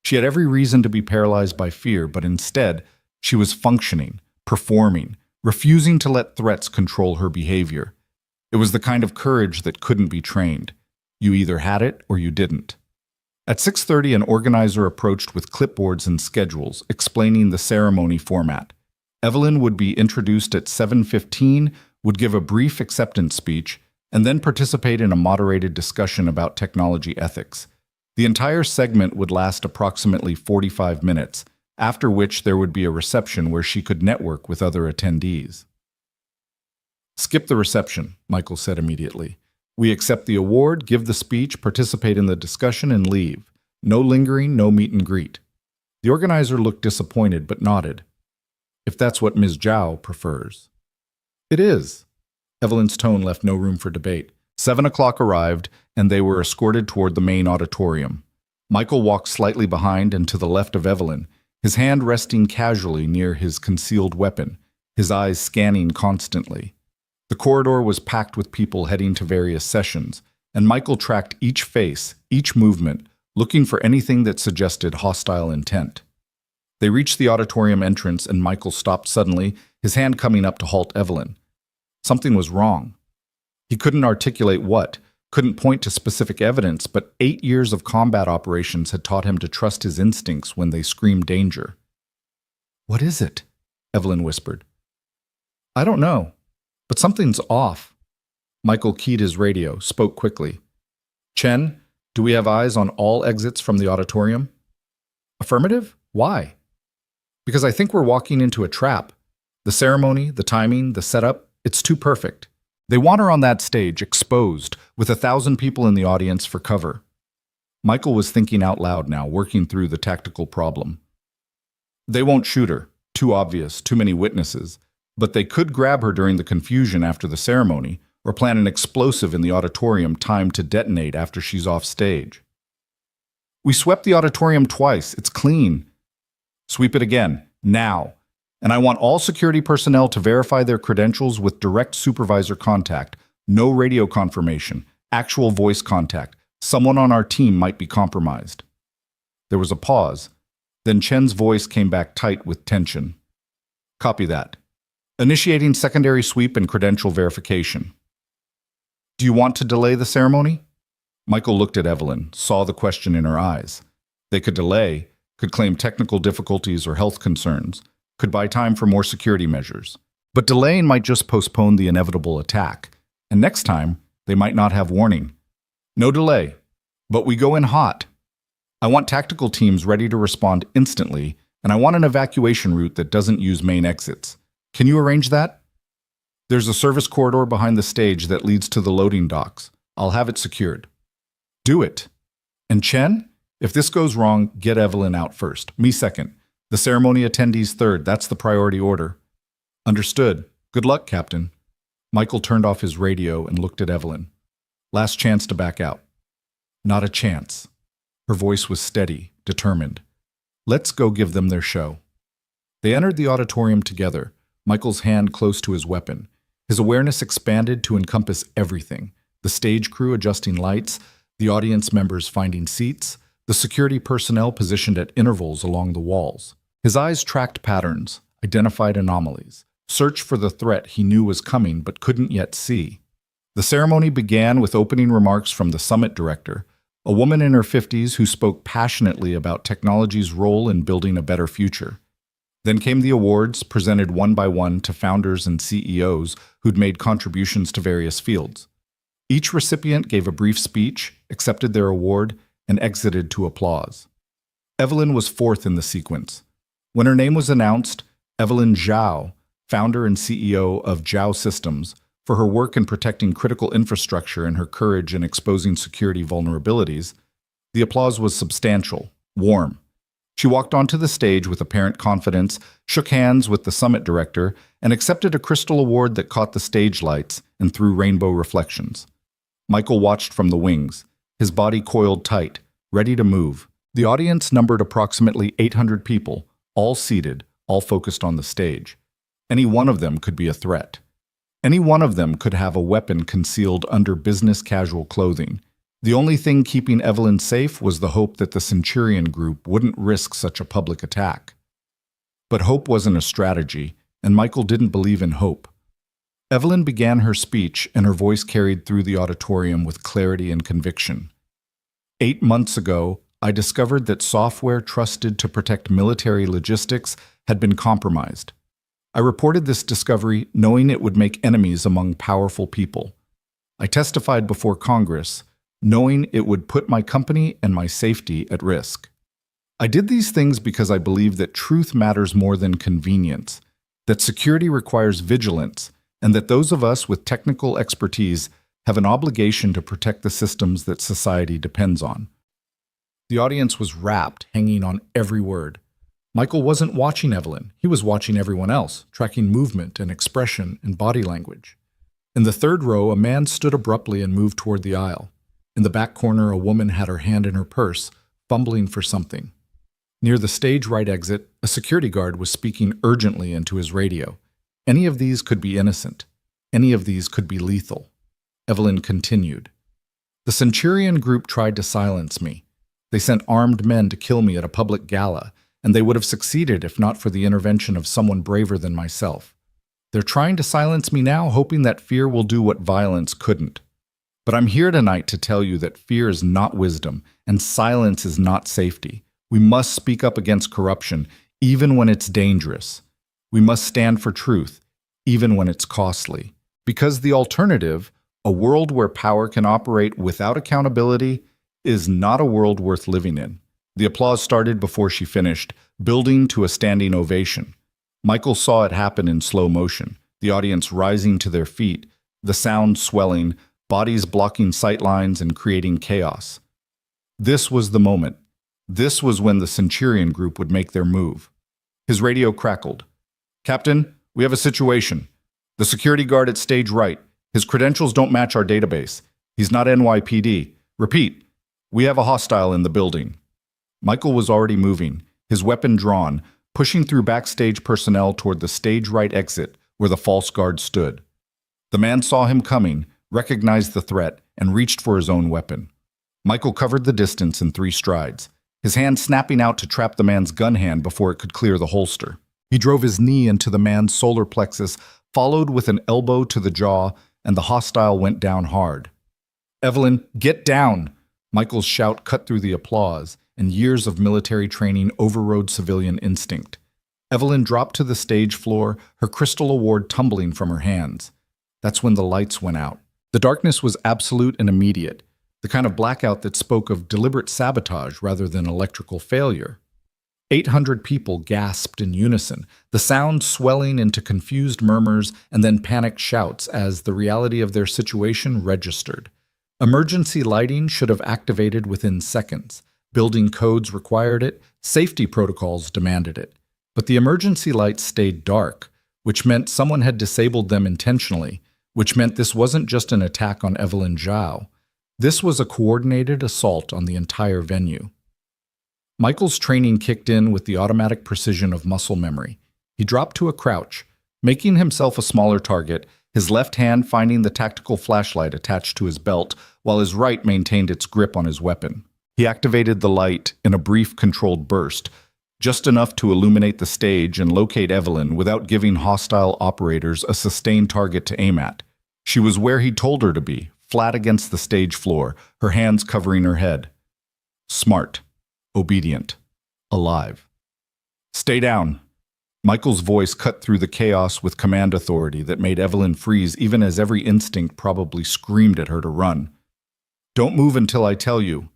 She had every reason to be paralyzed by fear, but instead, she was functioning, performing, refusing to let threats control her behavior. It was the kind of courage that couldn't be trained. You either had it or you didn't. At 6:30, an organizer approached with clipboards and schedules, explaining the ceremony format. Evelyn would be introduced at 7:15, would give a brief acceptance speech, and then participate in a moderated discussion about technology ethics. The entire segment would last approximately 45 minutes, after which there would be a reception where she could network with other attendees. "Skip the reception," Michael said immediately. "We accept the award, give the speech, participate in the discussion, and leave. No lingering, no meet and greet." The organizer looked disappointed but nodded. "If that's what Ms. Zhao prefers." "It is." Evelyn's tone left no room for debate. 7 o'clock arrived, and they were escorted toward the main auditorium. Michael walked slightly behind and to the left of Evelyn, his hand resting casually near his concealed weapon, his eyes scanning constantly. The corridor was packed with people heading to various sessions, and Michael tracked each face, each movement, looking for anything that suggested hostile intent. They reached the auditorium entrance, and Michael stopped suddenly, his hand coming up to halt Evelyn. Something was wrong. He couldn't articulate what, couldn't point to specific evidence, but 8 years of combat operations had taught him to trust his instincts when they screamed danger. "What is it?" Evelyn whispered. "I don't know, but something's off." Michael keyed his radio, spoke quickly. "Chen, do we have eyes on all exits from the auditorium?" "Affirmative? Why?" "Because I think we're walking into a trap. The ceremony, the timing, the setup, it's too perfect. They want her on that stage, exposed, with 1,000 people in the audience for cover." Michael was thinking out loud now, working through the tactical problem. "They won't shoot her. Too obvious, too many witnesses. But they could grab her during the confusion after the ceremony, or plan an explosive in the auditorium timed to detonate after she's off stage." "We swept the auditorium twice. It's clean." "Sweep it again, now. And I want all security personnel to verify their credentials with direct supervisor contact. No radio confirmation, actual voice contact. Someone on our team might be compromised." There was a pause. Then Chen's voice came back tight with tension. "Copy that. Initiating secondary sweep and credential verification." "Do you want to delay the ceremony?" Michael looked at Evelyn, saw the question in her eyes. They could delay, could claim technical difficulties or health concerns, could buy time for more security measures. But delaying might just postpone the inevitable attack, and next time, they might not have warning. "No delay, but we go in hot. I want tactical teams ready to respond instantly, and I want an evacuation route that doesn't use main exits. Can you arrange that?" "There's a service corridor behind the stage that leads to the loading docks. I'll have it secured." "Do it. And Chen, if this goes wrong, get Evelyn out first. Me second. The ceremony attendees third. That's the priority order." "Understood. Good luck, Captain." Michael turned off his radio and looked at Evelyn. "Last chance to back out." "Not a chance." Her voice was steady, determined. "Let's go give them their show." They entered the auditorium together, Michael's hand close to his weapon. His awareness expanded to encompass everything: the stage crew adjusting lights, the audience members finding seats, the security personnel positioned at intervals along the walls. His eyes tracked patterns, identified anomalies, searched for the threat he knew was coming but couldn't yet see. The ceremony began with opening remarks from the summit director, a woman in her 50s who spoke passionately about technology's role in building a better future. Then came the awards, presented one by one to founders and CEOs who'd made contributions to various fields. Each recipient gave a brief speech, accepted their award, and exited to applause. Evelyn was fourth in the sequence. When her name was announced, Evelyn Zhao, founder and CEO of Zhao Systems, for her work in protecting critical infrastructure and her courage in exposing security vulnerabilities, the applause was substantial, warm. She walked onto the stage with apparent confidence, shook hands with the summit director, and accepted a crystal award that caught the stage lights and threw rainbow reflections. Michael watched from the wings, his body coiled tight, ready to move. The audience numbered approximately 800 people, all seated, all focused on the stage. Any one of them could be a threat. Any one of them could have a weapon concealed under business casual clothing. The only thing keeping Evelyn safe was the hope that the Centurion group wouldn't risk such a public attack. But hope wasn't a strategy, and Michael didn't believe in hope. Evelyn began her speech, and her voice carried through the auditorium with clarity and conviction. 8 months ago, I discovered that software trusted to protect military logistics had been compromised. I reported this discovery knowing it would make enemies among powerful people. I testified before Congress, knowing it would put my company and my safety at risk. I did these things because I believe that truth matters more than convenience, that security requires vigilance, and that those of us with technical expertise have an obligation to protect the systems that society depends on. The audience was rapt, hanging on every word. Michael wasn't watching Evelyn. He was watching everyone else, tracking movement and expression and body language. In the third row, a man stood abruptly and moved toward the aisle. In the back corner, a woman had her hand in her purse, fumbling for something. Near the stage right exit, a security guard was speaking urgently into his radio. Any of these could be innocent. Any of these could be lethal. Evelyn continued. The Centurion group tried to silence me. They sent armed men to kill me at a public gala, and they would have succeeded if not for the intervention of someone braver than myself. They're trying to silence me now, hoping that fear will do what violence couldn't. But I'm here tonight to tell you that fear is not wisdom, and silence is not safety. We must speak up against corruption, even when it's dangerous. We must stand for truth, even when it's costly. Because the alternative, a world where power can operate without accountability, is not a world worth living in. The applause started before she finished, building to a standing ovation. Michael saw it happen in slow motion, the audience rising to their feet, the sound swelling, bodies blocking sightlines and creating chaos. This was the moment. This was when the Centurion group would make their move. His radio crackled. "Captain, we have a situation. The security guard at stage right. His credentials don't match our database. He's not NYPD. Repeat, we have a hostile in the building." Michael was already moving, his weapon drawn, pushing through backstage personnel toward the stage right exit where the false guard stood. The man saw him coming, recognized the threat, and reached for his own weapon. Michael covered the distance in 3 strides, his hand snapping out to trap the man's gun hand before it could clear the holster. He drove his knee into the man's solar plexus, followed with an elbow to the jaw, and the hostile went down hard. "Evelyn, get down!" Michael's shout cut through the applause, and years of military training overrode civilian instinct. Evelyn dropped to the stage floor, her crystal award tumbling from her hands. That's when the lights went out. The darkness was absolute and immediate, the kind of blackout that spoke of deliberate sabotage rather than electrical failure. 800 people gasped in unison, the sound swelling into confused murmurs and then panicked shouts as the reality of their situation registered. Emergency lighting should have activated within seconds. Building codes required it, safety protocols demanded it. But the emergency lights stayed dark, which meant someone had disabled them intentionally, which meant this wasn't just an attack on Evelyn Zhao. This was a coordinated assault on the entire venue. Michael's training kicked in with the automatic precision of muscle memory. He dropped to a crouch, making himself a smaller target, his left hand finding the tactical flashlight attached to his belt, while his right maintained its grip on his weapon. He activated the light in a brief controlled burst, just enough to illuminate the stage and locate Evelyn without giving hostile operators a sustained target to aim at. She was where he told her to be, flat against the stage floor, her hands covering her head. Smart, obedient, alive. "Stay down." Michael's voice cut through the chaos with command authority that made Evelyn freeze even as every instinct probably screamed at her to run. "Don't move until I tell you."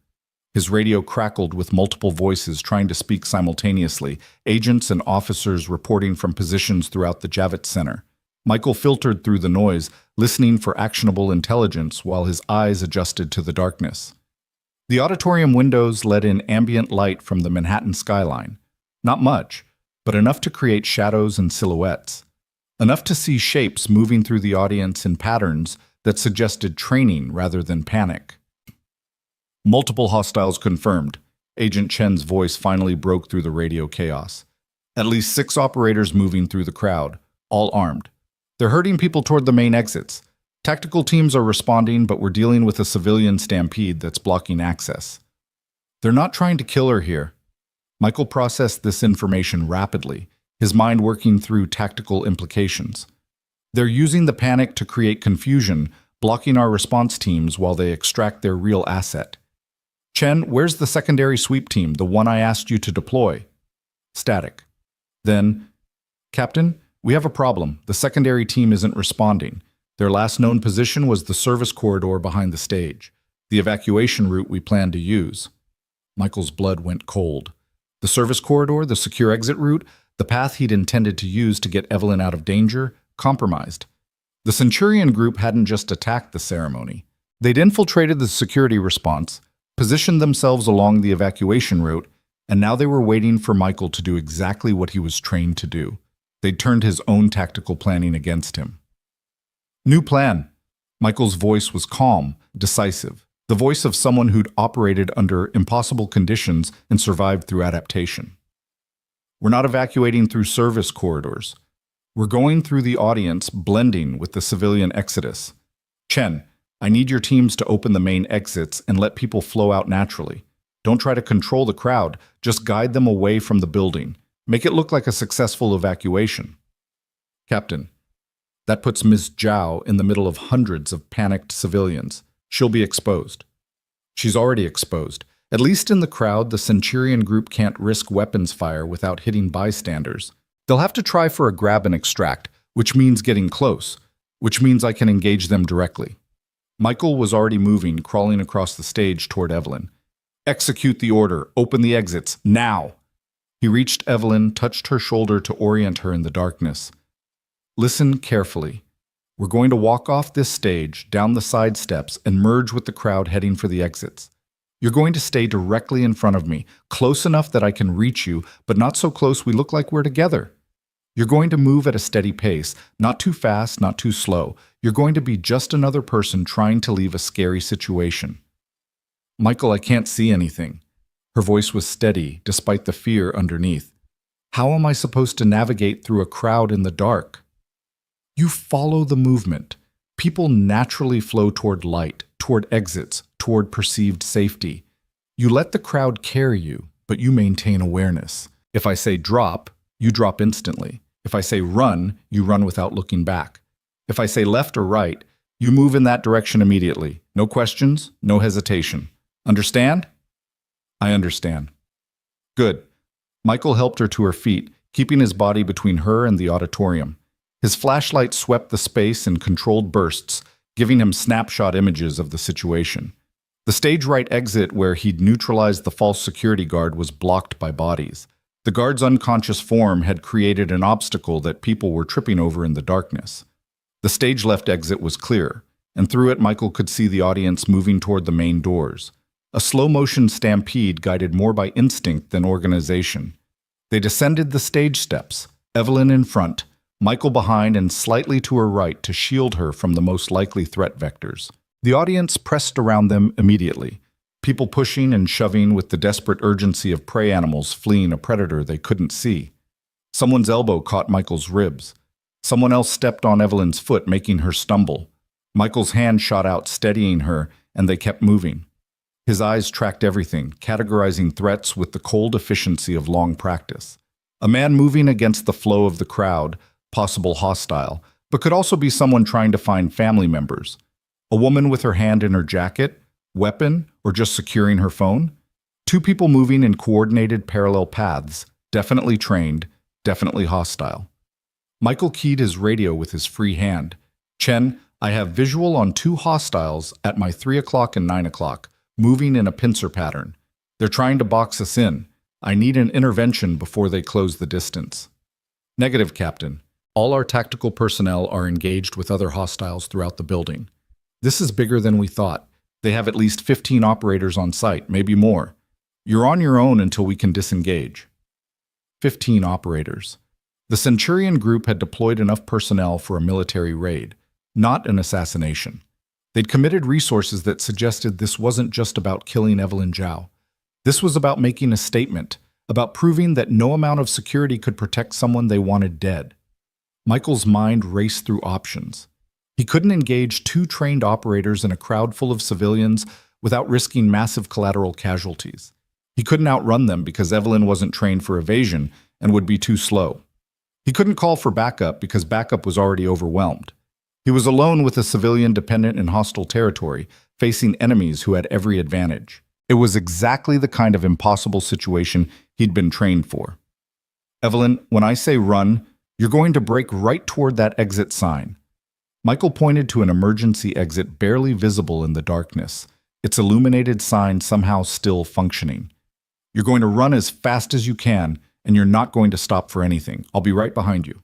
His radio crackled with multiple voices trying to speak simultaneously, agents and officers reporting from positions throughout the Javits Center. Michael filtered through the noise, listening for actionable intelligence while his eyes adjusted to the darkness. The auditorium windows let in ambient light from the Manhattan skyline. Not much, but enough to create shadows and silhouettes. Enough to see shapes moving through the audience in patterns that suggested training rather than panic. "Multiple hostiles confirmed." Agent Chen's voice finally broke through the radio chaos. "At least 6 operators moving through the crowd, all armed. They're herding people toward the main exits. Tactical teams are responding, but we're dealing with a civilian stampede that's blocking access." "They're not trying to kill her here." Michael processed this information rapidly, his mind working through tactical implications. "They're using the panic to create confusion, blocking our response teams while they extract their real asset." "Chen, where's the secondary sweep team, the one I asked you to deploy?" "Static." "Then, Captain, we have a problem. The secondary team isn't responding. Their last known position was the service corridor behind the stage, the evacuation route we planned to use." Michael's blood went cold. The service corridor, the secure exit route, the path he'd intended to use to get Evelyn out of danger, compromised. The Centurion group hadn't just attacked the ceremony. They'd infiltrated the security response, positioned themselves along the evacuation route, and now they were waiting for Michael to do exactly what he was trained to do. They'd turned his own tactical planning against him. "New plan." Michael's voice was calm, decisive, the voice of someone who'd operated under impossible conditions and survived through adaptation. "We're not evacuating through service corridors. We're going through the audience, blending with the civilian exodus. Chen, I need your teams to open the main exits and let people flow out naturally. Don't try to control the crowd, just guide them away from the building. Make it look like a successful evacuation." "Captain, That puts Ms. Zhao in the middle of hundreds of panicked civilians. She'll be exposed. She's already exposed. At least in the crowd, the Centurion group can't risk weapons fire without hitting bystanders. They'll have to try for a grab and extract, which means getting close, which means I can engage them directly. Michael was already moving, crawling across the stage toward Evelyn. Execute the order. Open the exits. Now! He reached Evelyn, touched her shoulder to orient her in the darkness. Listen carefully. We're going to walk off this stage, down the side steps, and merge with the crowd heading for the exits. You're going to stay directly in front of me, close enough that I can reach you, but not so close we look like we're together. You're going to move at a steady pace, not too fast, not too slow. You're going to be just another person trying to leave a scary situation. Michael, I can't see anything. Her voice was steady, despite the fear underneath. How am I supposed to navigate through a crowd in the dark? You follow the movement. People naturally flow toward light, toward exits, toward perceived safety. You let the crowd carry you, but you maintain awareness. If I say drop, you drop instantly. If I say run, you run without looking back. If I say left or right, you move in that direction immediately. No questions, no hesitation. Understand? I understand. Good. Michael helped her to her feet, keeping his body between her and the auditorium. His flashlight swept the space in controlled bursts, giving him snapshot images of the situation. The stage right exit where he'd neutralized the false security guard was blocked by bodies. The guard's unconscious form had created an obstacle that people were tripping over in the darkness. The stage left exit was clear, and through it Michael could see the audience moving toward the main doors. A slow-motion stampede guided more by instinct than organization. They descended the stage steps, Evelyn in front, Michael behind and slightly to her right to shield her from the most likely threat vectors. The audience pressed around them immediately, people pushing and shoving with the desperate urgency of prey animals fleeing a predator they couldn't see. Someone's elbow caught Michael's ribs. Someone else stepped on Evelyn's foot, making her stumble. Michael's hand shot out, steadying her, and they kept moving. His eyes tracked everything, categorizing threats with the cold efficiency of long practice. A man moving against the flow of the crowd, possible hostile, but could also be someone trying to find family members. A woman with her hand in her jacket, weapon, or just securing her phone. Two people moving in coordinated parallel paths, definitely trained, definitely hostile. Michael keyed his radio with his free hand. Chen, I have visual on two hostiles at my 3 o'clock and 9 o'clock, moving in a pincer pattern. They're trying to box us in. I need an intervention before they close the distance. Negative, Captain. All our tactical personnel are engaged with other hostiles throughout the building. This is bigger than we thought. They have at least 15 operators on site, maybe more. You're on your own until we can disengage. 15 operators. The Centurion group had deployed enough personnel for a military raid, not an assassination. They'd committed resources that suggested this wasn't just about killing Evelyn Zhao. This was about making a statement, about proving that no amount of security could protect someone they wanted dead. Michael's mind raced through options. He couldn't engage two trained operators in a crowd full of civilians without risking massive collateral casualties. He couldn't outrun them because Evelyn wasn't trained for evasion and would be too slow. He couldn't call for backup because backup was already overwhelmed. He was alone with a civilian dependent in hostile territory, facing enemies who had every advantage. It was exactly the kind of impossible situation he'd been trained for. Evelyn, when I say run, you're going to break right toward that exit sign. Michael pointed to an emergency exit barely visible in the darkness, its illuminated sign somehow still functioning. You're going to run as fast as you can, and you're not going to stop for anything. I'll be right behind you.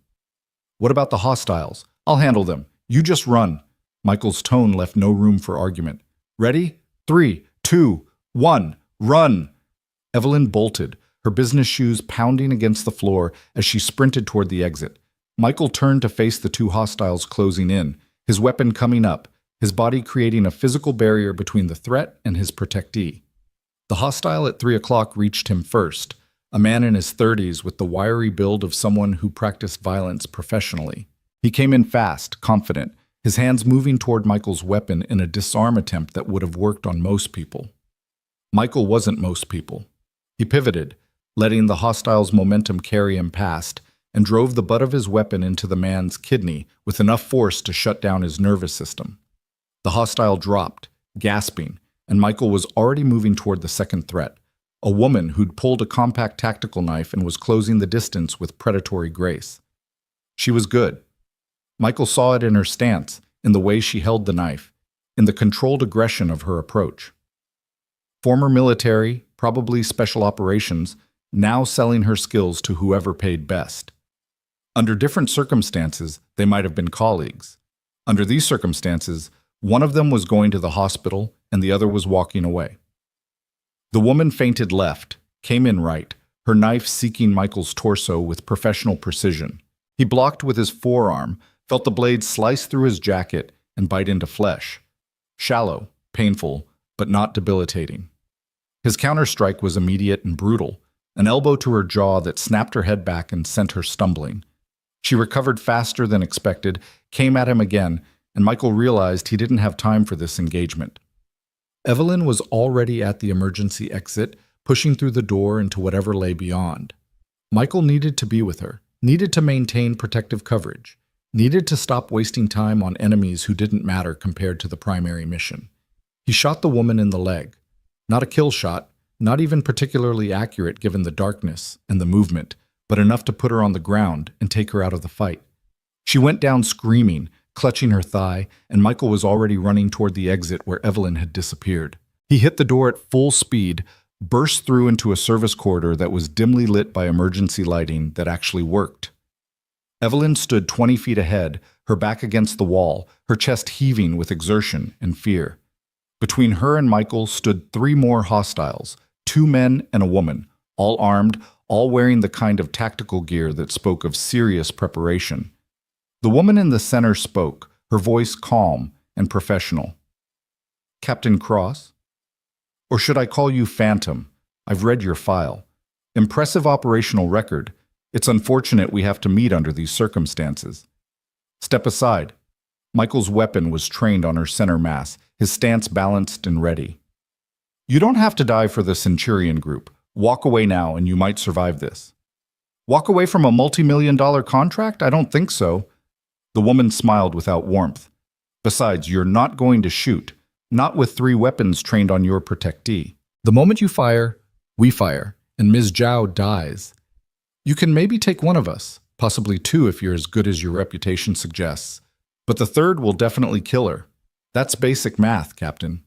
What about the hostiles? I'll handle them. You just run. Michael's tone left no room for argument. Ready? 3, 2, 1, run! Evelyn bolted, her business shoes pounding against the floor as she sprinted toward the exit. Michael turned to face the two hostiles closing in, his weapon coming up, his body creating a physical barrier between the threat and his protectee. The hostile at 3 o'clock reached him first, a man in his 30s with the wiry build of someone who practiced violence professionally. He came in fast, confident, his hands moving toward Michael's weapon in a disarm attempt that would have worked on most people. Michael wasn't most people. He pivoted, letting the hostile's momentum carry him past, and drove the butt of his weapon into the man's kidney with enough force to shut down his nervous system. The hostile dropped, gasping, and Michael was already moving toward the second threat, a woman who'd pulled a compact tactical knife and was closing the distance with predatory grace. She was good. Michael saw it in her stance, in the way she held the knife, in the controlled aggression of her approach. Former military, probably special operations, now selling her skills to whoever paid best. Under different circumstances, they might have been colleagues. Under these circumstances, one of them was going to the hospital and the other was walking away. The woman feinted left, came in right, her knife seeking Michael's torso with professional precision. He blocked with his forearm, felt the blade slice through his jacket and bite into flesh. Shallow, painful, but not debilitating. His counterstrike was immediate and brutal, an elbow to her jaw that snapped her head back and sent her stumbling. She recovered faster than expected, came at him again, and Michael realized he didn't have time for this engagement. Evelyn was already at the emergency exit, pushing through the door into whatever lay beyond. Michael needed to be with her, needed to maintain protective coverage, needed to stop wasting time on enemies who didn't matter compared to the primary mission. He shot the woman in the leg. Not a kill shot, not even particularly accurate given the darkness and the movement, but enough to put her on the ground and take her out of the fight. She went down screaming, clutching her thigh, and Michael was already running toward the exit where Evelyn had disappeared. He hit the door at full speed, burst through into a service corridor that was dimly lit by emergency lighting that actually worked. Evelyn stood 20 feet ahead, her back against the wall, her chest heaving with exertion and fear. Between her and Michael stood 3 more hostiles, 2 men and a woman, all armed, all wearing the kind of tactical gear that spoke of serious preparation. The woman in the center spoke, her voice calm and professional. "Captain Cross? Or should I call you Phantom? I've read your file. Impressive operational record. It's unfortunate we have to meet under these circumstances." "Step aside." Michael's weapon was trained on her center mass, his stance balanced and ready. "You don't have to die for the Centurion group. Walk away now and you might survive this." "Walk away from a multi-million-dollar contract? I don't think so." The woman smiled without warmth. "Besides, you're not going to shoot, not with 3 weapons trained on your protectee. The moment you fire, we fire, and Ms. Zhao dies. You can maybe take one of us, possibly 2 if you're as good as your reputation suggests, but the third will definitely kill her. That's basic math, Captain."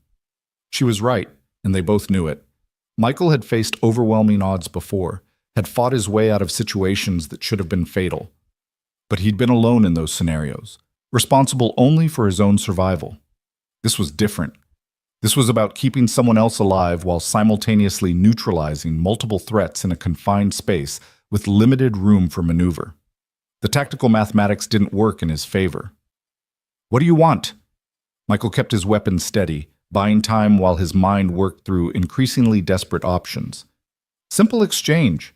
She was right, and they both knew it. Michael had faced overwhelming odds before, had fought his way out of situations that should have been fatal. But he'd been alone in those scenarios, responsible only for his own survival. This was different. This was about keeping someone else alive while simultaneously neutralizing multiple threats in a confined space with limited room for maneuver. The tactical mathematics didn't work in his favor. "What do you want?" Michael kept his weapon steady, buying time while his mind worked through increasingly desperate options. "Simple exchange.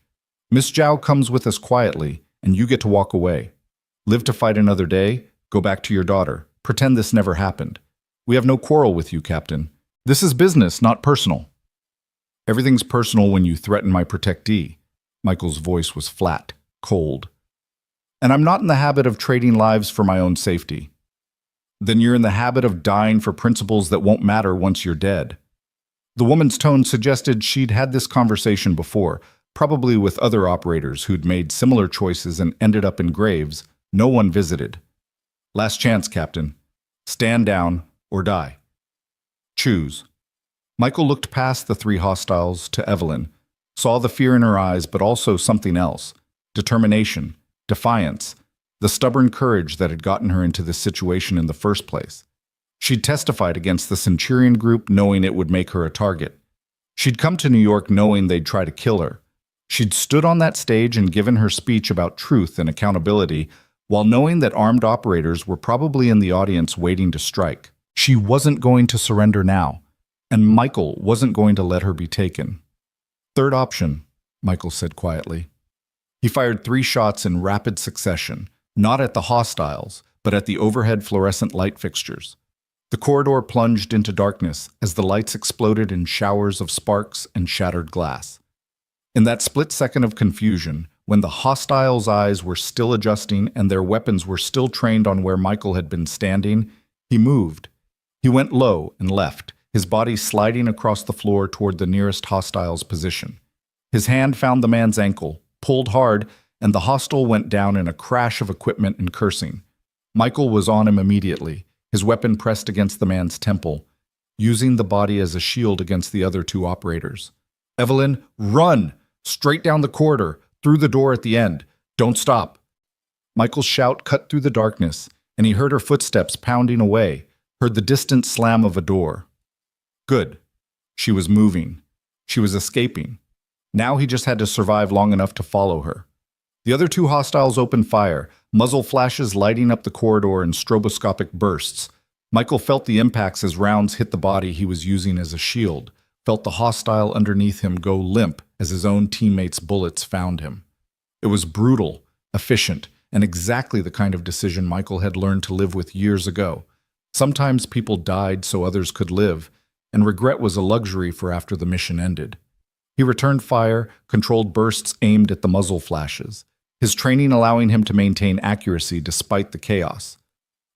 Miss Zhao comes with us quietly, and you get to walk away. Live to fight another day, go back to your daughter, pretend this never happened. We have no quarrel with you, Captain. This is business, not personal." "Everything's personal when you threaten my protectee." Michael's voice was flat, cold. "And I'm not in the habit of trading lives for my own safety." "Then you're in the habit of dying for principles that won't matter once you're dead." The woman's tone suggested she'd had this conversation before, probably with other operators who'd made similar choices and ended up in graves no one visited. "Last chance, Captain. Stand down or die. Choose." Michael looked past the 3 hostiles to Evelyn, saw the fear in her eyes but also something else, determination, defiance, the stubborn courage that had gotten her into this situation in the first place. She'd testified against the Centurion group knowing it would make her a target. She'd come to New York knowing they'd try to kill her. She'd stood on that stage and given her speech about truth and accountability while knowing that armed operators were probably in the audience waiting to strike. She wasn't going to surrender now, and Michael wasn't going to let her be taken. "Third option," Michael said quietly. He fired 3 shots in rapid succession, not at the hostiles, but at the overhead fluorescent light fixtures. The corridor plunged into darkness as the lights exploded in showers of sparks and shattered glass. In that split second of confusion, when the hostiles' eyes were still adjusting and their weapons were still trained on where Michael had been standing, he moved. He went low and left, his body sliding across the floor toward the nearest hostile's position. His hand found the man's ankle, pulled hard, and the hostile went down in a crash of equipment and cursing. Michael was on him immediately, his weapon pressed against the man's temple, using the body as a shield against the other two operators. "Evelyn, run! Straight down the corridor, through the door at the end. Don't stop." Michael's shout cut through the darkness, and he heard her footsteps pounding away, heard the distant slam of a door. Good. She was moving. She was escaping. Now he just had to survive long enough to follow her. The other two hostiles opened fire, muzzle flashes lighting up the corridor in stroboscopic bursts. Michael felt the impacts as rounds hit the body he was using as a shield, felt the hostile underneath him go limp as his own teammates' bullets found him. It was brutal, efficient, and exactly the kind of decision Michael had learned to live with years ago. Sometimes people died so others could live, and regret was a luxury for after the mission ended. He returned fire, controlled bursts aimed at the muzzle flashes, his training allowing him to maintain accuracy despite the chaos.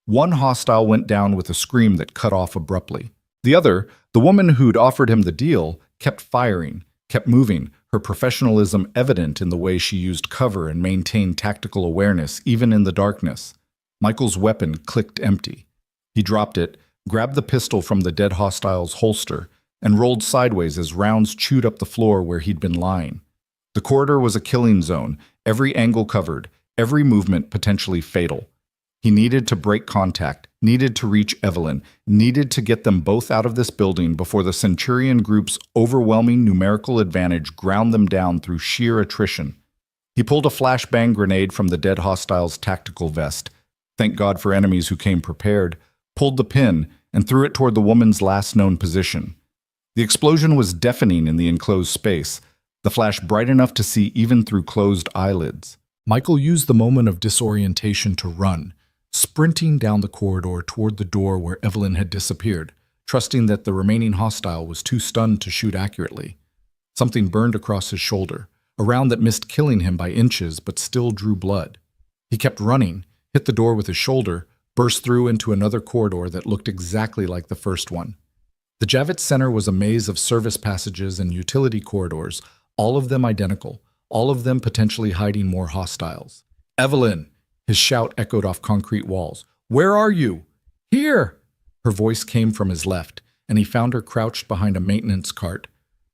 One hostile went down with a scream that cut off abruptly. The other, the woman who'd offered him the deal, kept firing, kept moving, her professionalism evident in the way she used cover and maintained tactical awareness even in the darkness. Michael's weapon clicked empty. He dropped it, grabbed the pistol from the dead hostile's holster, and rolled sideways as rounds chewed up the floor where he'd been lying. The corridor was a killing zone, every angle covered, every movement potentially fatal. He needed to break contact, needed to reach Evelyn, needed to get them both out of this building before the Centurion group's overwhelming numerical advantage ground them down through sheer attrition. He pulled a flashbang grenade from the dead hostile's tactical vest, thank God for enemies who came prepared, pulled the pin, and threw it toward the woman's last known position. The explosion was deafening in the enclosed space, the flash bright enough to see even through closed eyelids. Michael used the moment of disorientation to run, sprinting down the corridor toward the door where Evelyn had disappeared, trusting that the remaining hostile was too stunned to shoot accurately. Something burned across his shoulder, a round that missed killing him by inches but still drew blood. He kept running, hit the door with his shoulder, burst through into another corridor that looked exactly like the first one. The Javits Center was a maze of service passages and utility corridors, all of them identical, all of them potentially hiding more hostiles. "Evelyn!" His shout echoed off concrete walls. "Where are you?" "Here!" Her voice came from his left, and he found her crouched behind a maintenance cart,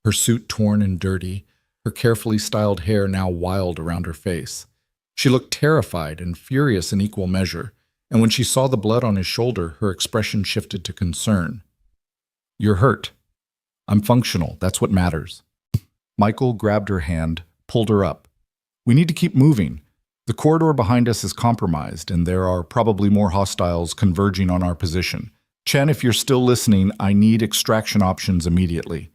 her suit torn and dirty, her carefully styled hair now wild around her face. She looked terrified and furious in equal measure, and when she saw the blood on his shoulder, her expression shifted to concern. "You're hurt. I'm functional. That's what matters." Michael grabbed her hand, pulled her up. "We need to keep moving. The corridor behind us is compromised, and there are probably more hostiles converging on our position. Chen, if you're still listening, I need extraction options immediately."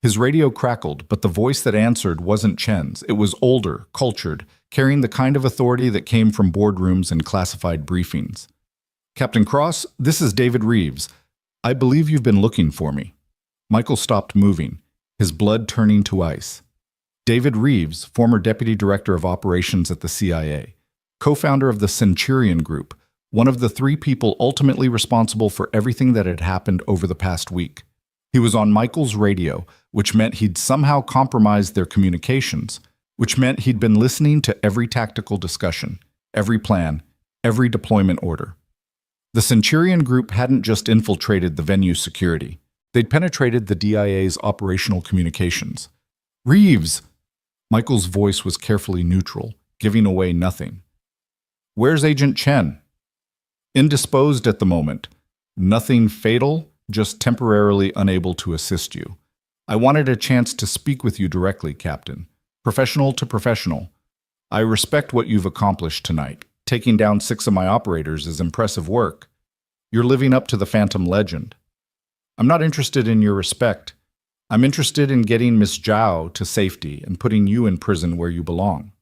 His radio crackled, but the voice that answered wasn't Chen's. It was older, cultured, carrying the kind of authority that came from boardrooms and classified briefings. "Captain Cross, this is David Reeves. I believe you've been looking for me." Michael stopped moving, his blood turning to ice. David Reeves, former Deputy Director of Operations at the CIA, co-founder of the Centurion Group, one of the three people ultimately responsible for everything that had happened over the past week. He was on Michael's radio, which meant he'd somehow compromised their communications, which meant he'd been listening to every tactical discussion, every plan, every deployment order. The Centurion Group hadn't just infiltrated the venue's security. They'd penetrated the DIA's operational communications. "Reeves!" Michael's voice was carefully neutral, giving away nothing. "Where's Agent Chen?" "Indisposed at the moment. Nothing fatal, just temporarily unable to assist you. I wanted a chance to speak with you directly, Captain. Professional to professional. I respect what you've accomplished tonight. Taking down 6 of my operators is impressive work. You're living up to the Phantom legend. I'm not interested in your respect. I'm interested in getting Miss Zhao to safety and putting you in prison where you belong."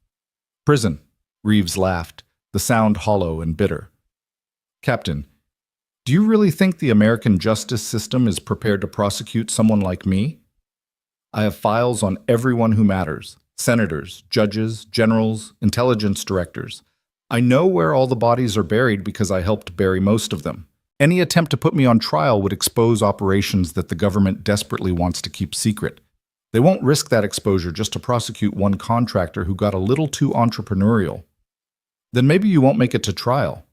"Prison," Reeves laughed, the sound hollow and bitter. "Captain, do you really think the American justice system is prepared to prosecute someone like me? I have files on everyone who matters. Senators, judges, generals, intelligence directors. I know where all the bodies are buried because I helped bury most of them. Any attempt to put me on trial would expose operations that the government desperately wants to keep secret. They won't risk that exposure just to prosecute one contractor who got a little too entrepreneurial. Then maybe you won't make it to trial.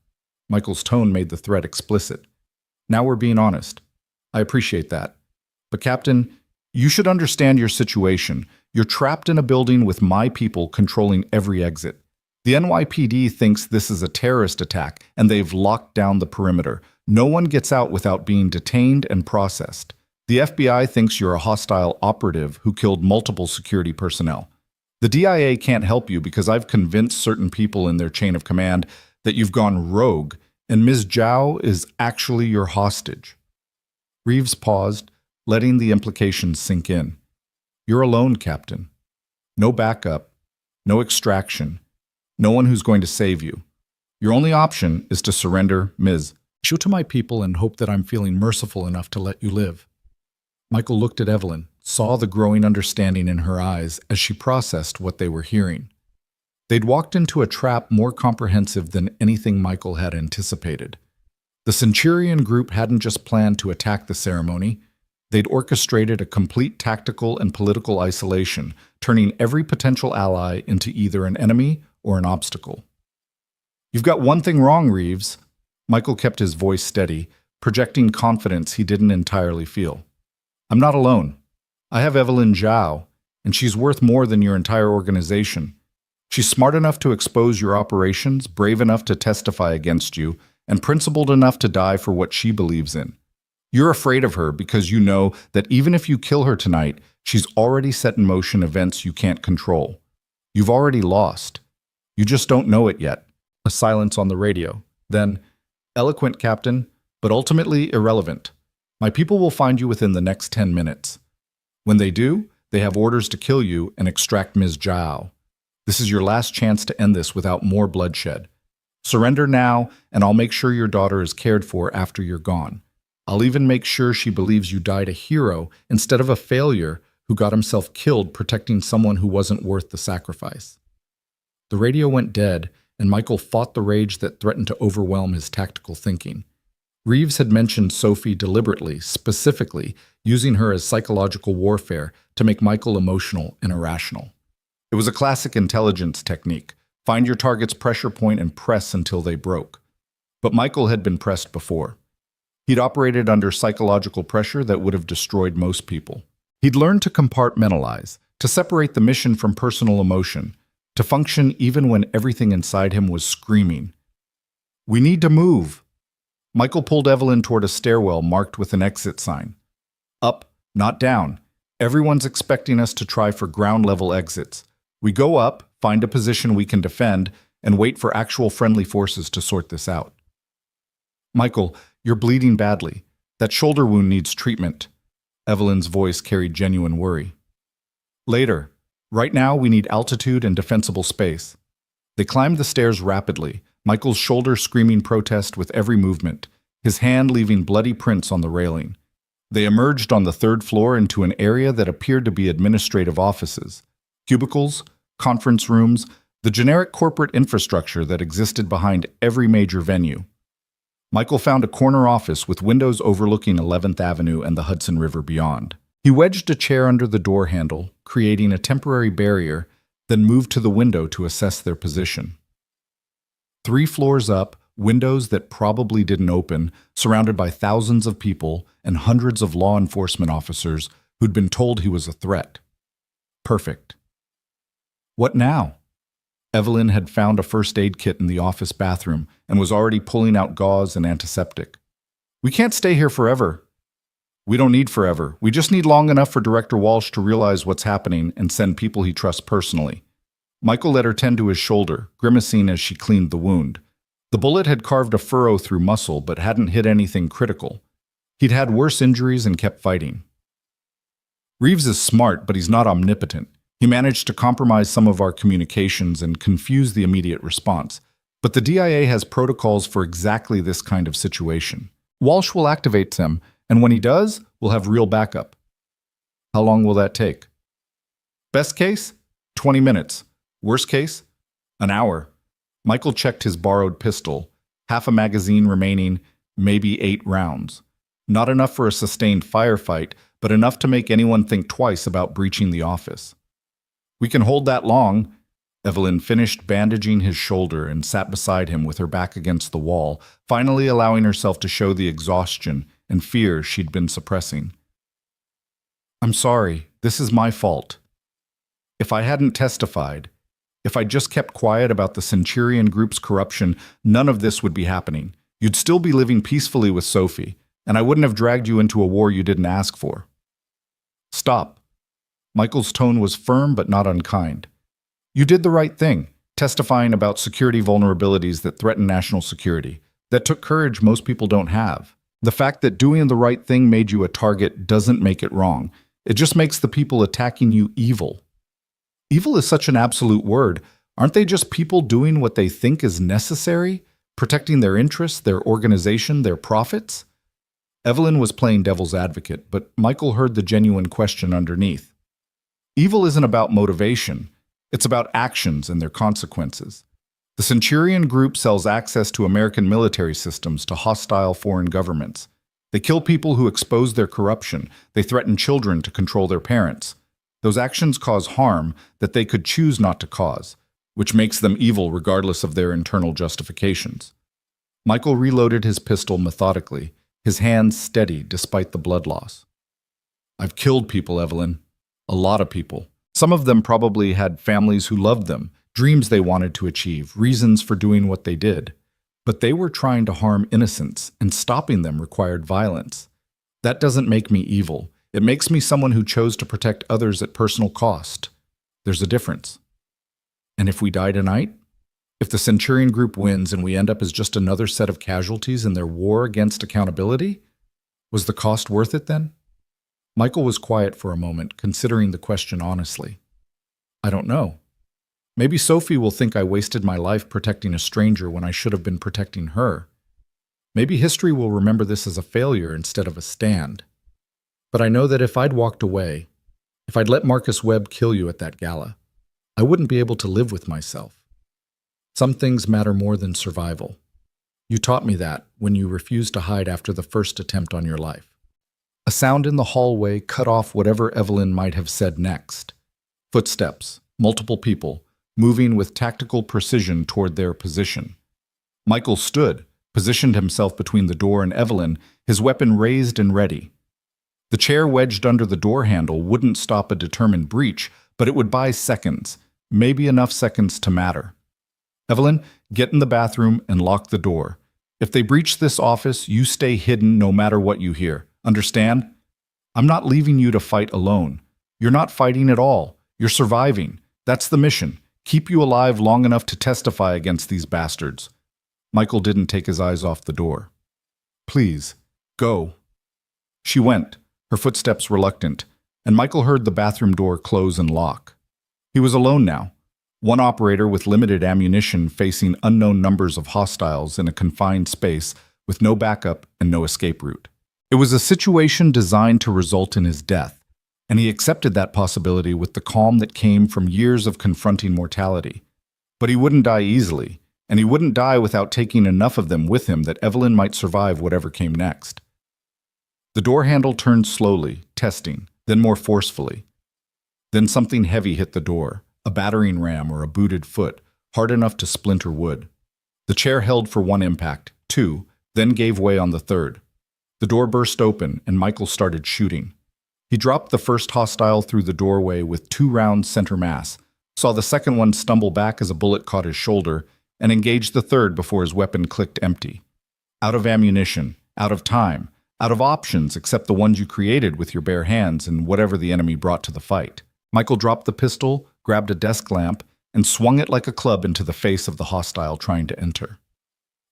Michael's tone made the threat explicit. Now we're being honest. I appreciate that. But Captain, you should understand your situation. You're trapped in a building with my people controlling every exit. The NYPD thinks this is a terrorist attack, and they've locked down the perimeter. No one gets out without being detained and processed. The FBI thinks you're a hostile operative who killed multiple security personnel. The DIA can't help you because I've convinced certain people in their chain of command that you've gone rogue, and Ms. Zhao is actually your hostage. Reeves paused, letting the implications sink in. You're alone, Captain. No backup, no extraction, no one who's going to save you. Your only option is to surrender, Ms. Show to my people and hope that I'm feeling merciful enough to let you live. Michael looked at Evelyn, saw the growing understanding in her eyes as she processed what they were hearing. They'd walked into a trap more comprehensive than anything Michael had anticipated. The Centurion group hadn't just planned to attack the ceremony. They'd orchestrated a complete tactical and political isolation, turning every potential ally into either an enemy or an obstacle. You've got one thing wrong, Reeves. Michael kept his voice steady, projecting confidence he didn't entirely feel. I'm not alone. I have Evelyn Zhao, and she's worth more than your entire organization. She's smart enough to expose your operations, brave enough to testify against you, and principled enough to die for what she believes in. You're afraid of her because you know that even if you kill her tonight, she's already set in motion events you can't control. You've already lost. You just don't know it yet. A silence on the radio. Then, eloquent, Captain, but ultimately irrelevant. My people will find you within the next 10 minutes. When they do, they have orders to kill you and extract Ms. Zhao. This is your last chance to end this without more bloodshed. Surrender now, and I'll make sure your daughter is cared for after you're gone. I'll even make sure she believes you died a hero instead of a failure who got himself killed protecting someone who wasn't worth the sacrifice. The radio went dead, and Michael fought the rage that threatened to overwhelm his tactical thinking. Reeves had mentioned Sophie deliberately, specifically, using her as psychological warfare to make Michael emotional and irrational. It was a classic intelligence technique. Find your target's pressure point and press until they broke. But Michael had been pressed before. He'd operated under psychological pressure that would have destroyed most people. He'd learned to compartmentalize, to separate the mission from personal emotion, to function even when everything inside him was screaming. We need to move. Michael pulled Evelyn toward a stairwell marked with an exit sign. Up, not down. Everyone's expecting us to try for ground-level exits. We go up, find a position we can defend, and wait for actual friendly forces to sort this out. Michael, you're bleeding badly. That shoulder wound needs treatment. Evelyn's voice carried genuine worry. Later. Right now, we need altitude and defensible space. They climbed the stairs rapidly, Michael's shoulder screaming protest with every movement, his hand leaving bloody prints on the railing. They emerged on the third floor into an area that appeared to be administrative offices, cubicles, conference rooms, the generic corporate infrastructure that existed behind every major venue. Michael found a corner office with windows overlooking 11th Avenue and the Hudson River beyond. He wedged a chair under the door handle, creating a temporary barrier, then moved to the window to assess their position. 3 floors up, windows that probably didn't open, surrounded by thousands of people and hundreds of law enforcement officers who'd been told he was a threat. Perfect. What now? Evelyn had found a first aid kit in the office bathroom and was already pulling out gauze and antiseptic. We can't stay here forever. We don't need forever. We just need long enough for Director Walsh to realize what's happening and send people he trusts personally. Michael let her tend to his shoulder, grimacing as she cleaned the wound. The bullet had carved a furrow through muscle but hadn't hit anything critical. He'd had worse injuries and kept fighting. Reeves is smart, but he's not omnipotent. He managed to compromise some of our communications and confuse the immediate response. But the DIA has protocols for exactly this kind of situation. Walsh will activate them, and when he does, we'll have real backup. How long will that take? Best case? 20 minutes. Worst case? An hour. Michael checked his borrowed pistol. Half a magazine remaining, maybe 8 rounds. Not enough for a sustained firefight, but enough to make anyone think twice about breaching the office. We can hold that long. Evelyn finished bandaging his shoulder and sat beside him with her back against the wall, finally allowing herself to show the exhaustion and fear she'd been suppressing. I'm sorry, this is my fault. If I hadn't testified, if I just kept quiet about the Centurion Group's corruption, none of this would be happening. You'd still be living peacefully with Sophie, and I wouldn't have dragged you into a war you didn't ask for. Stop. Michael's tone was firm but not unkind. You did the right thing, testifying about security vulnerabilities that threaten national security. That took courage most people don't have. The fact that doing the right thing made you a target doesn't make it wrong. It just makes the people attacking you evil. Evil is such an absolute word. Aren't they just people doing what they think is necessary? Protecting their interests, their organization, their profits? Evelyn was playing devil's advocate, but Michael heard the genuine question underneath. Evil isn't about motivation. It's about actions and their consequences. The Centurion Group sells access to American military systems to hostile foreign governments. They kill people who expose their corruption. They threaten children to control their parents. Those actions cause harm that they could choose not to cause, which makes them evil regardless of their internal justifications. Michael reloaded his pistol methodically, his hands steady despite the blood loss. I've killed people, Evelyn. A lot of people. Some of them probably had families who loved them, dreams they wanted to achieve, reasons for doing what they did. But they were trying to harm innocents, and stopping them required violence. That doesn't make me evil. It makes me someone who chose to protect others at personal cost. There's a difference. And if we die tonight? If the Centurion Group wins and we end up as just another set of casualties in their war against accountability? Was the cost worth it then? Michael was quiet for a moment, considering the question honestly. I don't know. Maybe Sophie will think I wasted my life protecting a stranger when I should have been protecting her. Maybe history will remember this as a failure instead of a stand. But I know that if I'd walked away, if I'd let Marcus Webb kill you at that gala, I wouldn't be able to live with myself. Some things matter more than survival. You taught me that when you refused to hide after the first attempt on your life. A sound in the hallway cut off whatever Evelyn might have said next. Footsteps, multiple people, moving with tactical precision toward their position. Michael stood, positioned himself between the door and Evelyn, his weapon raised and ready. The chair wedged under the door handle wouldn't stop a determined breach, but it would buy seconds, maybe enough seconds to matter. Evelyn, get in the bathroom and lock the door. If they breach this office, you stay hidden no matter what you hear. Understand? I'm not leaving you to fight alone. You're not fighting at all. You're surviving. That's the mission. Keep you alive long enough to testify against these bastards. Michael didn't take his eyes off the door. Please, go. She went, her footsteps reluctant, and Michael heard the bathroom door close and lock. He was alone now, one operator with limited ammunition facing unknown numbers of hostiles in a confined space with no backup and no escape route. It was a situation designed to result in his death, and he accepted that possibility with the calm that came from years of confronting mortality. But he wouldn't die easily, and he wouldn't die without taking enough of them with him that Evelyn might survive whatever came next. The door handle turned slowly, testing, then more forcefully. Then something heavy hit the door, a battering ram or a booted foot, hard enough to splinter wood. The chair held for one impact, two, then gave way on the third. The door burst open, and Michael started shooting. He dropped the first hostile through the doorway with 2 rounds center mass, saw the second one stumble back as a bullet caught his shoulder, and engaged the third before his weapon clicked empty. Out of ammunition, out of time, out of options except the ones you created with your bare hands and whatever the enemy brought to the fight. Michael dropped the pistol, grabbed a desk lamp, and swung it like a club into the face of the hostile trying to enter.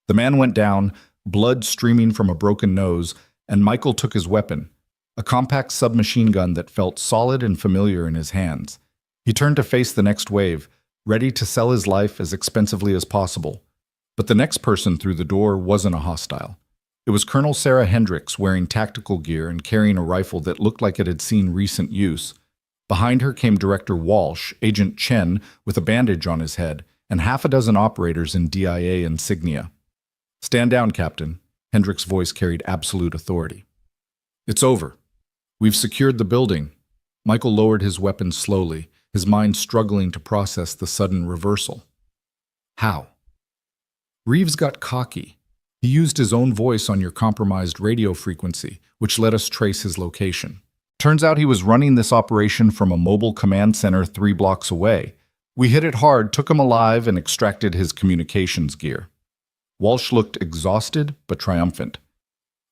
The man went down, blood streaming from a broken nose, and Michael took his weapon, a compact submachine gun that felt solid and familiar in his hands. He turned to face the next wave, ready to sell his life as expensively as possible. But the next person through the door wasn't a hostile. It was Colonel Sarah Hendricks wearing tactical gear and carrying a rifle that looked like it had seen recent use. Behind her came Director Walsh, Agent Chen with a bandage on his head, and half a dozen operators in DIA insignia. "Stand down, Captain." Hendrick's voice carried absolute authority. "It's over. We've secured the building." Michael lowered his weapon slowly, his mind struggling to process the sudden reversal. How? Reeves got cocky. He used his own voice on your compromised radio frequency, which let us trace his location. Turns out he was running this operation from a mobile command center 3 blocks away. We hit it hard, took him alive, and extracted his communications gear. Walsh looked exhausted but triumphant.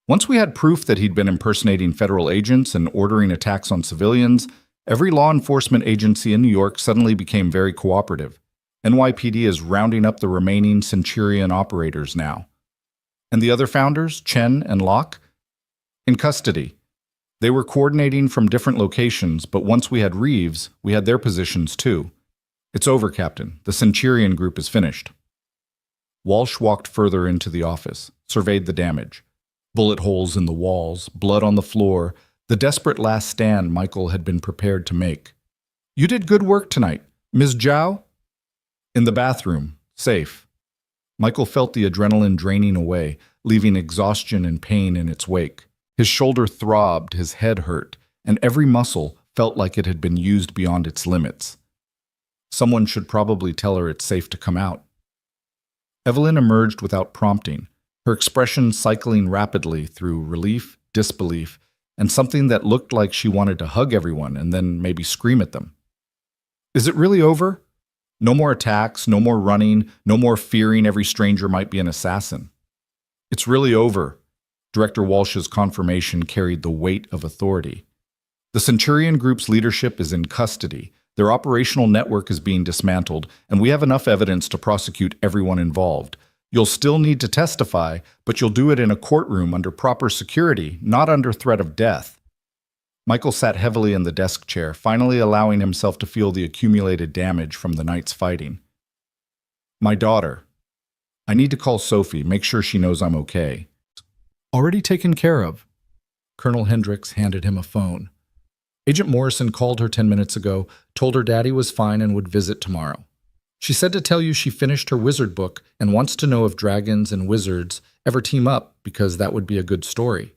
Once we had proof that he'd been impersonating federal agents and ordering attacks on civilians, every law enforcement agency in New York suddenly became very cooperative. NYPD is rounding up the remaining Centurion operators now. And the other founders, Chen and Locke? In custody. They were coordinating from different locations, but once we had Reeves, we had their positions too. It's over, Captain. The Centurion group is finished. Walsh walked further into the office, surveyed the damage. Bullet holes in the walls, blood on the floor, the desperate last stand Michael had been prepared to make. "You did good work tonight. Ms. Zhao?" "In the bathroom, safe." Michael felt the adrenaline draining away, leaving exhaustion and pain in its wake. His shoulder throbbed, his head hurt, and every muscle felt like it had been used beyond its limits. Someone should probably tell her it's safe to come out. Evelyn emerged without prompting, her expression cycling rapidly through relief, disbelief, and something that looked like she wanted to hug everyone and then maybe scream at them. "Is it really over? No more attacks, no more running, no more fearing every stranger might be an assassin." "It's really over." Director Walsh's confirmation carried the weight of authority. "The Centurion Group's leadership is in custody. Their operational network is being dismantled, and we have enough evidence to prosecute everyone involved. You'll still need to testify, but you'll do it in a courtroom under proper security, not under threat of death." Michael sat heavily in the desk chair, finally allowing himself to feel the accumulated damage from the night's fighting. "My daughter. I need to call Sophie, make sure she knows I'm okay." "Already taken care of." Colonel Hendricks handed him a phone. "Agent Morrison called her 10 minutes ago, told her Daddy was fine and would visit tomorrow. She said to tell you she finished her wizard book and wants to know if dragons and wizards ever team up because that would be a good story."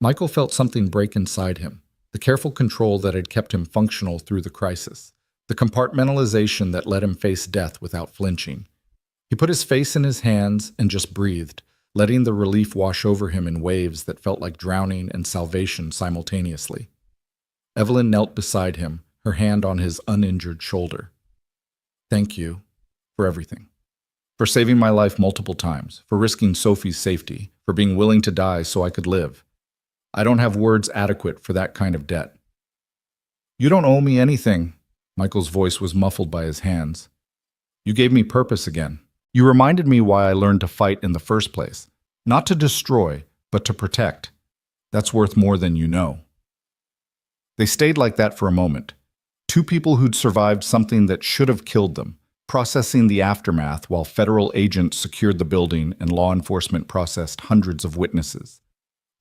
Michael felt something break inside him, the careful control that had kept him functional through the crisis, the compartmentalization that let him face death without flinching. He put his face in his hands and just breathed, letting the relief wash over him in waves that felt like drowning and salvation simultaneously. Evelyn knelt beside him, her hand on his uninjured shoulder. "Thank you for everything. For saving my life multiple times, for risking Sophie's safety, for being willing to die so I could live. I don't have words adequate for that kind of debt." "You don't owe me anything." Michael's voice was muffled by his hands. "You gave me purpose again. You reminded me why I learned to fight in the first place. Not to destroy, but to protect. That's worth more than you know." They stayed like that for a moment. Two people who'd survived something that should have killed them, processing the aftermath while federal agents secured the building and law enforcement processed hundreds of witnesses.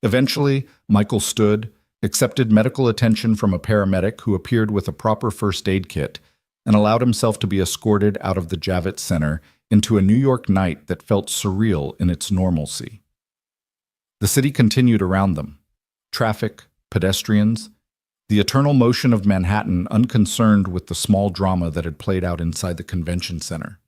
Eventually, Michael stood, accepted medical attention from a paramedic who appeared with a proper first aid kit, and allowed himself to be escorted out of the Javits Center into a New York night that felt surreal in its normalcy. The city continued around them. Traffic, pedestrians, the eternal motion of Manhattan unconcerned with the small drama that had played out inside the convention center.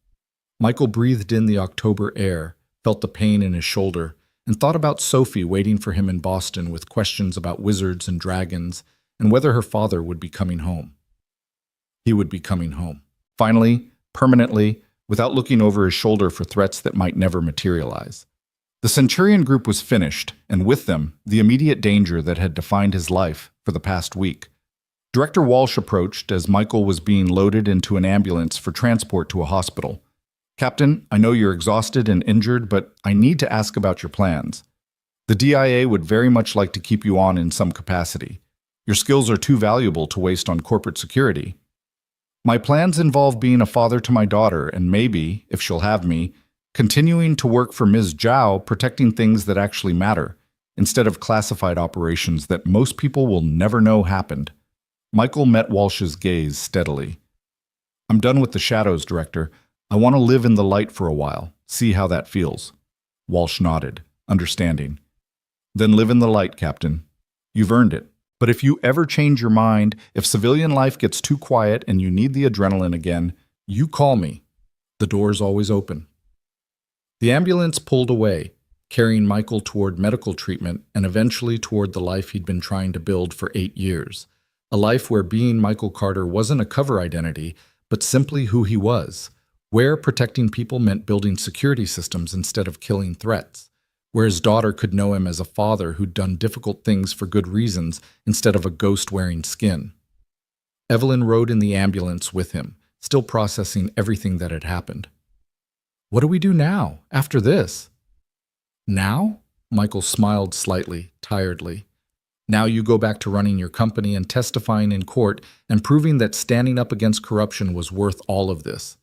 Michael breathed in the October air, felt the pain in his shoulder, and thought about Sophie waiting for him in Boston with questions about wizards and dragons and whether her father would be coming home. He would be coming home. Finally, permanently, without looking over his shoulder for threats that might never materialize. The Centurion Group was finished, and with them, the immediate danger that had defined his life for the past week. Director Walsh approached as Michael was being loaded into an ambulance for transport to a hospital. "Captain, I know you're exhausted and injured, but I need to ask about your plans. The DIA would very much like to keep you on in some capacity. Your skills are too valuable to waste on corporate security. My plans involve being a father to my daughter and maybe, if she'll have me, continuing to work for Ms. Zhao protecting things that actually matter, instead of classified operations that most people will never know happened." Michael met Walsh's gaze steadily. I'm done with the shadows, Director. I want to live in the light for a while, see how that feels. Walsh nodded, understanding. Then live in the light, Captain. You've earned it. But if you ever change your mind, if civilian life gets too quiet and you need the adrenaline again, you call me. The door's always open. The ambulance pulled away, carrying Michael toward medical treatment and eventually toward the life he'd been trying to build for 8 years. A life where being Michael Carter wasn't a cover identity, but simply who he was. Where protecting people meant building security systems instead of killing threats. Where his daughter could know him as a father who'd done difficult things for good reasons instead of a ghost wearing skin. Evelyn rode in the ambulance with him, still processing everything that had happened. What do we do now, after this? Now? Michael smiled slightly, tiredly. Now you go back to running your company and testifying in court and proving that standing up against corruption was worth all of this.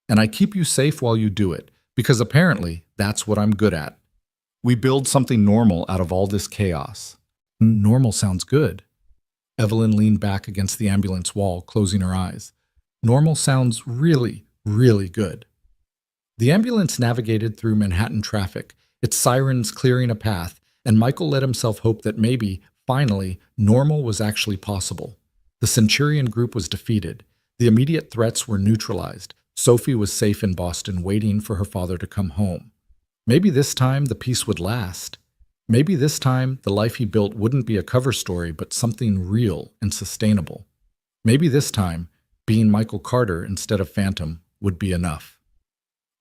And I keep you safe while you do it, because apparently that's what I'm good at. We build something normal out of all this chaos. Normal sounds good. Evelyn leaned back against the ambulance wall, closing her eyes. Normal sounds really, really good. The ambulance navigated through Manhattan traffic, its sirens clearing a path, and Michael let himself hope that maybe, finally, normal was actually possible. The Centurion group was defeated. The immediate threats were neutralized. Sophie was safe in Boston, waiting for her father to come home. Maybe this time the peace would last. Maybe this time the life he built wouldn't be a cover story, but something real and sustainable. Maybe this time, being Michael Carter instead of Phantom would be enough.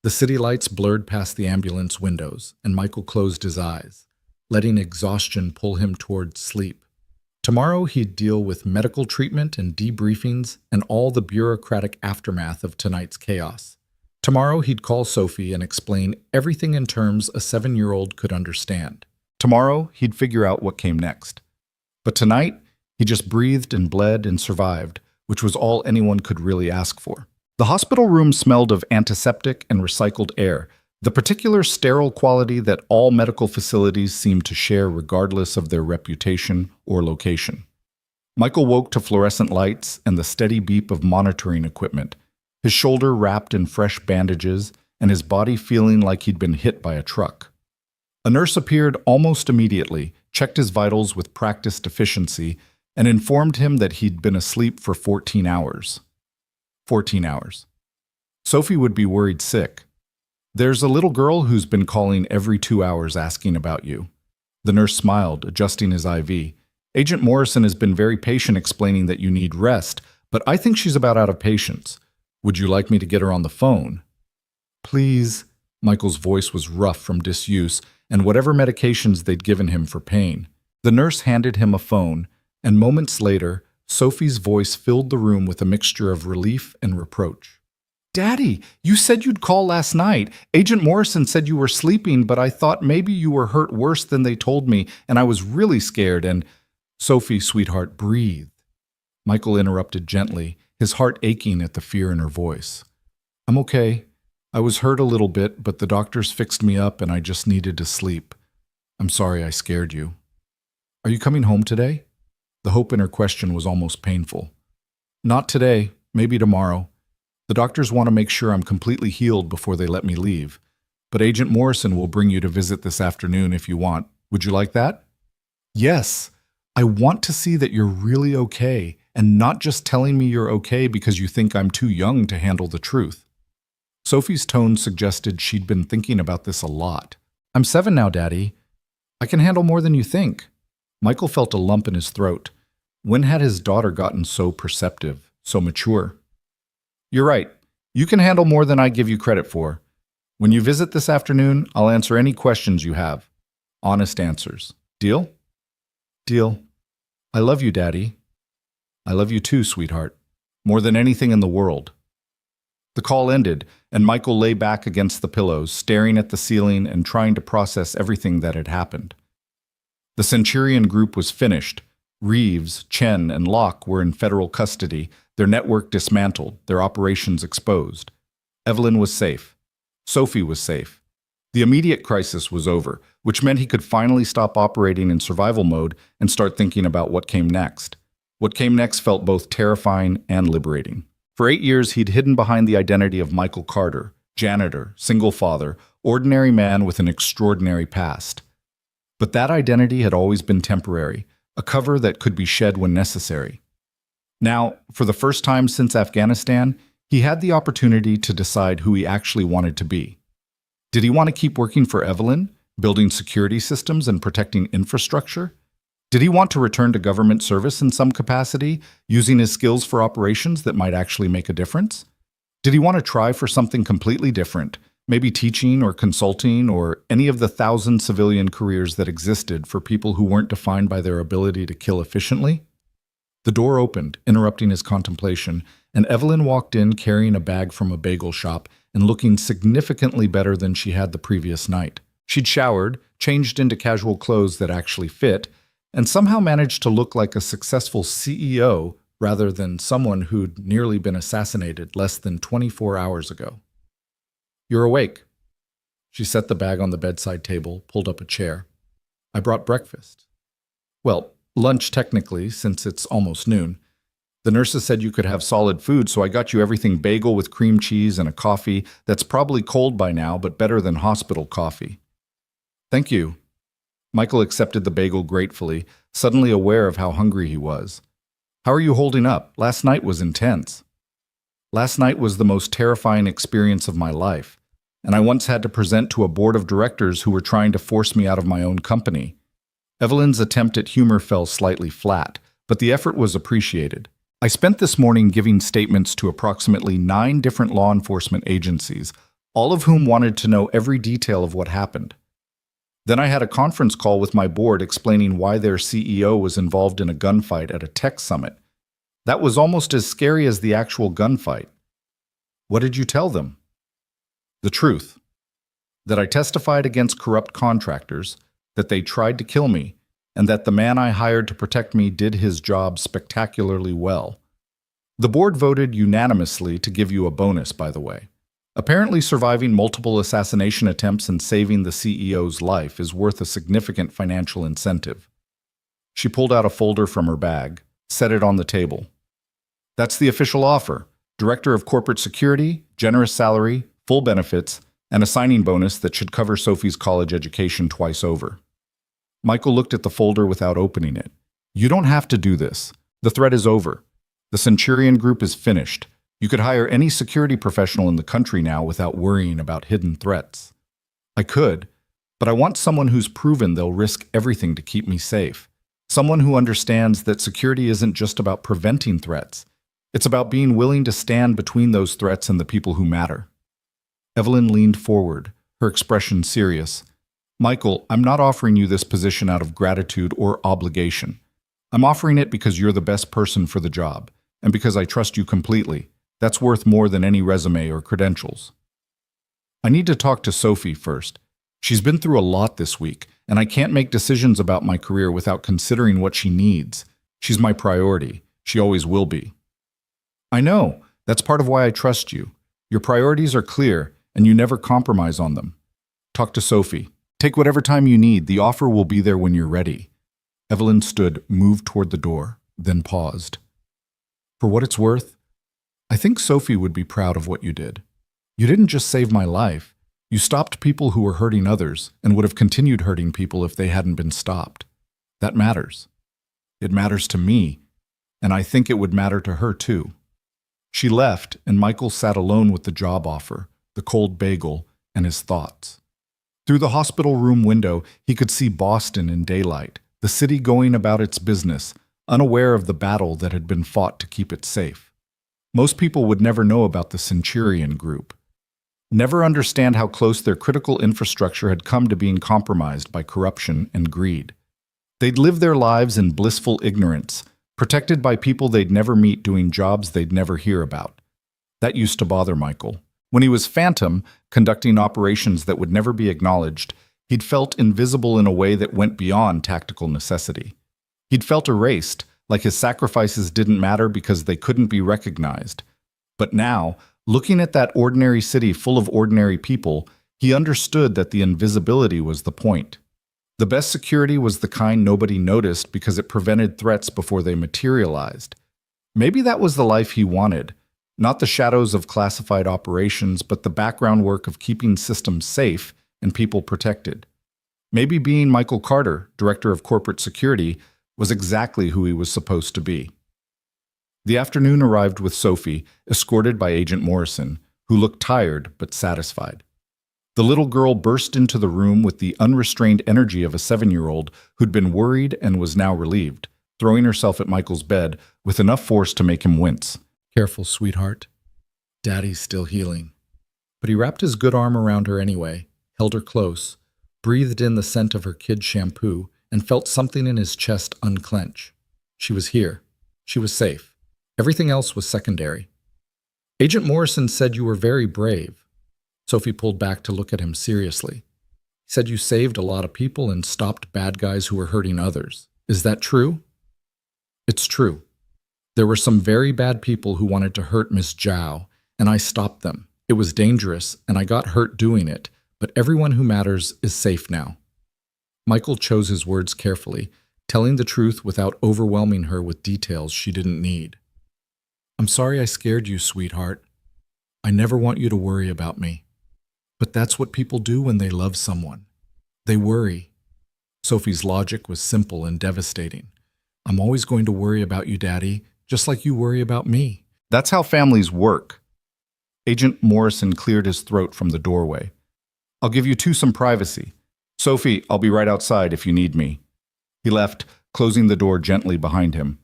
The city lights blurred past the ambulance windows, and Michael closed his eyes, letting exhaustion pull him toward sleep. Tomorrow he'd deal with medical treatment and debriefings and all the bureaucratic aftermath of tonight's chaos. Tomorrow he'd call Sophie and explain everything in terms a 7-year-old could understand. Tomorrow he'd figure out what came next. But tonight, he just breathed and bled and survived, which was all anyone could really ask for. The hospital room smelled of antiseptic and recycled air, the particular sterile quality that all medical facilities seem to share regardless of their reputation or location. Michael woke to fluorescent lights and the steady beep of monitoring equipment, his shoulder wrapped in fresh bandages and his body feeling like he'd been hit by a truck. A nurse appeared almost immediately, checked his vitals with practiced efficiency, and informed him that he'd been asleep for 14 hours. 14 hours. Sophie would be worried sick. There's a little girl who's been calling every 2 hours asking about you. The nurse smiled, adjusting his IV. Agent Morrison has been very patient explaining that you need rest, but I think she's about out of patience. Would you like me to get her on the phone? Please. Michael's voice was rough from disuse and whatever medications they'd given him for pain. The nurse handed him a phone, and moments later, Sophie's voice filled the room with a mixture of relief and reproach. Daddy, you said you'd call last night. Agent Morrison said you were sleeping, but I thought maybe you were hurt worse than they told me, and I was really scared, and… Sophie, sweetheart, breathe. Michael interrupted gently, his heart aching at the fear in her voice. I'm okay. I was hurt a little bit, but the doctors fixed me up and I just needed to sleep. I'm sorry I scared you. Are you coming home today? The hope in her question was almost painful. Not today, maybe tomorrow. The doctors want to make sure I'm completely healed before they let me leave. But Agent Morrison will bring you to visit this afternoon if you want. Would you like that? Yes. I want to see that you're really okay and not just telling me you're okay because you think I'm too young to handle the truth. Sophie's tone suggested she'd been thinking about this a lot. I'm 7 now, Daddy. I can handle more than you think. Michael felt a lump in his throat. When had his daughter gotten so perceptive, so mature? You're right. You can handle more than I give you credit for. When you visit this afternoon, I'll answer any questions you have. Honest answers. Deal? Deal. I love you, Daddy. I love you too, sweetheart. More than anything in the world. The call ended, and Michael lay back against the pillows, staring at the ceiling and trying to process everything that had happened. The Centurion group was finished. Reeves, Chen, and Locke were in federal custody, their network dismantled, their operations exposed. Evelyn was safe. Sophie was safe. The immediate crisis was over, which meant he could finally stop operating in survival mode and start thinking about what came next. What came next felt both terrifying and liberating. For 8 years, he'd hidden behind the identity of Michael Carter, janitor, single father, ordinary man with an extraordinary past. But that identity had always been temporary, a cover that could be shed when necessary. Now, for the first time since Afghanistan, he had the opportunity to decide who he actually wanted to be. Did he want to keep working for Evelyn, building security systems and protecting infrastructure? Did he want to return to government service in some capacity, using his skills for operations that might actually make a difference? Did he want to try for something completely different, maybe teaching or consulting or any of the 1,000 civilian careers that existed for people who weren't defined by their ability to kill efficiently? The door opened, interrupting his contemplation, and Evelyn walked in carrying a bag from a bagel shop and looking significantly better than she had the previous night. She'd showered, changed into casual clothes that actually fit, and somehow managed to look like a successful CEO rather than someone who'd nearly been assassinated less than 24 hours ago. "You're awake." She set the bag on the bedside table, pulled up a chair. "I brought breakfast." "Well, lunch technically, since it's almost noon. The nurses said you could have solid food, so I got you everything bagel with cream cheese and a coffee that's probably cold by now, but better than hospital coffee." "Thank you." Michael accepted the bagel gratefully, suddenly aware of how hungry he was. "How are you holding up? Last night was intense." "Last night was the most terrifying experience of my life, and I once had to present to a board of directors who were trying to force me out of my own company." Evelyn's attempt at humor fell slightly flat, but the effort was appreciated. "I spent this morning giving statements to approximately 9 different law enforcement agencies, all of whom wanted to know every detail of what happened. Then I had a conference call with my board explaining why their CEO was involved in a gunfight at a tech summit. That was almost as scary as the actual gunfight." "What did you tell them?" "The truth. That I testified against corrupt contractors, that they tried to kill me, and that the man I hired to protect me did his job spectacularly well. The board voted unanimously to give you a bonus, by the way. Apparently surviving multiple assassination attempts and saving the CEO's life is worth a significant financial incentive." She pulled out a folder from her bag, set it on the table. "That's the official offer. Director of Corporate Security, generous salary, full benefits, and a signing bonus that should cover Sophie's college education twice over." Michael looked at the folder without opening it. "You don't have to do this. The threat is over. The Centurion Group is finished. You could hire any security professional in the country now without worrying about hidden threats." "I could, but I want someone who's proven they'll risk everything to keep me safe. Someone who understands that security isn't just about preventing threats. It's about being willing to stand between those threats and the people who matter." Evelyn leaned forward, her expression serious. "Michael, I'm not offering you this position out of gratitude or obligation. I'm offering it because you're the best person for the job, and because I trust you completely. That's worth more than any resume or credentials." "I need to talk to Sophie first. She's been through a lot this week, and I can't make decisions about my career without considering what she needs. She's my priority. She always will be." "I know. That's part of why I trust you. Your priorities are clear, and you never compromise on them. Talk to Sophie. Take whatever time you need. The offer will be there when you're ready." Evelyn stood, moved toward the door, then paused. "For what it's worth, I think Sophie would be proud of what you did. You didn't just save my life. You stopped people who were hurting others and would have continued hurting people if they hadn't been stopped. That matters. It matters to me, and I think it would matter to her too." She left, and Michael sat alone with the job offer, the cold bagel, and his thoughts. Through the hospital room window, he could see Boston in daylight, the city going about its business, unaware of the battle that had been fought to keep it safe. Most people would never know about the Centurion Group, never understand how close their critical infrastructure had come to being compromised by corruption and greed. They'd live their lives in blissful ignorance, protected by people they'd never meet doing jobs they'd never hear about. That used to bother Michael. When he was Phantom, conducting operations that would never be acknowledged, he'd felt invisible in a way that went beyond tactical necessity. He'd felt erased, like his sacrifices didn't matter because they couldn't be recognized. But now, looking at that ordinary city full of ordinary people, he understood that the invisibility was the point. The best security was the kind nobody noticed because it prevented threats before they materialized. Maybe that was the life he wanted. Not the shadows of classified operations, but the background work of keeping systems safe and people protected. Maybe being Michael Carter, Director of Corporate Security, was exactly who he was supposed to be. The afternoon arrived with Sophie, escorted by Agent Morrison, who looked tired but satisfied. The little girl burst into the room with the unrestrained energy of a 7-year-old who'd been worried and was now relieved, throwing herself at Michael's bed with enough force to make him wince. Careful, sweetheart. Daddy's still healing. But he wrapped his good arm around her anyway, held her close, breathed in the scent of her kid shampoo, and felt something in his chest unclench. She was here. She was safe. Everything else was secondary. Agent Morrison said you were very brave. Sophie pulled back to look at him seriously. He said you saved a lot of people and stopped bad guys who were hurting others. Is that true? It's true. There were some very bad people who wanted to hurt Miss Zhao, and I stopped them. It was dangerous, and I got hurt doing it, but everyone who matters is safe now. Michael chose his words carefully, telling the truth without overwhelming her with details she didn't need. I'm sorry I scared you, sweetheart. I never want you to worry about me. But that's what people do when they love someone. They worry. Sophie's logic was simple and devastating. I'm always going to worry about you, Daddy, just like you worry about me. That's how families work. Agent Morrison cleared his throat from the doorway. I'll give you two some privacy. Sophie, I'll be right outside if you need me. He left, closing the door gently behind him.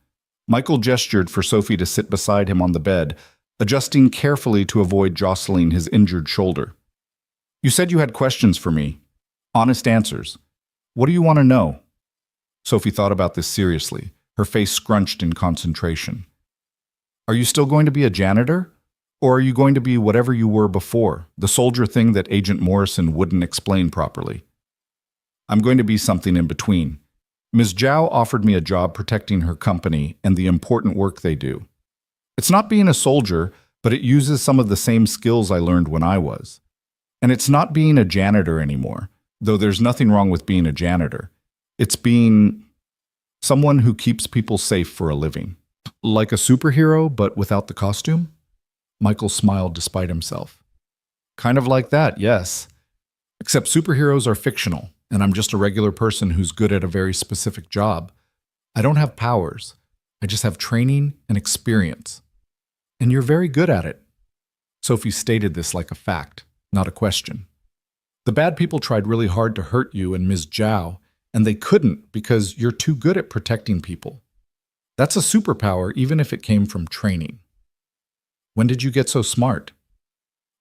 Michael gestured for Sophie to sit beside him on the bed, adjusting carefully to avoid jostling his injured shoulder. You said you had questions for me. Honest answers. What do you want to know? Sophie thought about this seriously, her face scrunched in concentration. Are you still going to be a janitor? Or are you going to be whatever you were before, the soldier thing that Agent Morrison wouldn't explain properly? I'm going to be something in between. Ms. Zhao offered me a job protecting her company and the important work they do. It's not being a soldier, but it uses some of the same skills I learned when I was. And it's not being a janitor anymore, though there's nothing wrong with being a janitor. It's being someone who keeps people safe for a living. Like a superhero, but without the costume? Michael smiled despite himself. Kind of like that, yes. Except superheroes are fictional, and I'm just a regular person who's good at a very specific job. I don't have powers. I just have training and experience. And you're very good at it. Sophie stated this like a fact, not a question. The bad people tried really hard to hurt you and Ms. Zhao, and they couldn't because you're too good at protecting people. That's a superpower even if it came from training. When did you get so smart?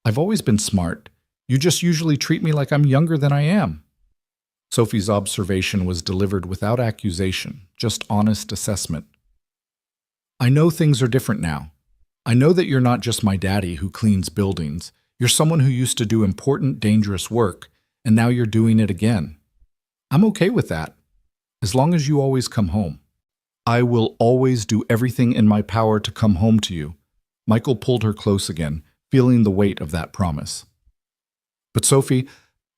I've always been smart. You just usually treat me like I'm younger than I am. Sophie's observation was delivered without accusation, just honest assessment. I know things are different now. I know that you're not just my daddy who cleans buildings. You're someone who used to do important, dangerous work, and now you're doing it again. I'm okay with that, as long as you always come home. I will always do everything in my power to come home to you. Michael pulled her close again, feeling the weight of that promise. But Sophie,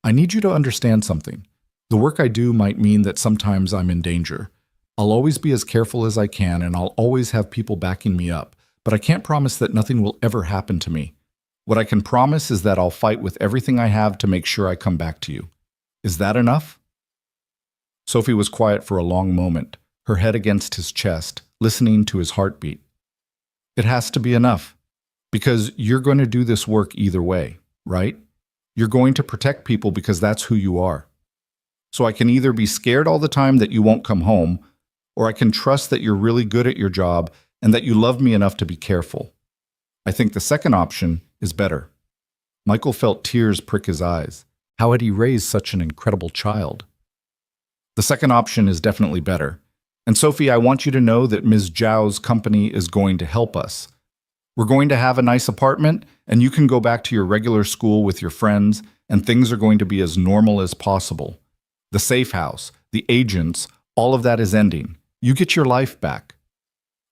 I need you to understand something. The work I do might mean that sometimes I'm in danger. I'll always be as careful as I can, and I'll always have people backing me up, but I can't promise that nothing will ever happen to me. What I can promise is that I'll fight with everything I have to make sure I come back to you. Is that enough? Sophie was quiet for a long moment, her head against his chest, listening to his heartbeat. It has to be enough, because you're going to do this work either way, right? You're going to protect people because that's who you are. So I can either be scared all the time that you won't come home, or I can trust that you're really good at your job and that you love me enough to be careful. I think the second option is better. Michael felt tears prick his eyes. How had he raised such an incredible child? The second option is definitely better. And Sophie, I want you to know that Ms. Zhao's company is going to help us. We're going to have a nice apartment, and you can go back to your regular school with your friends, and things are going to be as normal as possible. The safe house, the agents, all of that is ending. You get your life back.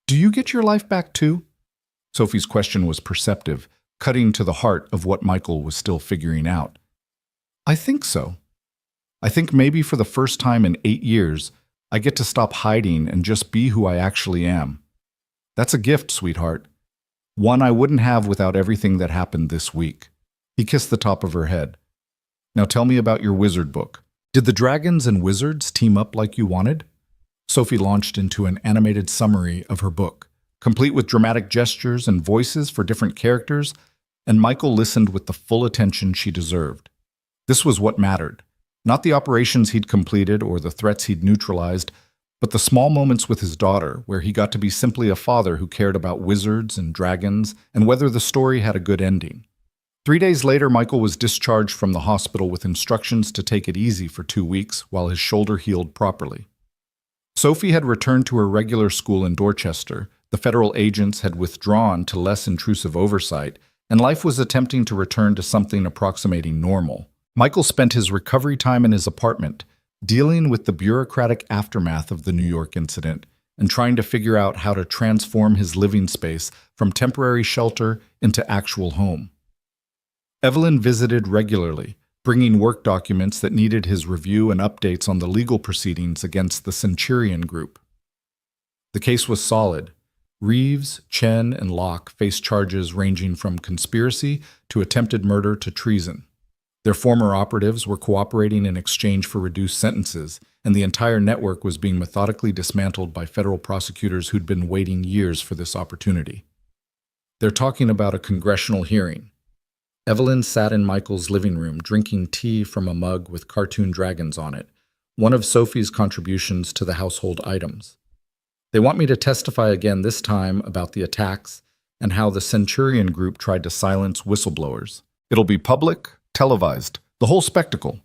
Do you get your life back too? Sophie's question was perceptive, cutting to the heart of what Michael was still figuring out. I think so. I think maybe for the first time in 8 years, I get to stop hiding and just be who I actually am. That's a gift, sweetheart. One I wouldn't have without everything that happened this week. He kissed the top of her head. Now tell me about your wizard book. Did the dragons and wizards team up like you wanted? Sophie launched into an animated summary of her book, complete with dramatic gestures and voices for different characters, and Michael listened with the full attention she deserved. This was what mattered. Not the operations he'd completed or the threats he'd neutralized, but the small moments with his daughter, where he got to be simply a father who cared about wizards and dragons and whether the story had a good ending. 3 days later, Michael was discharged from the hospital with instructions to take it easy for 2 weeks while his shoulder healed properly. Sophie had returned to her regular school in Dorchester, the federal agents had withdrawn to less intrusive oversight, and life was attempting to return to something approximating normal. Michael spent his recovery time in his apartment, dealing with the bureaucratic aftermath of the New York incident and trying to figure out how to transform his living space from temporary shelter into actual home. Evelyn visited regularly, bringing work documents that needed his review and updates on the legal proceedings against the Centurion Group. The case was solid. Reeves, Chen, and Locke faced charges ranging from conspiracy to attempted murder to treason. Their former operatives were cooperating in exchange for reduced sentences, and the entire network was being methodically dismantled by federal prosecutors who'd been waiting years for this opportunity. They're talking about a congressional hearing. Evelyn sat in Michael's living room drinking tea from a mug with cartoon dragons on it, one of Sophie's contributions to the household items. They want me to testify again this time about the attacks and how the Centurion Group tried to silence whistleblowers. It'll be public, televised, the whole spectacle.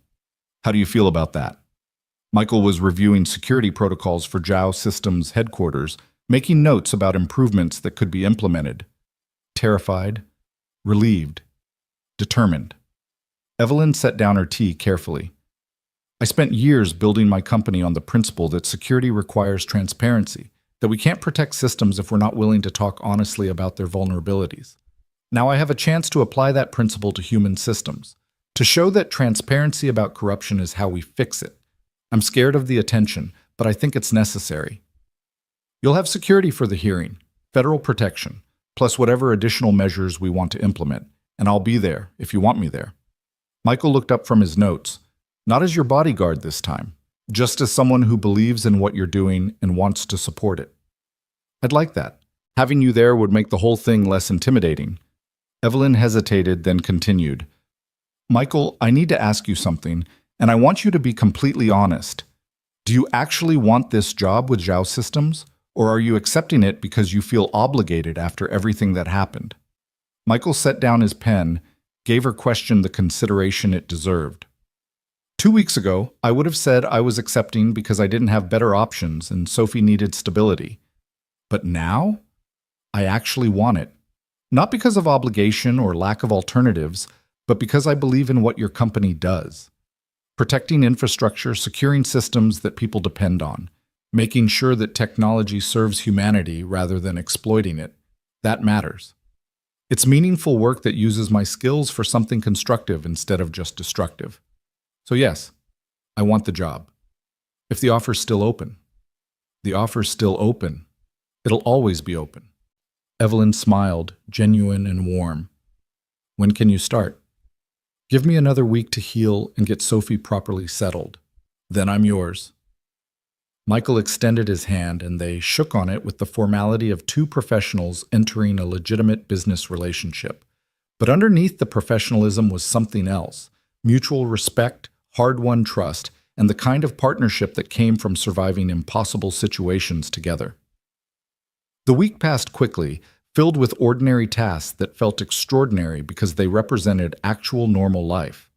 How do you feel about that? Michael was reviewing security protocols for Zhao Systems headquarters, making notes about improvements that could be implemented. Terrified, relieved, determined. Evelyn set down her tea carefully. I spent years building my company on the principle that security requires transparency, that we can't protect systems if we're not willing to talk honestly about their vulnerabilities. Now I have a chance to apply that principle to human systems, to show that transparency about corruption is how we fix it. I'm scared of the attention, but I think it's necessary. You'll have security for the hearing, federal protection, plus whatever additional measures we want to implement, and I'll be there if you want me there. Michael looked up from his notes. Not as your bodyguard this time, just as someone who believes in what you're doing and wants to support it. I'd like that. Having you there would make the whole thing less intimidating. Evelyn hesitated, then continued. Michael, I need to ask you something, and I want you to be completely honest. Do you actually want this job with Zhao Systems, or are you accepting it because you feel obligated after everything that happened? Michael set down his pen, gave her question the consideration it deserved. 2 weeks ago, I would have said I was accepting because I didn't have better options and Sophie needed stability. But now, I actually want it. Not because of obligation or lack of alternatives, but because I believe in what your company does. Protecting infrastructure, securing systems that people depend on, making sure that technology serves humanity rather than exploiting it, that matters. It's meaningful work that uses my skills for something constructive instead of just destructive. So yes, I want the job. If the offer's still open. The offer's still open. It'll always be open. Evelyn smiled, genuine and warm. When can you start? Give me another week to heal and get Sophie properly settled. Then I'm yours. Michael extended his hand and they shook on it with the formality of two professionals entering a legitimate business relationship. But underneath the professionalism was something else, mutual respect, hard-won trust, and the kind of partnership that came from surviving impossible situations together. The week passed quickly, filled with ordinary tasks that felt extraordinary because they represented actual normal life.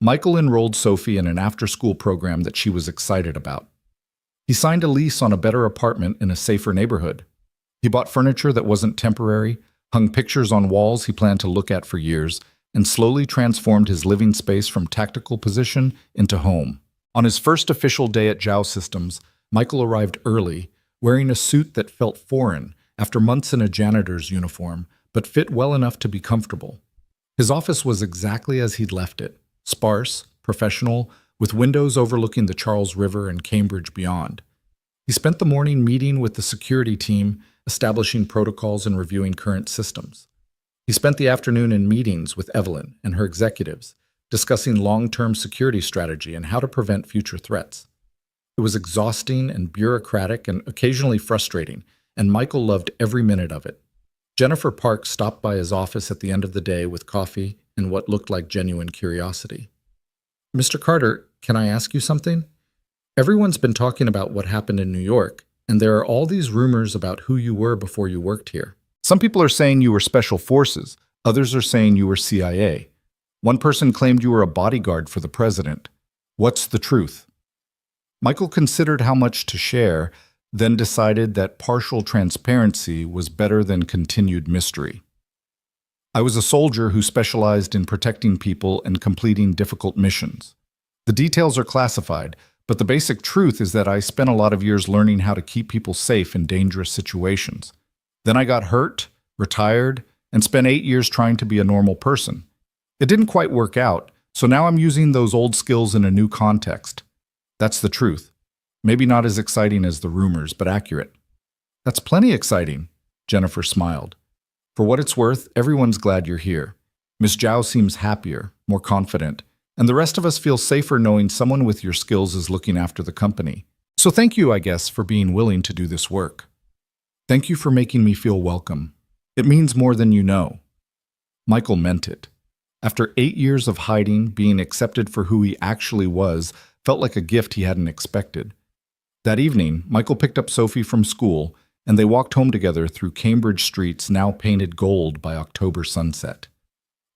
Michael enrolled Sophie in an after-school program that she was excited about. He signed a lease on a better apartment in a safer neighborhood. He bought furniture that wasn't temporary, hung pictures on walls he planned to look at for years, and slowly transformed his living space from tactical position into home. On his first official day at Zhao Systems, Michael arrived early, wearing a suit that felt foreign after months in a janitor's uniform, but fit well enough to be comfortable. His office was exactly as he'd left it, sparse, professional, with windows overlooking the Charles River and Cambridge beyond. He spent the morning meeting with the security team, establishing protocols and reviewing current systems. He spent the afternoon in meetings with Evelyn and her executives, discussing long-term security strategy and how to prevent future threats. It was exhausting and bureaucratic and occasionally frustrating, and Michael loved every minute of it. Jennifer Park stopped by his office at the end of the day with coffee and what looked like genuine curiosity. "Mr. Carter, can I ask you something? Everyone's been talking about what happened in New York, and there are all these rumors about who you were before you worked here." Some people are saying you were special forces. Others are saying you were CIA. One person claimed you were a bodyguard for the president. What's the truth? Michael considered how much to share, then decided that partial transparency was better than continued mystery. "I was a soldier who specialized in protecting people and completing difficult missions. The details are classified, but the basic truth is that I spent a lot of years learning how to keep people safe in dangerous situations. Then I got hurt, retired, and spent 8 years trying to be a normal person. It didn't quite work out, so now I'm using those old skills in a new context. That's the truth. Maybe not as exciting as the rumors, but accurate." "That's plenty exciting," Jennifer smiled. "For what it's worth, everyone's glad you're here. Miss Zhao seems happier, more confident, and the rest of us feel safer knowing someone with your skills is looking after the company. So thank you, I guess, for being willing to do this work." "Thank you for making me feel welcome. It means more than you know." Michael meant it. After 8 years of hiding, being accepted for who he actually was felt like a gift he hadn't expected. That evening, Michael picked up Sophie from school, and they walked home together through Cambridge streets now painted gold by October sunset.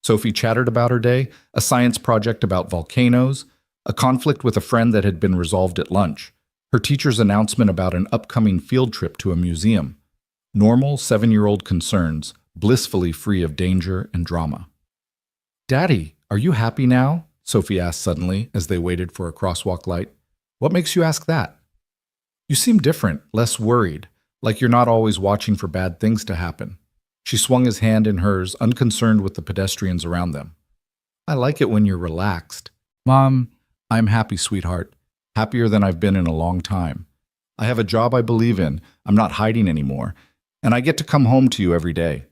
Sophie chattered about her day, a science project about volcanoes, a conflict with a friend that had been resolved at lunch, her teacher's announcement about an upcoming field trip to a museum. Normal 7-year-old concerns, blissfully free of danger and drama. "Daddy, are you happy now?" Sophie asked suddenly as they waited for a crosswalk light. "What makes you ask that?" "You seem different, less worried, like you're not always watching for bad things to happen." She swung his hand in hers, unconcerned with the pedestrians around them. "I like it when you're relaxed." "Mom, I'm happy, sweetheart. Happier than I've been in a long time. I have a job I believe in, I'm not hiding anymore, and I get to come home to you every day.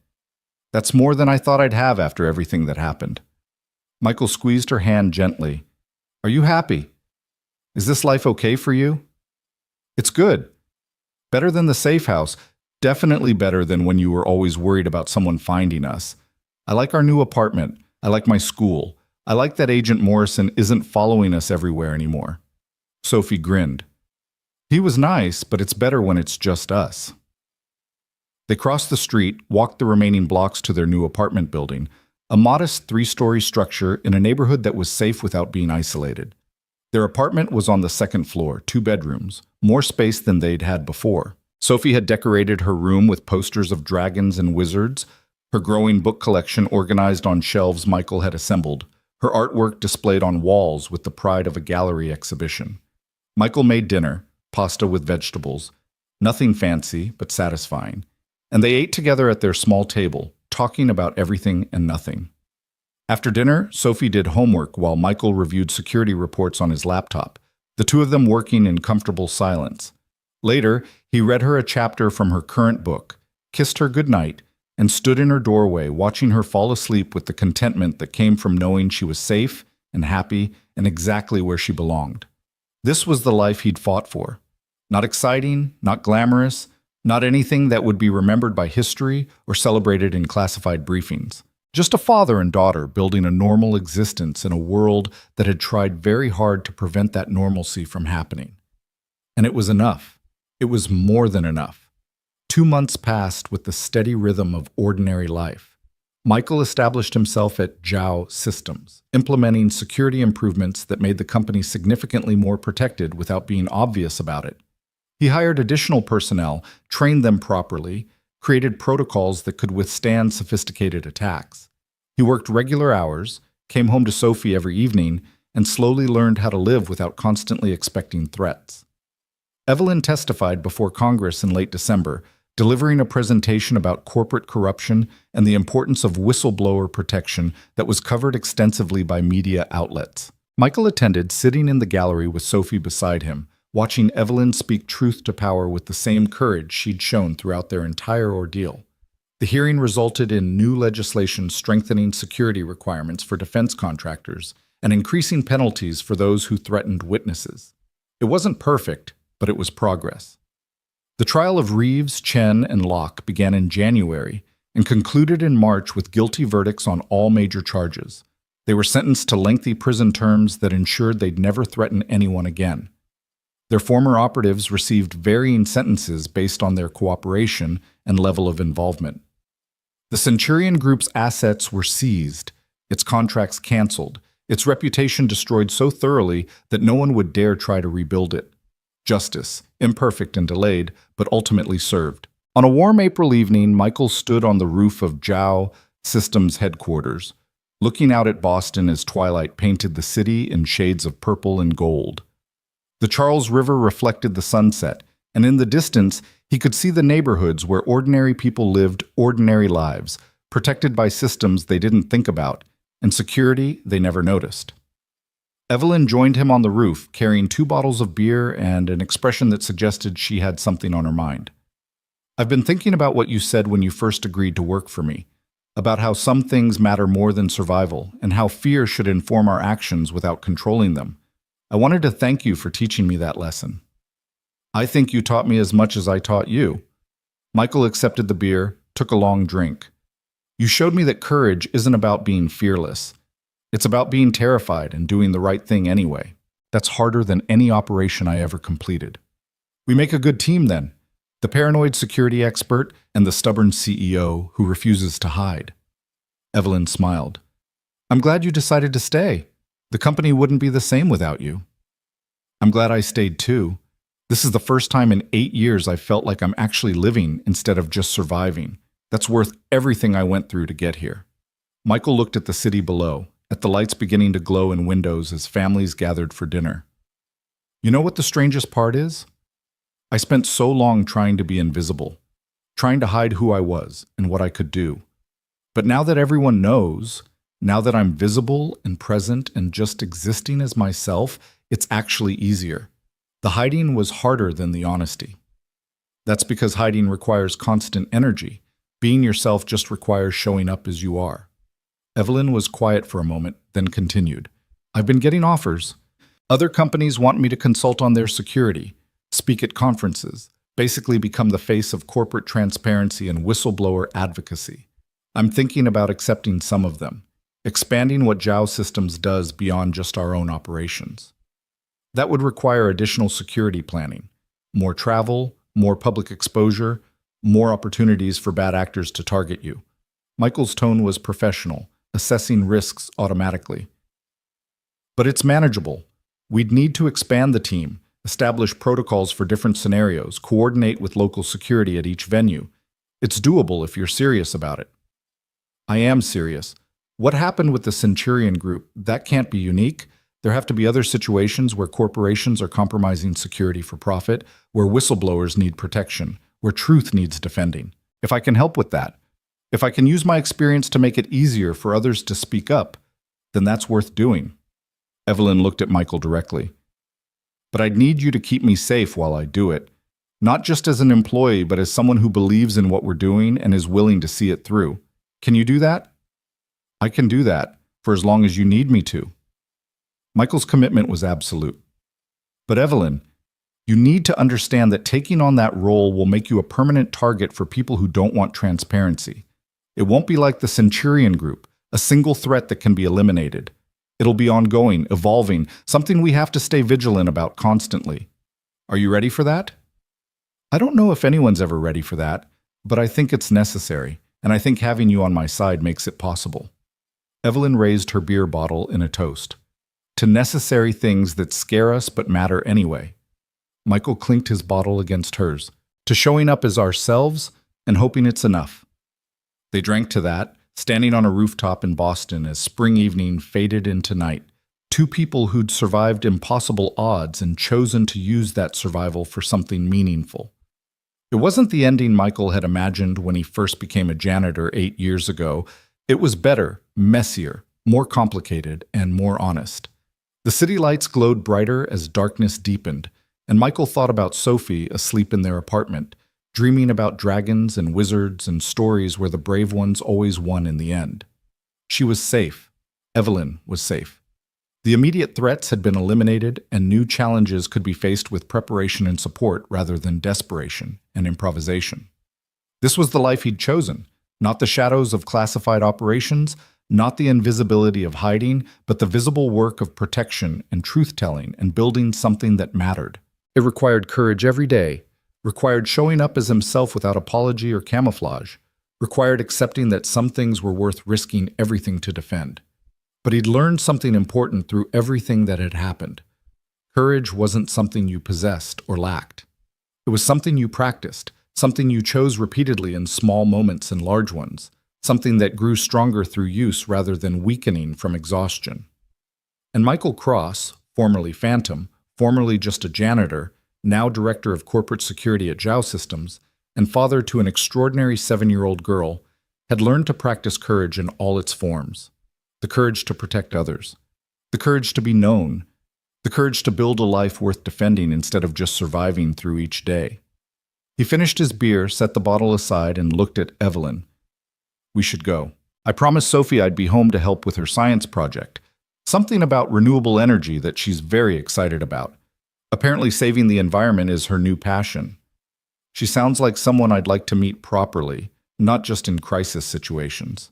That's more than I thought I'd have after everything that happened." Michael squeezed her hand gently. "Are you happy? Is this life okay for you?" "It's good. Better than the safe house. Definitely better than when you were always worried about someone finding us. I like our new apartment. I like my school. I like that Agent Morrison isn't following us everywhere anymore." Sophie grinned. "He was nice, but it's better when it's just us." They crossed the street, walked the remaining blocks to their new apartment building, a modest 3-story structure in a neighborhood that was safe without being isolated. Their apartment was on the 2nd floor, 2 bedrooms, more space than they'd had before. Sophie had decorated her room with posters of dragons and wizards, her growing book collection organized on shelves Michael had assembled, her artwork displayed on walls with the pride of a gallery exhibition. Michael made dinner, pasta with vegetables, nothing fancy but satisfying, and they ate together at their small table, talking about everything and nothing. After dinner, Sophie did homework while Michael reviewed security reports on his laptop, the two of them working in comfortable silence. Later, he read her a chapter from her current book, kissed her goodnight, and stood in her doorway watching her fall asleep with the contentment that came from knowing she was safe and happy and exactly where she belonged. This was the life he'd fought for. Not exciting, not glamorous, not anything that would be remembered by history or celebrated in classified briefings. Just a father and daughter building a normal existence in a world that had tried very hard to prevent that normalcy from happening. And it was enough. It was more than enough. 2 months passed with the steady rhythm of ordinary life. Michael established himself at Zhao Systems, implementing security improvements that made the company significantly more protected without being obvious about it. He hired additional personnel, trained them properly, created protocols that could withstand sophisticated attacks. He worked regular hours, came home to Sophie every evening, and slowly learned how to live without constantly expecting threats. Evelyn testified before Congress in late December, delivering a presentation about corporate corruption and the importance of whistleblower protection that was covered extensively by media outlets. Michael attended, sitting in the gallery with Sophie beside him, watching Evelyn speak truth to power with the same courage she'd shown throughout their entire ordeal. The hearing resulted in new legislation strengthening security requirements for defense contractors and increasing penalties for those who threatened witnesses. It wasn't perfect, but it was progress. The trial of Reeves, Chen, and Locke began in January and concluded in March with guilty verdicts on all major charges. They were sentenced to lengthy prison terms that ensured they'd never threaten anyone again. Their former operatives received varying sentences based on their cooperation and level of involvement. The Centurion Group's assets were seized, its contracts canceled, its reputation destroyed so thoroughly that no one would dare try to rebuild it. Justice, imperfect and delayed, but ultimately served. On a warm April evening, Michael stood on the roof of Zhao Systems headquarters, looking out at Boston as twilight painted the city in shades of purple and gold. The Charles River reflected the sunset, and in the distance, he could see the neighborhoods where ordinary people lived ordinary lives, protected by systems they didn't think about, and security they never noticed. Evelyn joined him on the roof, carrying 2 bottles of beer and an expression that suggested she had something on her mind. "I've been thinking about what you said when you first agreed to work for me, about how some things matter more than survival, and how fear should inform our actions without controlling them. I wanted to thank you for teaching me that lesson." "I think you taught me as much as I taught you." Michael accepted the beer, took a long drink. "You showed me that courage isn't about being fearless. It's about being terrified and doing the right thing anyway. That's harder than any operation I ever completed." "We make a good team then. The paranoid security expert and the stubborn CEO who refuses to hide." Evelyn smiled. "I'm glad you decided to stay. The company wouldn't be the same without you." "I'm glad I stayed too. This is the first time in 8 years I felt like I'm actually living instead of just surviving. That's worth everything I went through to get here." Michael looked at the city below, at the lights beginning to glow in windows as families gathered for dinner. "You know what the strangest part is? I spent so long trying to be invisible, trying to hide who I was and what I could do. But now that everyone knows, now that I'm visible and present and just existing as myself, it's actually easier. The hiding was harder than the honesty. That's because hiding requires constant energy. Being yourself just requires showing up as you are." Evelyn was quiet for a moment, then continued. "I've been getting offers. Other companies want me to consult on their security, speak at conferences, basically become the face of corporate transparency and whistleblower advocacy. I'm thinking about accepting some of them, expanding what Zhao Systems does beyond just our own operations. That would require additional security planning, more travel, more public exposure, more opportunities for bad actors to target you." Michael's tone was professional, assessing risks automatically. "But it's manageable. We'd need to expand the team, establish protocols for different scenarios, coordinate with local security at each venue. It's doable if you're serious about it." "I am serious. What happened with the Centurion Group? That can't be unique. There have to be other situations where corporations are compromising security for profit, where whistleblowers need protection, where truth needs defending. If I can help with that, if I can use my experience to make it easier for others to speak up, then that's worth doing." Evelyn looked at Michael directly. "But I'd need you to keep me safe while I do it. Not just as an employee, but as someone who believes in what we're doing and is willing to see it through. Can you do that?" "I can do that, for as long as you need me to." Michael's commitment was absolute. "But Evelyn, you need to understand that taking on that role will make you a permanent target for people who don't want transparency. It won't be like the Centurion Group, a single threat that can be eliminated. It'll be ongoing, evolving, something we have to stay vigilant about constantly. Are you ready for that?" "I don't know if anyone's ever ready for that, but I think it's necessary, and I think having you on my side makes it possible." Evelyn raised her beer bottle in a toast. "To necessary things that scare us but matter anyway." Michael clinked his bottle against hers. "To showing up as ourselves and hoping it's enough." They drank to that, standing on a rooftop in Boston as spring evening faded into night. 2 people who'd survived impossible odds and chosen to use that survival for something meaningful. It wasn't the ending Michael had imagined when he first became a janitor 8 years ago. It was better, messier, more complicated, and more honest. The city lights glowed brighter as darkness deepened, and Michael thought about Sophie asleep in their apartment, dreaming about dragons and wizards and stories where the brave ones always won in the end. She was safe. Evelyn was safe. The immediate threats had been eliminated, and new challenges could be faced with preparation and support rather than desperation and improvisation. This was the life he'd chosen, not the shadows of classified operations, not the invisibility of hiding, but the visible work of protection and truth-telling and building something that mattered. It required courage every day, required showing up as himself without apology or camouflage, required accepting that some things were worth risking everything to defend. But he'd learned something important through everything that had happened. Courage wasn't something you possessed or lacked. It was something you practiced, something you chose repeatedly in small moments and large ones, something that grew stronger through use rather than weakening from exhaustion. And Michael Cross, formerly Phantom, formerly just a janitor, now director of corporate security at Zhao Systems, and father to an extraordinary 7-year-old girl, had learned to practice courage in all its forms. The courage to protect others, the courage to be known, the courage to build a life worth defending instead of just surviving through each day. He finished his beer, set the bottle aside, and looked at Evelyn. We should go. I promised Sophie I'd be home to help with her science project. Something about renewable energy that she's very excited about. Apparently saving the environment is her new passion. She sounds like someone I'd like to meet properly, not just in crisis situations.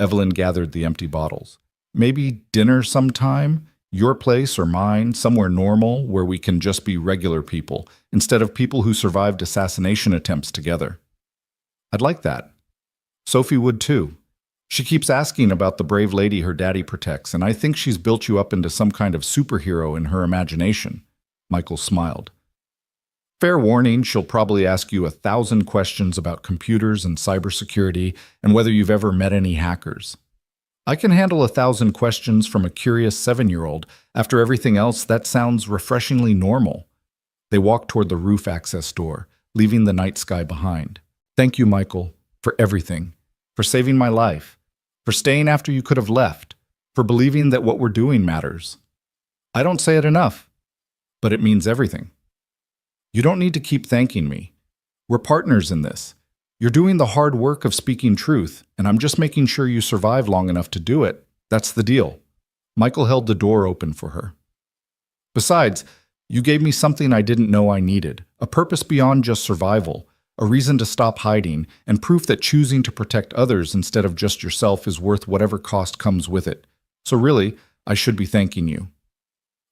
Evelyn gathered the empty bottles. Maybe dinner sometime? Your place or mine, somewhere normal where we can just be regular people, instead of people who survived assassination attempts together. I'd like that. Sophie would too. She keeps asking about the brave lady her daddy protects, and I think she's built you up into some kind of superhero in her imagination. Michael smiled. Fair warning, she'll probably ask you 1,000 questions about computers and cybersecurity and whether you've ever met any hackers. I can handle 1,000 questions from a curious 7-year-old. After everything else, that sounds refreshingly normal. They walked toward the roof access door, leaving the night sky behind. Thank you, Michael, for everything. For saving my life. For staying after you could have left. For believing that what we're doing matters. I don't say it enough, but it means everything. You don't need to keep thanking me. We're partners in this. You're doing the hard work of speaking truth, and I'm just making sure you survive long enough to do it. That's the deal. Michael held the door open for her. Besides, you gave me something I didn't know I needed, a purpose beyond just survival, a reason to stop hiding, and proof that choosing to protect others instead of just yourself is worth whatever cost comes with it. So really, I should be thanking you.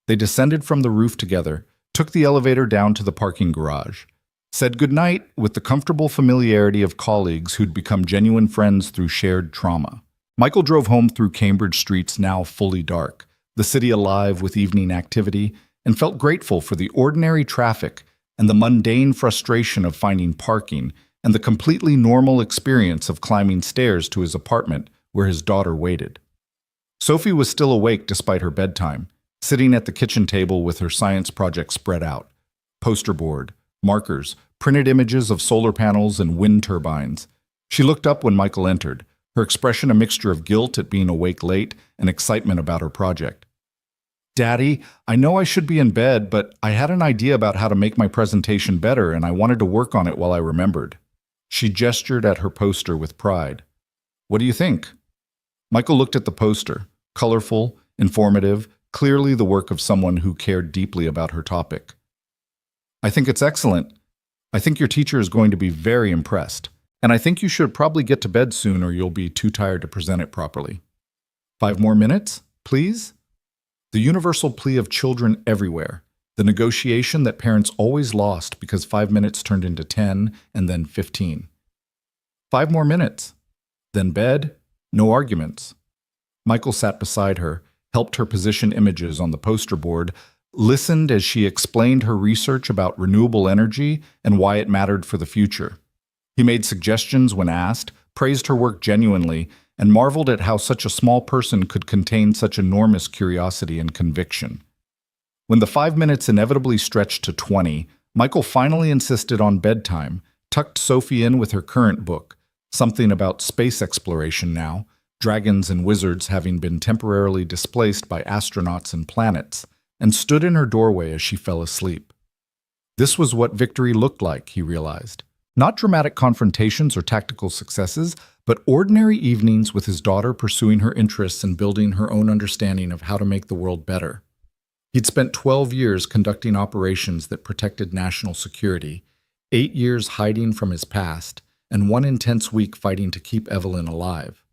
They descended from the roof together, took the elevator down to the parking garage, said goodnight with the comfortable familiarity of colleagues who'd become genuine friends through shared trauma. Michael drove home through Cambridge streets now fully dark, the city alive with evening activity, and felt grateful for the ordinary traffic and the mundane frustration of finding parking and the completely normal experience of climbing stairs to his apartment where his daughter waited. Sophie was still awake despite her bedtime, sitting at the kitchen table with her science project spread out. Poster board, markers, printed images of solar panels and wind turbines. She looked up when Michael entered, her expression a mixture of guilt at being awake late and excitement about her project. Daddy, I know I should be in bed, but I had an idea about how to make my presentation better and I wanted to work on it while I remembered. She gestured at her poster with pride. What do you think? Michael looked at the poster, colorful, informative, clearly the work of someone who cared deeply about her topic. I think it's excellent. I think your teacher is going to be very impressed. And I think you should probably get to bed soon or you'll be too tired to present it properly. 5 more minutes, please? The universal plea of children everywhere. The negotiation that parents always lost because 5 minutes turned into 10 and then 15. 5 more minutes. Then bed, no arguments. Michael sat beside her, helped her position images on the poster board, listened as she explained her research about renewable energy and why it mattered for the future. He made suggestions when asked, praised her work genuinely, and marveled at how such a small person could contain such enormous curiosity and conviction. When the 5 minutes inevitably stretched to 20, Michael finally insisted on bedtime, tucked Sophie in with her current book, something about space exploration now, dragons and wizards having been temporarily displaced by astronauts and planets, and stood in her doorway as she fell asleep. This was what victory looked like, he realized. Not dramatic confrontations or tactical successes, but ordinary evenings with his daughter pursuing her interests and building her own understanding of how to make the world better. He'd spent 12 years conducting operations that protected national security, 8 years hiding from his past, and 1 intense week fighting to keep Evelyn alive.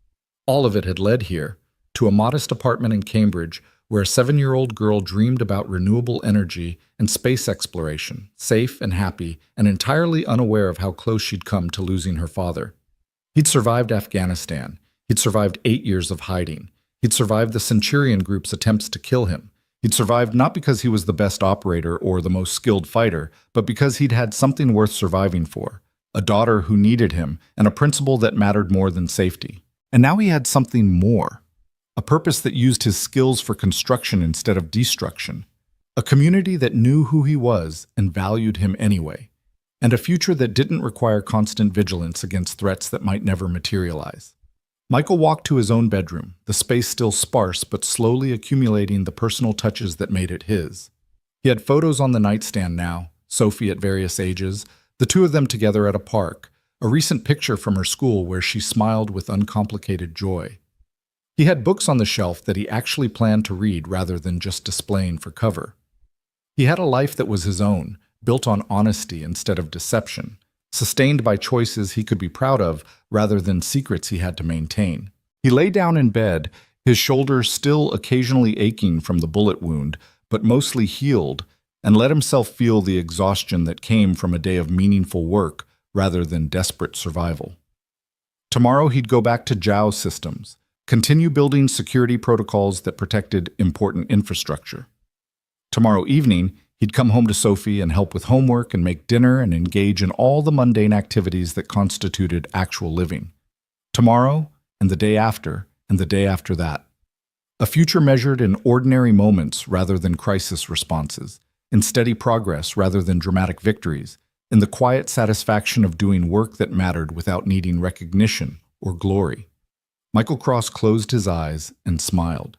All of it had led here, to a modest apartment in Cambridge where a 7-year-old girl dreamed about renewable energy and space exploration, safe and happy, and entirely unaware of how close she'd come to losing her father. He'd survived Afghanistan. He'd survived 8 years of hiding. He'd survived the Centurion Group's attempts to kill him. He'd survived not because he was the best operator or the most skilled fighter, but because he'd had something worth surviving for, a daughter who needed him, and a principle that mattered more than safety. And now he had something more. A purpose that used his skills for construction instead of destruction. A community that knew who he was and valued him anyway. And a future that didn't require constant vigilance against threats that might never materialize. Michael walked to his own bedroom, the space still sparse but slowly accumulating the personal touches that made it his. He had photos on the nightstand now, Sophie at various ages, the two of them together at a park, a recent picture from her school where she smiled with uncomplicated joy. He had books on the shelf that he actually planned to read rather than just displaying for cover. He had a life that was his own, built on honesty instead of deception, sustained by choices he could be proud of rather than secrets he had to maintain. He lay down in bed, his shoulder still occasionally aching from the bullet wound, but mostly healed, and let himself feel the exhaustion that came from a day of meaningful work rather than desperate survival. Tomorrow he'd go back to Zhao Systems, continue building security protocols that protected important infrastructure. Tomorrow evening, he'd come home to Sophie and help with homework and make dinner and engage in all the mundane activities that constituted actual living. Tomorrow, and the day after, and the day after that. A future measured in ordinary moments rather than crisis responses, in steady progress rather than dramatic victories, in the quiet satisfaction of doing work that mattered without needing recognition or glory. Michael Cross closed his eyes and smiled.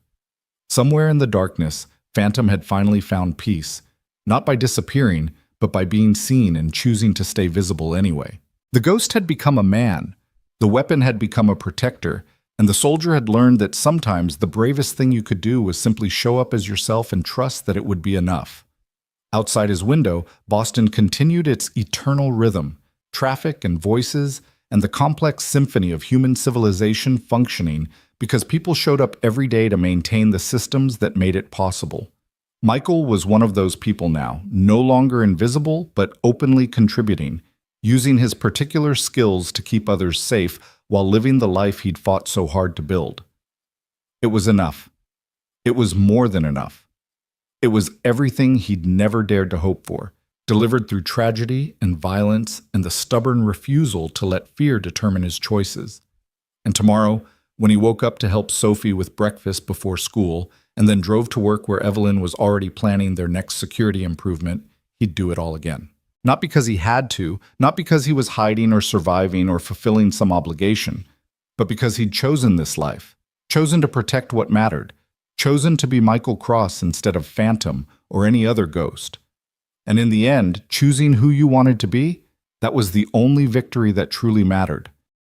Somewhere in the darkness, Phantom had finally found peace, not by disappearing, but by being seen and choosing to stay visible anyway. The ghost had become a man, the weapon had become a protector, and the soldier had learned that sometimes the bravest thing you could do was simply show up as yourself and trust that it would be enough. Outside his window, Boston continued its eternal rhythm, traffic and voices, and the complex symphony of human civilization functioning because people showed up every day to maintain the systems that made it possible. Michael was one of those people now, no longer invisible but openly contributing, using his particular skills to keep others safe while living the life he'd fought so hard to build. It was enough. It was more than enough. It was everything he'd never dared to hope for, delivered through tragedy and violence and the stubborn refusal to let fear determine his choices. And tomorrow, when he woke up to help Sophie with breakfast before school and then drove to work where Evelyn was already planning their next security improvement, he'd do it all again. Not because he had to, not because he was hiding or surviving or fulfilling some obligation, but because he'd chosen this life, chosen to protect what mattered, chosen to be Michael Cross instead of Phantom or any other ghost. And in the end, choosing who you wanted to be, that was the only victory that truly mattered.